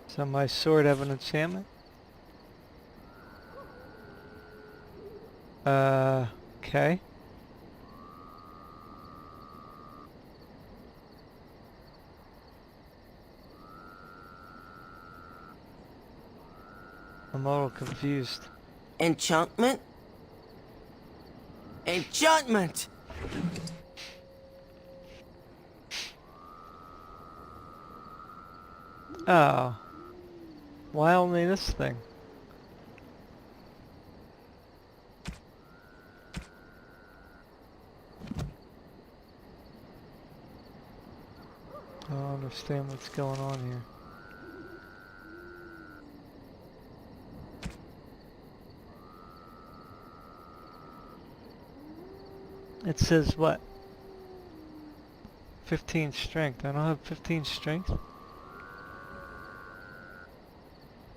So my sword have an enchantment? Okay. I'm a little confused. Enchantment? Enchantment! Oh. Why only this thing? I don't understand what's going on here. It says what? 15 strength. I don't have 15 strength.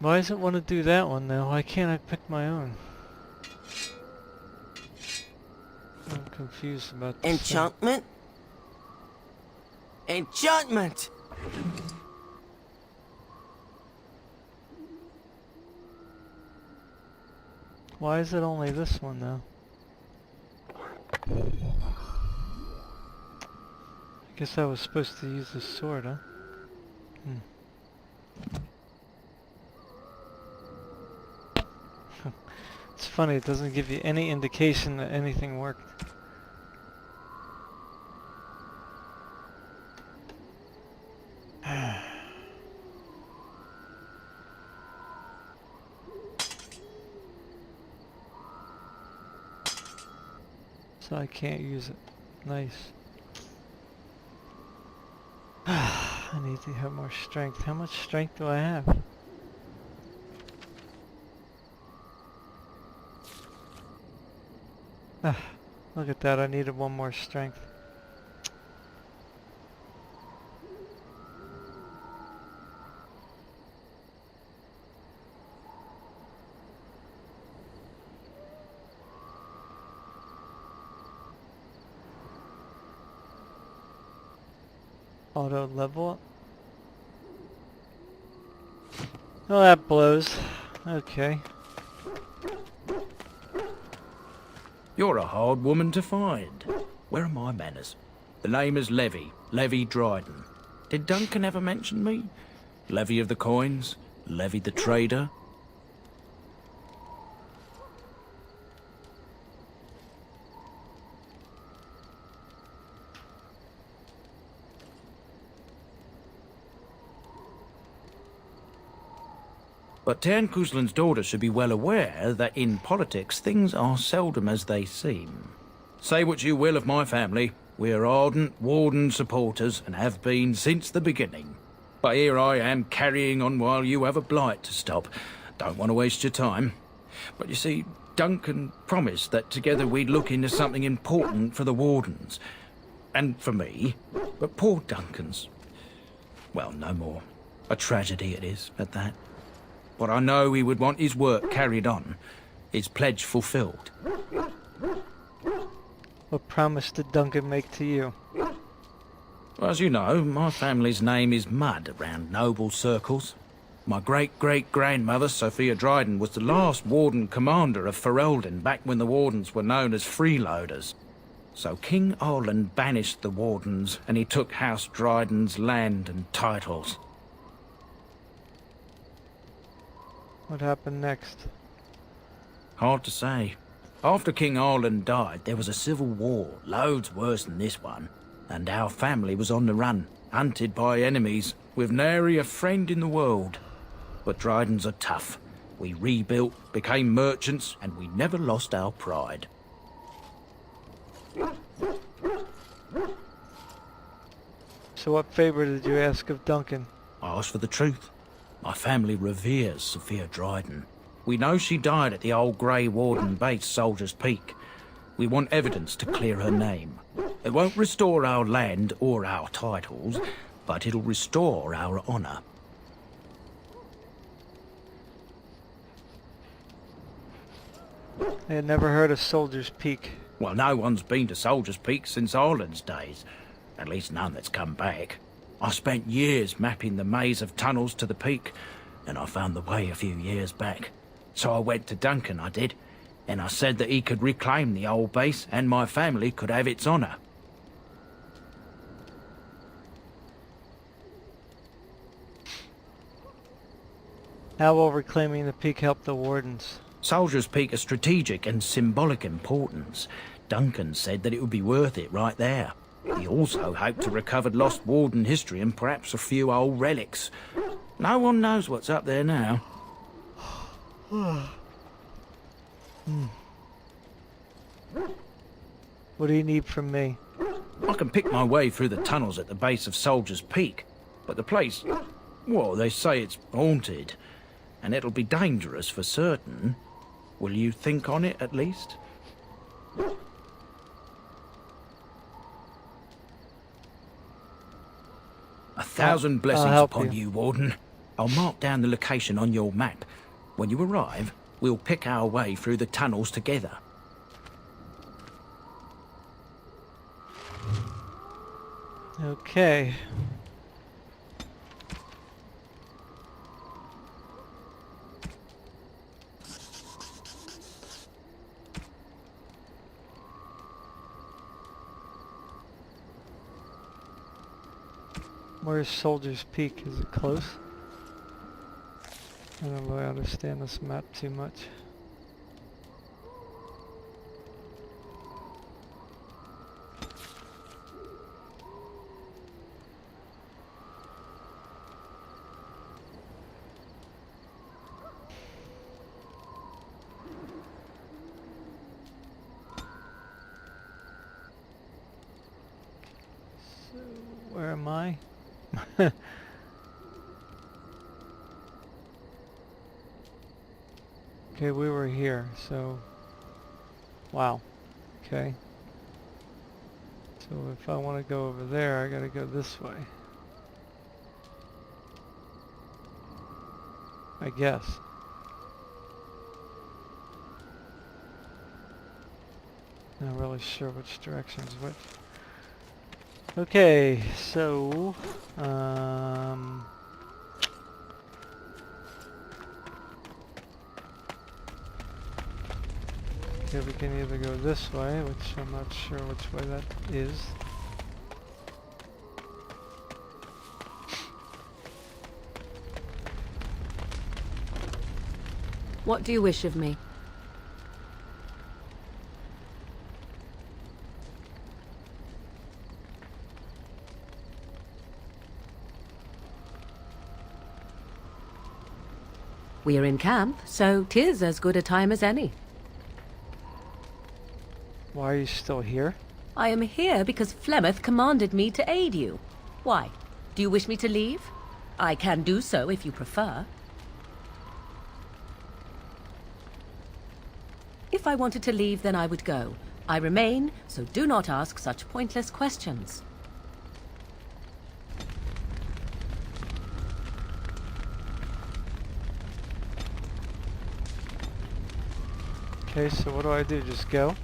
Why does it want to do that one now? Why can't I pick my own? I'm confused about this. Enchantment? Enchantment! Why is it only this one though? I guess I was supposed to use this sword, huh? It's funny, it doesn't give you any indication that anything worked. So I can't use it. Nice. I need to have more strength. How much strength do I have? Look at that, I needed one more strength. Auto level up. Oh, that blows. Okay. You're a hard woman to find. Where are my manners? The name is Levy Dryden. Did Duncan ever mention me? Levy of the coins? Levy the trader? But Tan Kuzlan's daughter should be well aware that in politics things are seldom as they seem. Say what you will of my family, we are ardent Warden supporters and have been since the beginning. But here I am carrying on while you have a blight to stop. Don't want to waste your time. But you see, Duncan promised that together we'd look into something important for the Wardens. And for me. But poor Duncan's... well, no more. A tragedy it is, at that. But I know he would want his work carried on, his pledge fulfilled. What promise did Duncan make to you? Well, as you know, my family's name is mud around noble circles. My great-great-grandmother, Sophia Dryden, was the last Warden commander of Ferelden back when the Wardens were known as freeloaders. So King Arland banished the Wardens, and he took House Dryden's land and titles. What happened next? Hard to say. After King Arland died, there was a civil war, loads worse than this one, and our family was on the run, hunted by enemies, with nary a friend in the world. But Drydens are tough. We rebuilt, became merchants, and we never lost our pride. So what favor did you ask of Duncan? I asked for the truth. My family reveres Sophia Dryden. We know she died at the old Grey Warden base, Soldier's Peak. We want evidence to clear her name. It won't restore our land or our titles, but it'll restore our honour. I had never heard of Soldier's Peak. Well, no one's been to Soldier's Peak since Arland's days. At least none that's come back. I spent years mapping the maze of tunnels to the peak, and I found the way a few years back. So I went to Duncan, I did, and I said that he could reclaim the old base and my family could have its honour. How will reclaiming the peak help the Wardens? Soldier's Peak is strategic and symbolic importance. Duncan said that it would be worth it right there. He also hoped to recover lost Warden history and perhaps a few old relics. No one knows what's up there now. What do you need from me? I can pick my way through the tunnels at the base of Soldier's Peak, but the place, well, they say it's haunted, and it'll be dangerous for certain. Will you think on it, at least? 1,000 blessings upon you, Warden. I'll mark down the location on your map. When you arrive, we'll pick our way through the tunnels together. Okay. Where's Soldier's Peak? Is it close? I don't really understand this map too much. So, where am I? Okay, we were here, so... Wow. Okay. So if I want to go over there, I gotta go this way. I guess. Not really sure which direction's which. Okay, so... Okay, we can either go this way, which I'm not sure which way that is. What do you wish of me? We're in camp, so 'tis as good a time as any. Why are you still here? I am here because Flemeth commanded me to aid you. Why? Do you wish me to leave? I can do so if you prefer. If I wanted to leave, then I would go. I remain, so do not ask such pointless questions. Okay, so what do I do? Just go?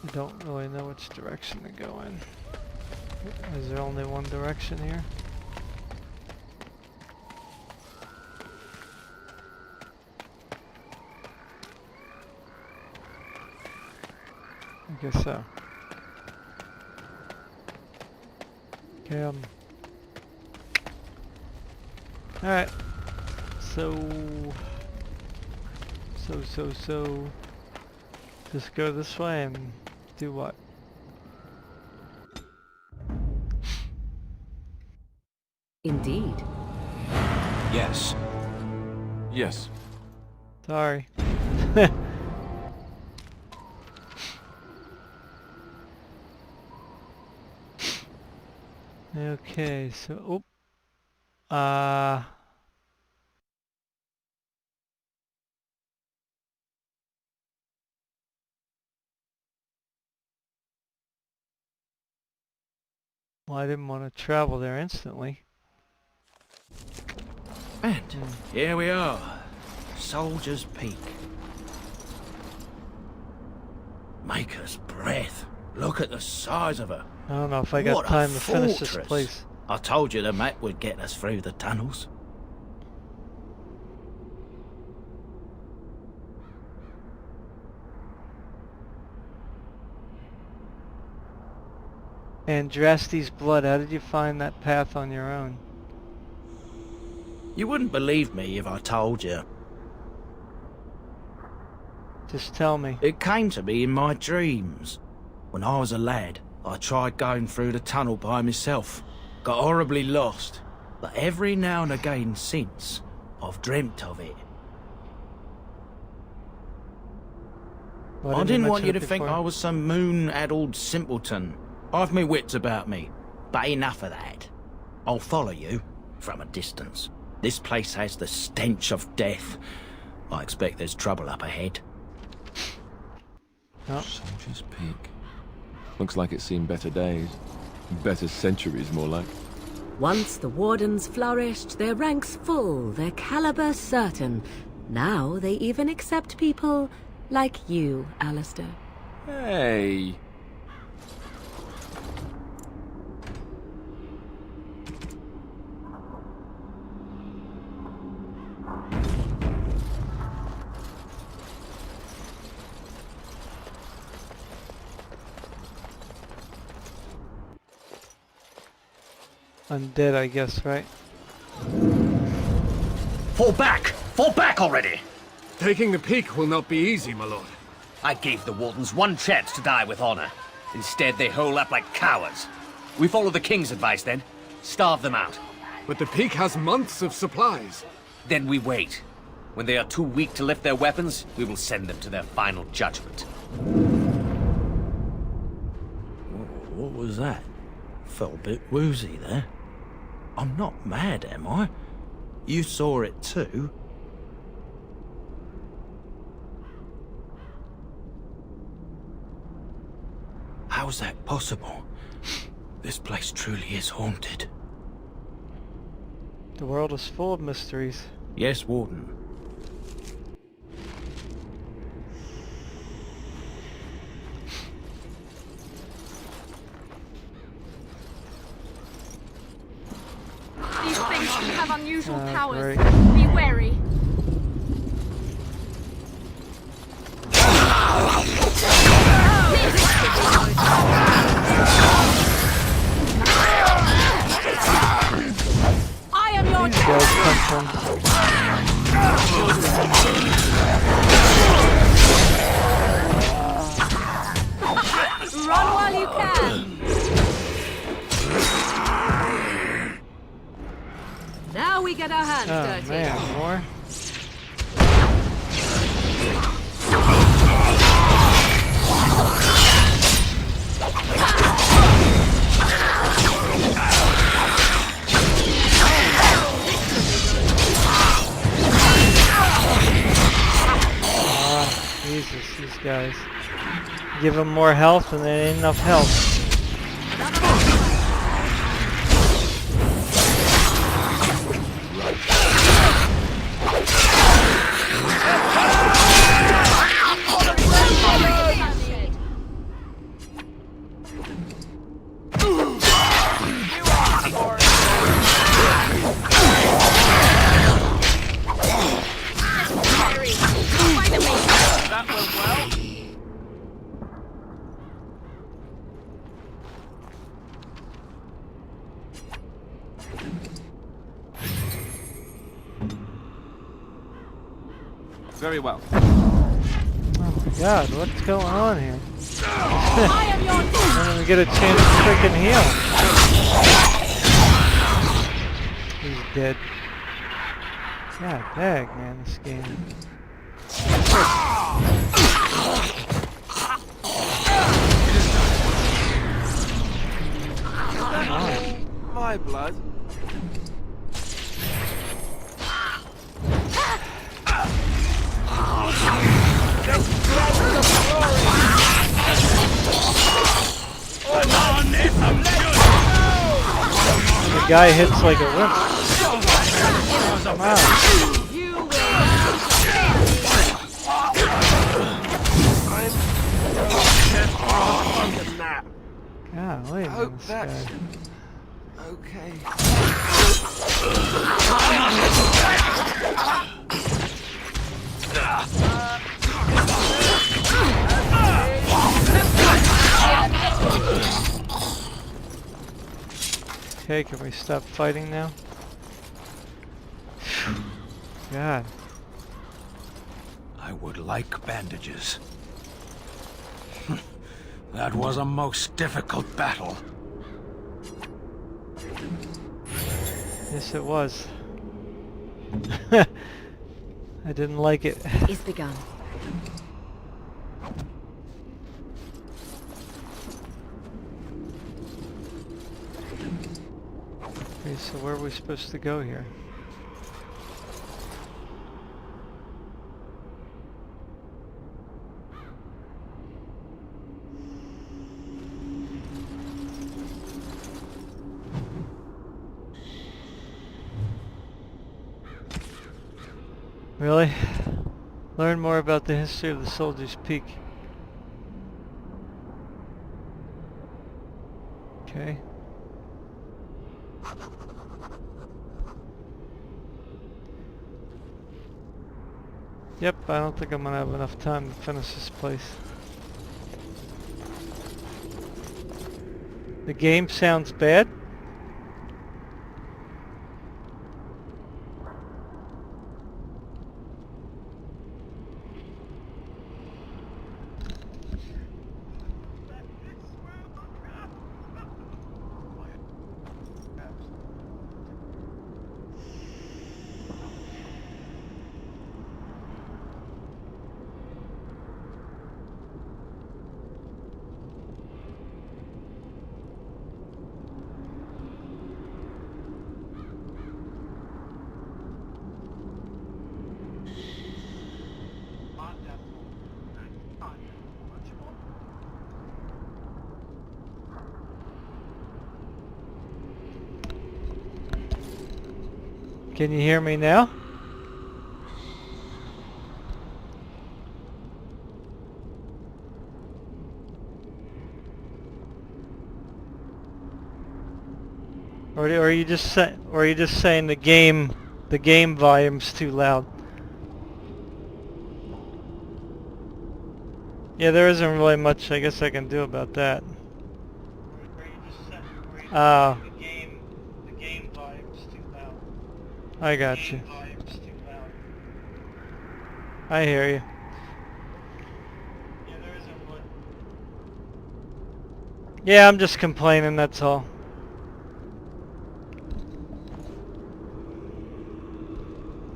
I don't really know which direction to go in. Is there only one direction here? I guess so. Okay, alright. So just go this way and do what? Indeed. Yes. Yes. Sorry. Okay, so well, I didn't want to travel there instantly. And here we are, Soldier's Peak. Maker's breath. Look at the size of her. I don't know if I got What a time to finish this fortress. place. I told you the map would get us through the tunnels. Andraste's blood, how did you find that path on your own? You wouldn't believe me if I told you. Just tell me. It came to me in my dreams. When I was a lad, I tried going through the tunnel by myself. Got horribly lost. But every now and again since, I've dreamt of it. Why I didn't want mention you it to think before? I was some moon-addled simpleton. I've me wits about me. But enough of that. I'll follow you, from a distance. This place has the stench of death. I expect there's trouble up ahead. Oh. Soldier's Peak. Looks like it's seen better days. Better centuries, more like. Once the wardens flourished, their ranks full, their caliber certain. Now they even accept people like you, Alistair. Hey! undead, I guess, right? Fall back! Fall back already! Taking the peak will not be easy, my lord. I gave the Wardens one chance to die with honor. Instead, they hole up like cowards. We follow the King's advice, then. Starve them out. But the peak has months of supplies. Then we wait. When they are too weak to lift their weapons, we will send them to their final judgment. What was that? Felt a bit woozy there. I'm not mad, am I? You saw it too. How's that possible? This place truly is haunted. The world is full of mysteries. Yes, Warden. These things can have unusual powers. Great. Be wary. I am your These guys come from. Run while you can. Now we get our hands dirty. Man, more? Jesus, these guys. Give them more health and there ain't enough health. Very well. Oh my god, what's going on here? I am your I don't even get a chance to freaking heal. He's dead. God dang, man, this game. My blood. The guy hits like a wimp. Come on. Golly, man, this guy. Okay. Okay, can we stop fighting now? God. I would like bandages. That was a most difficult battle. Yes, it was. I didn't like it. Is begun. Okay, so where are we supposed to go here? Really? Learn more about the history of the Soldier's Peak. Okay. Yep, I don't think I'm gonna have enough time to finish this place. The game sounds bad. Can you hear me now? Or are you just saying the game volume's too loud? Yeah, there isn't really much I guess I can do about that. The game volume's too loud. I got you. I hear you. Yeah, there isn't one. Yeah, I'm just complaining, that's all.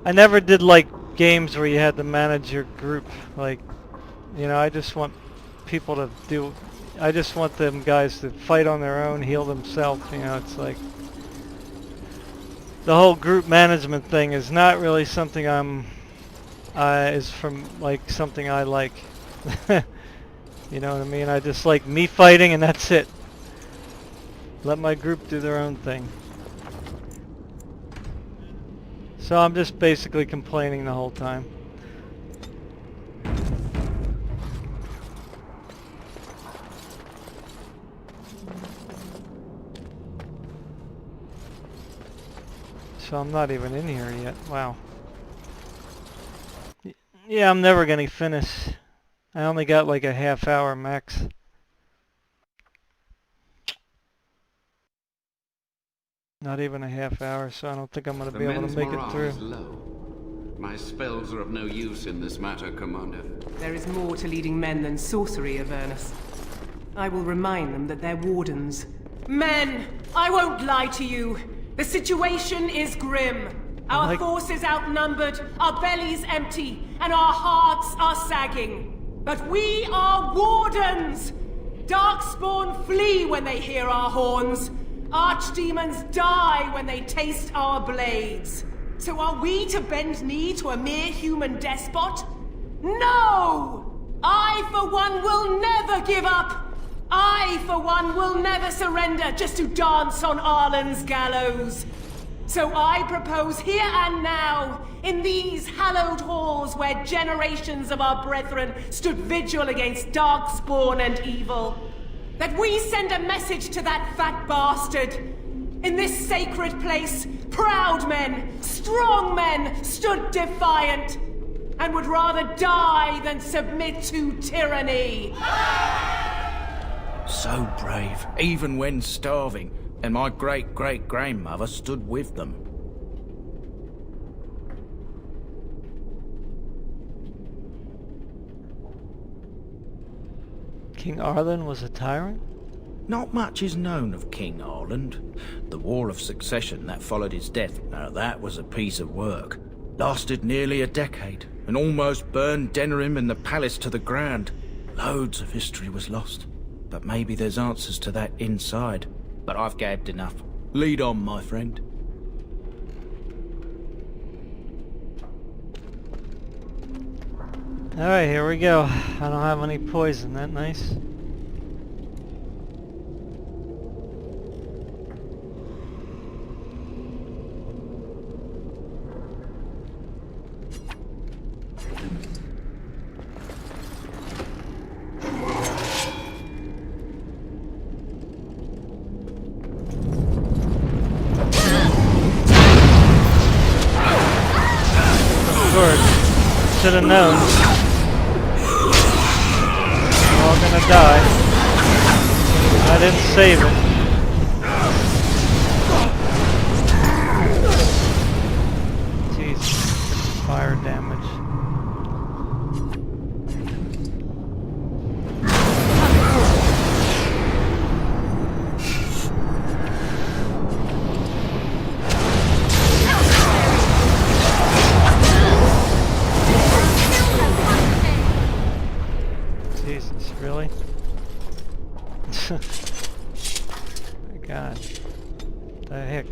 I never did like games where you had to manage your group. Like, you know, I just want people to do, I just want them guys to fight on their own, heal themselves. You know, it's like the whole group management thing is not really something is from like something I like. You know what I mean? I just like me fighting and that's it. Let my group do their own thing. So I'm just basically complaining the whole time. So I'm not even in here yet. Wow. Yeah, I'm never gonna finish. I only got like a half hour max. Not even a half hour, so I don't think I'm going to be able to make it through. Is low. My spells are of no use in this matter, Commander. There is more to leading men than sorcery, Avernus. I will remind them that they're wardens. Men! I won't lie to you. The situation is grim. Our forces outnumbered, our bellies empty, and our hearts are sagging. But we are wardens! Darkspawn flee when they hear our horns. Archdemons die when they taste our blades. So are we to bend knee to a mere human despot? No! I, for one, will never give up! I, for one, will never surrender just to dance on Arlen's gallows. So I propose here and now, in these hallowed halls where generations of our brethren stood vigil against darkspawn and evil, that we send a message to that fat bastard. In this sacred place, proud men, strong men stood defiant, and would rather die than submit to tyranny. So brave, even when starving, and my great-great-grandmother stood with them. King Arlen was a tyrant? Not much is known of King Arland. The War of Succession that followed his death, now that was a piece of work. Lasted nearly a decade, and almost burned Denerim and the palace to the ground. Loads of history was lost, but maybe there's answers to that inside. But I've gabbed enough. Lead on, my friend. Alright, here we go. I don't have any poison, that nice? Should have known. We're all gonna die. I didn't save it. Jesus, fire damage. Really? God. The heck?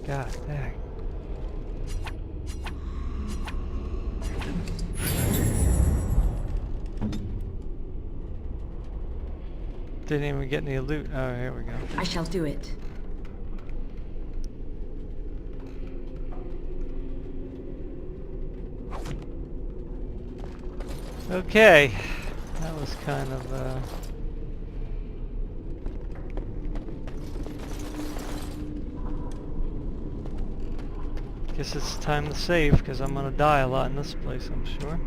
God dang. Didn't even get any loot. Oh, here we go. I shall do it. Okay. That was kind of, guess it's time to save, because I'm gonna die a lot in this place, I'm sure.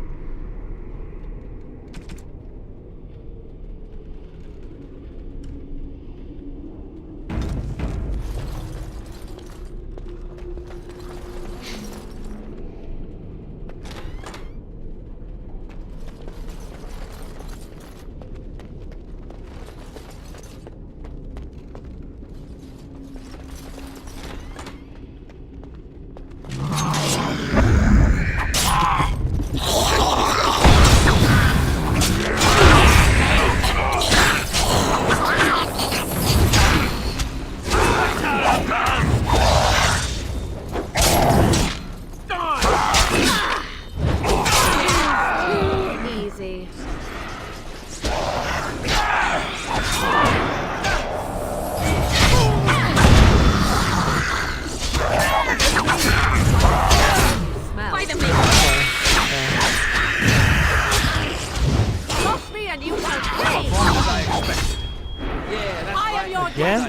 Again?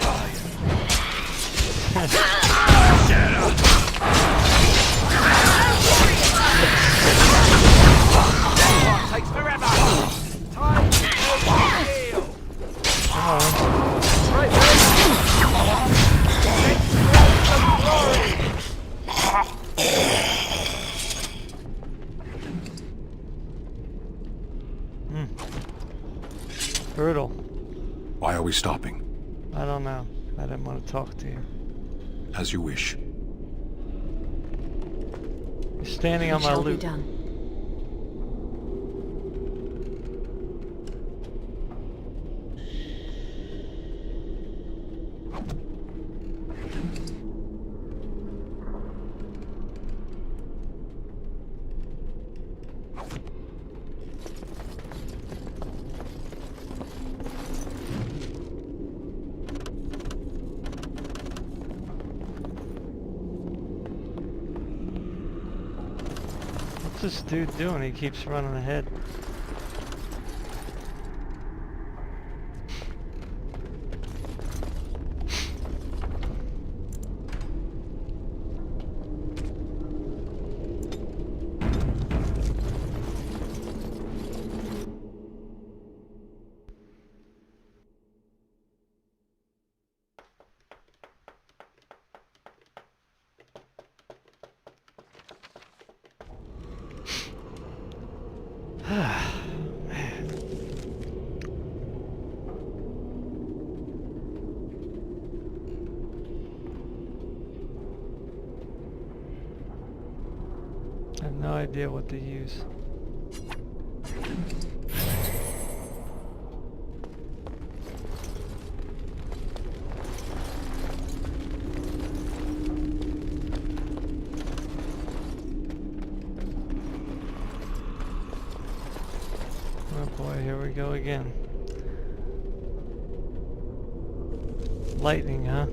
Takes forever. Time to heal. Right Brutal. Why are we stopping? I don't know. I didn't want to talk to you. As you wish. You're standing on my loot. Done. What's this dude doing? He keeps running ahead. I have no idea what to use. Oh boy, here we go again. Lightning, huh?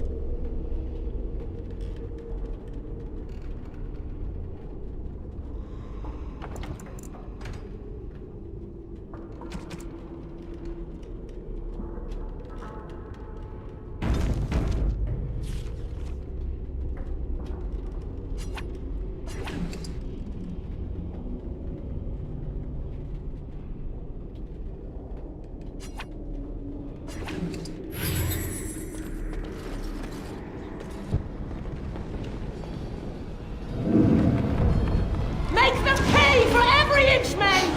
Make them pay for every inch, men!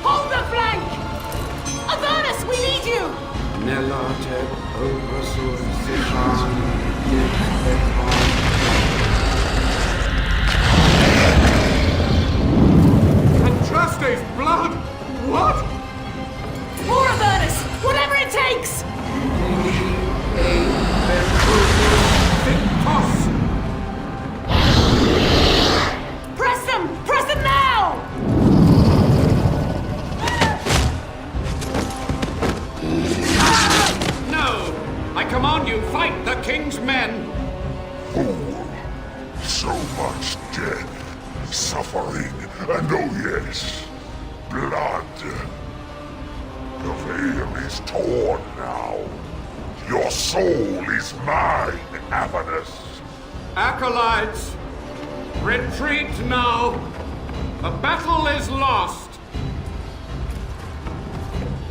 Hold the flank! Avernus, we need you! Andraste's blood! What? More Avernus! Whatever it takes! Press them! Press them now! I command you, fight the king's men! Fool! So much death, suffering, and oh yes, blood. The veil is torn now. Your soul is mine, Avernus. Acolytes, retreat now. The battle is lost.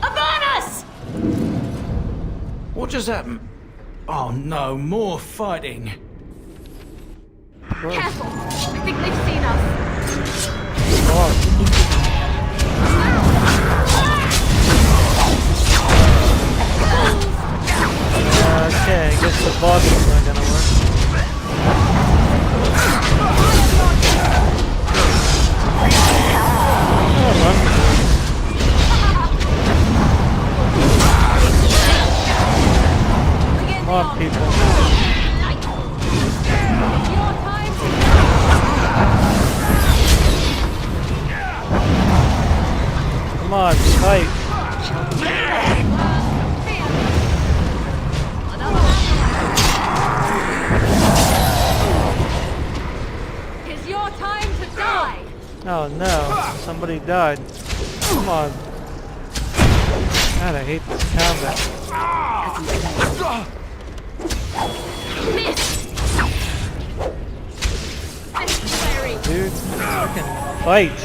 Avernus! What just happened? Oh no, more fighting. Careful! I think they've seen us. Okay, I guess the boss is not gonna work. Come on, people. Come on, fight. It's your time to die. Oh no, somebody died. Come on. God, I hate this combat. Dude, fucking fight.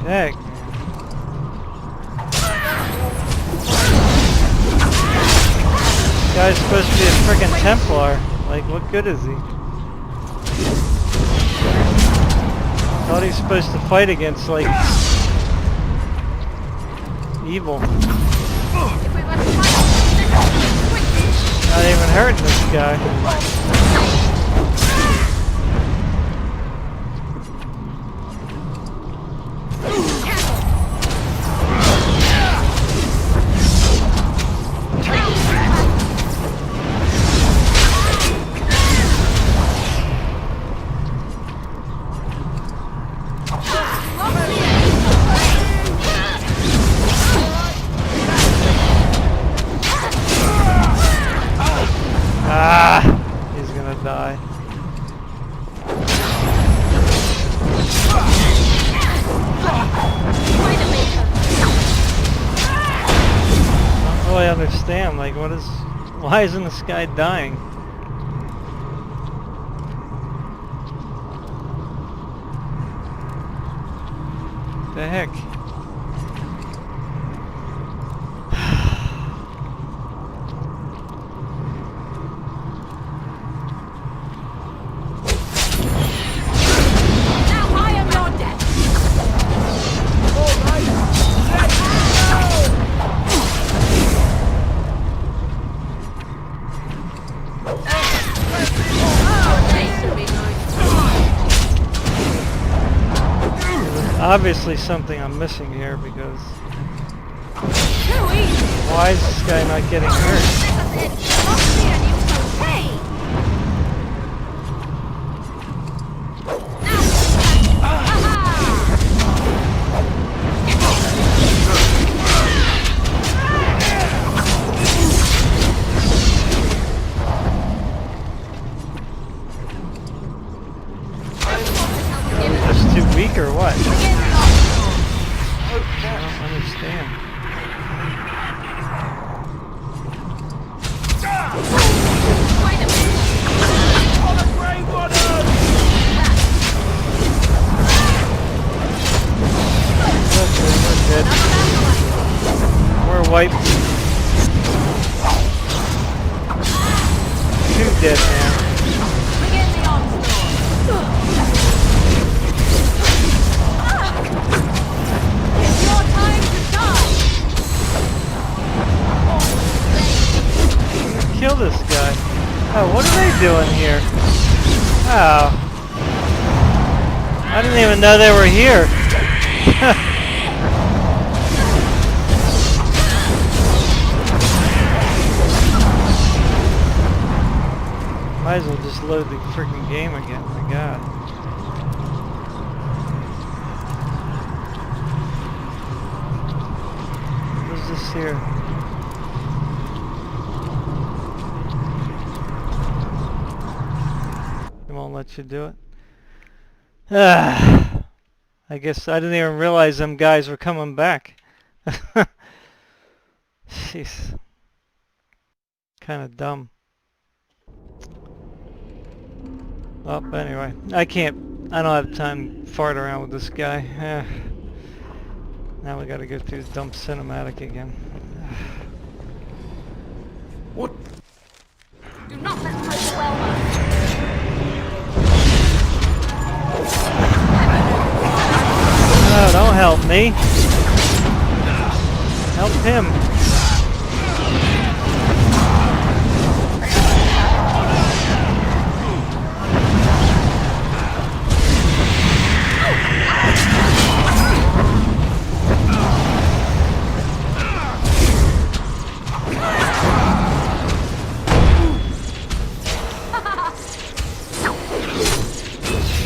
Heck. This guy's supposed to be a frickin' Templar. Like, what good is he? Thought he's supposed to fight against, like, evil. Not even hurting this guy. He's gonna die. I don't really understand, like, why isn't this guy dying? The heck? Obviously something I'm missing here because why is this guy not getting hurt? Just too weak or what? I don't understand. Okay, we're dead. We're wiped. 2 dead now. Kill this guy. Oh, what are they doing here? Oh. I didn't even know they were here. Might as well just load the freaking game again. My God. What is this here? It won't let you do it. I guess I didn't even realize them guys were coming back. Jeez. Kind of dumb. Well, anyway, I don't have time to fart around with this guy. Now we gotta go through the dumb cinematic again. What? Do not let me go well. Oh, don't help me. Help him.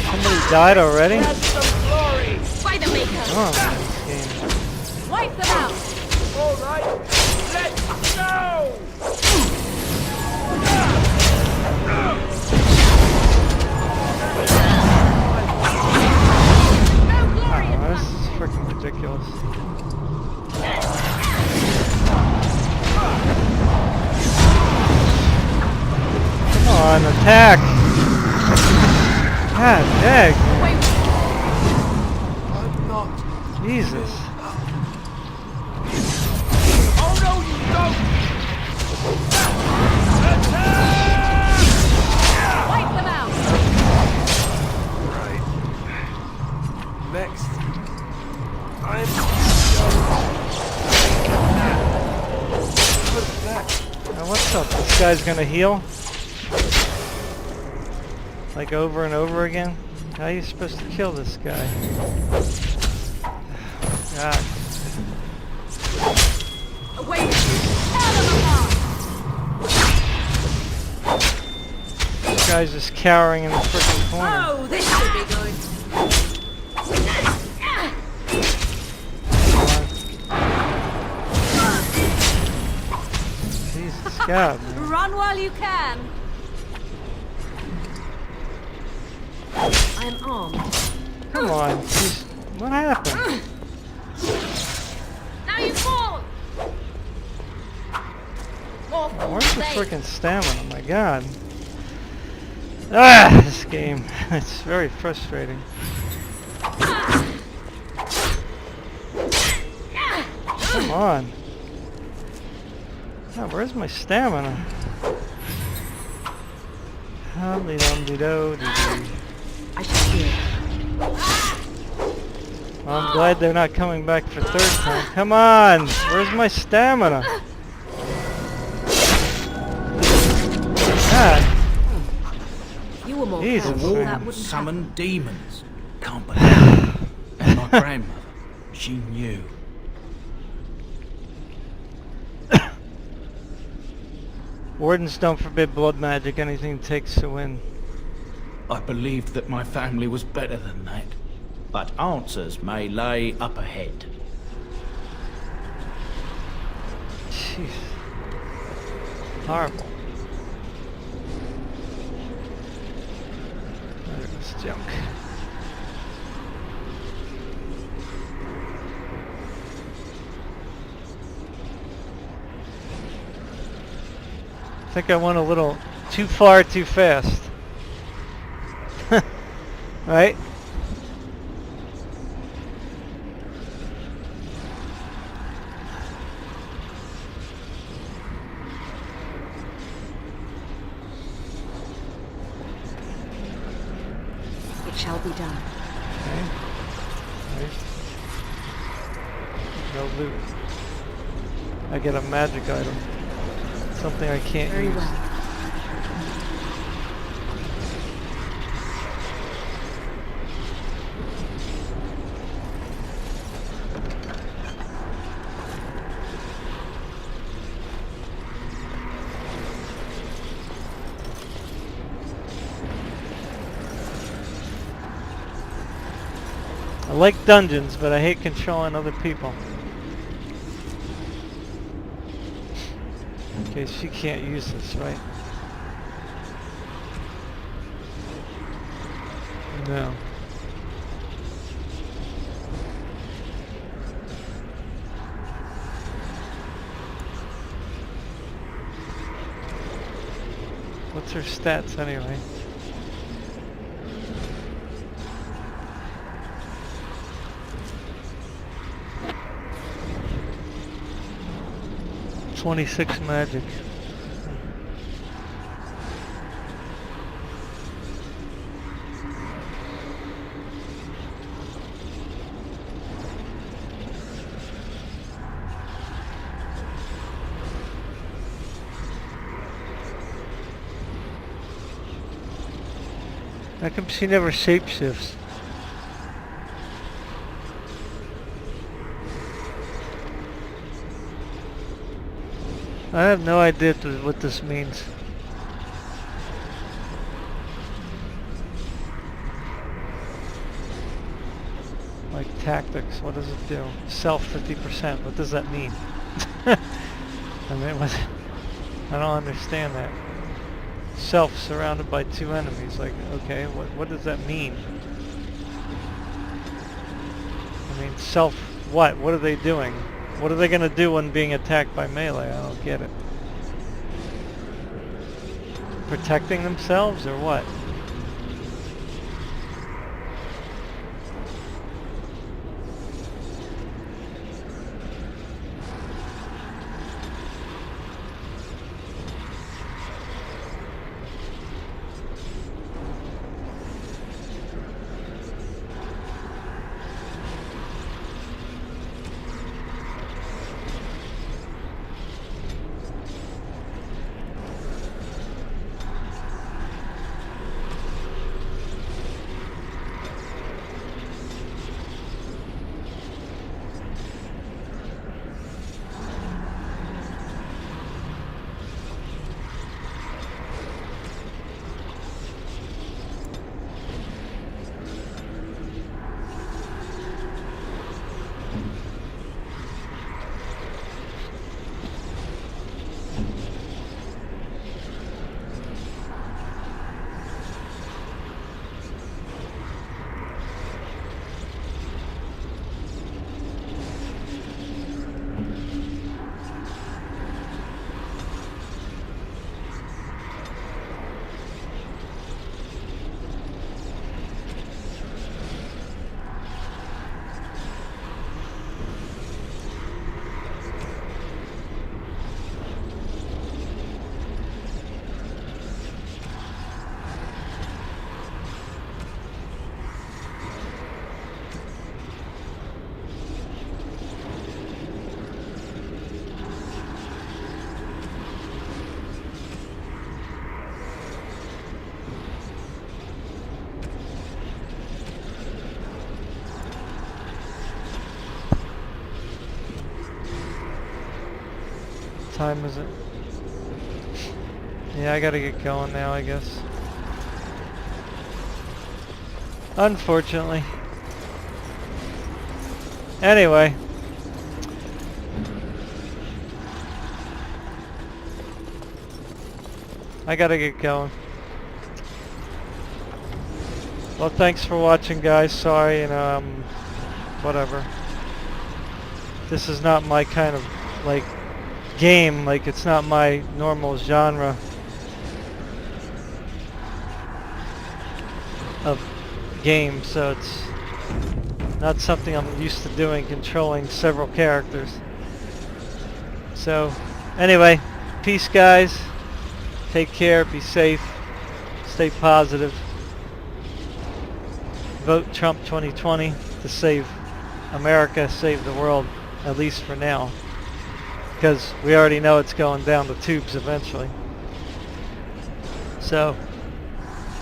Somebody died already? By the maker. Oh, this game. Wipe them out. All right, let's go. Oh, this is freaking ridiculous. Come on, attack! God dang. I'm not. Jesus. Oh no, you don't! Wipe them out. Right. Next. What's that? Now what's up? This guy's gonna heal? Like over and over again? How are you supposed to kill this guy? God. Away. Tear them apart. This guy's just cowering in the freaking corner. Oh, this should be good. Jesus God, man. Run while you can. I'm armed. Come on. Jeez. What happened? Now you fall. More Where's the fools freaking stamina? My God. Ah, this game. It's very frustrating. Come on. Oh, where's my stamina? I should hear. Well, I'm glad they're not coming back for third time. Come on! Where's my stamina? God. You were more Jesus, careful, man. that wouldn't Summon demons. Can't believe it. And my grandmother, she knew. Wardens don't forbid blood magic. Anything takes to win. I believed that my family was better than that. But answers may lay up ahead. Jeez. Horrible. There's junk. I think I went a little too far too fast. Right? It shall be done. Okay. Nice. No loot. I get a magic item. Something I can't Very use. well. like dungeons, but I hate controlling other people. Okay, she can't use this, right? No. What's her stats anyway? .26 magic. How come she never shapeshifts? I have no idea what this means. Like tactics, what does it do? Self 50%, what does that mean? I mean, what? I don't understand that. Self surrounded by 2 enemies, like, okay, what does that mean? I mean, self what? What are they doing? What are they gonna do when being attacked by melee? I don't get it. Protecting themselves or what? Time is it? Yeah, I gotta get going now, I guess. Unfortunately. Anyway. I gotta get going. Well, thanks for watching, guys. Sorry, whatever. This is not my kind of, like, game. Like, it's not my normal genre of game, so it's not something I'm used to doing, controlling several characters. So, anyway, peace, guys. Take care, be safe, stay positive. Vote Trump 2020 to save America, save the world, at least for now. Because we already know it's going down the tubes eventually. So,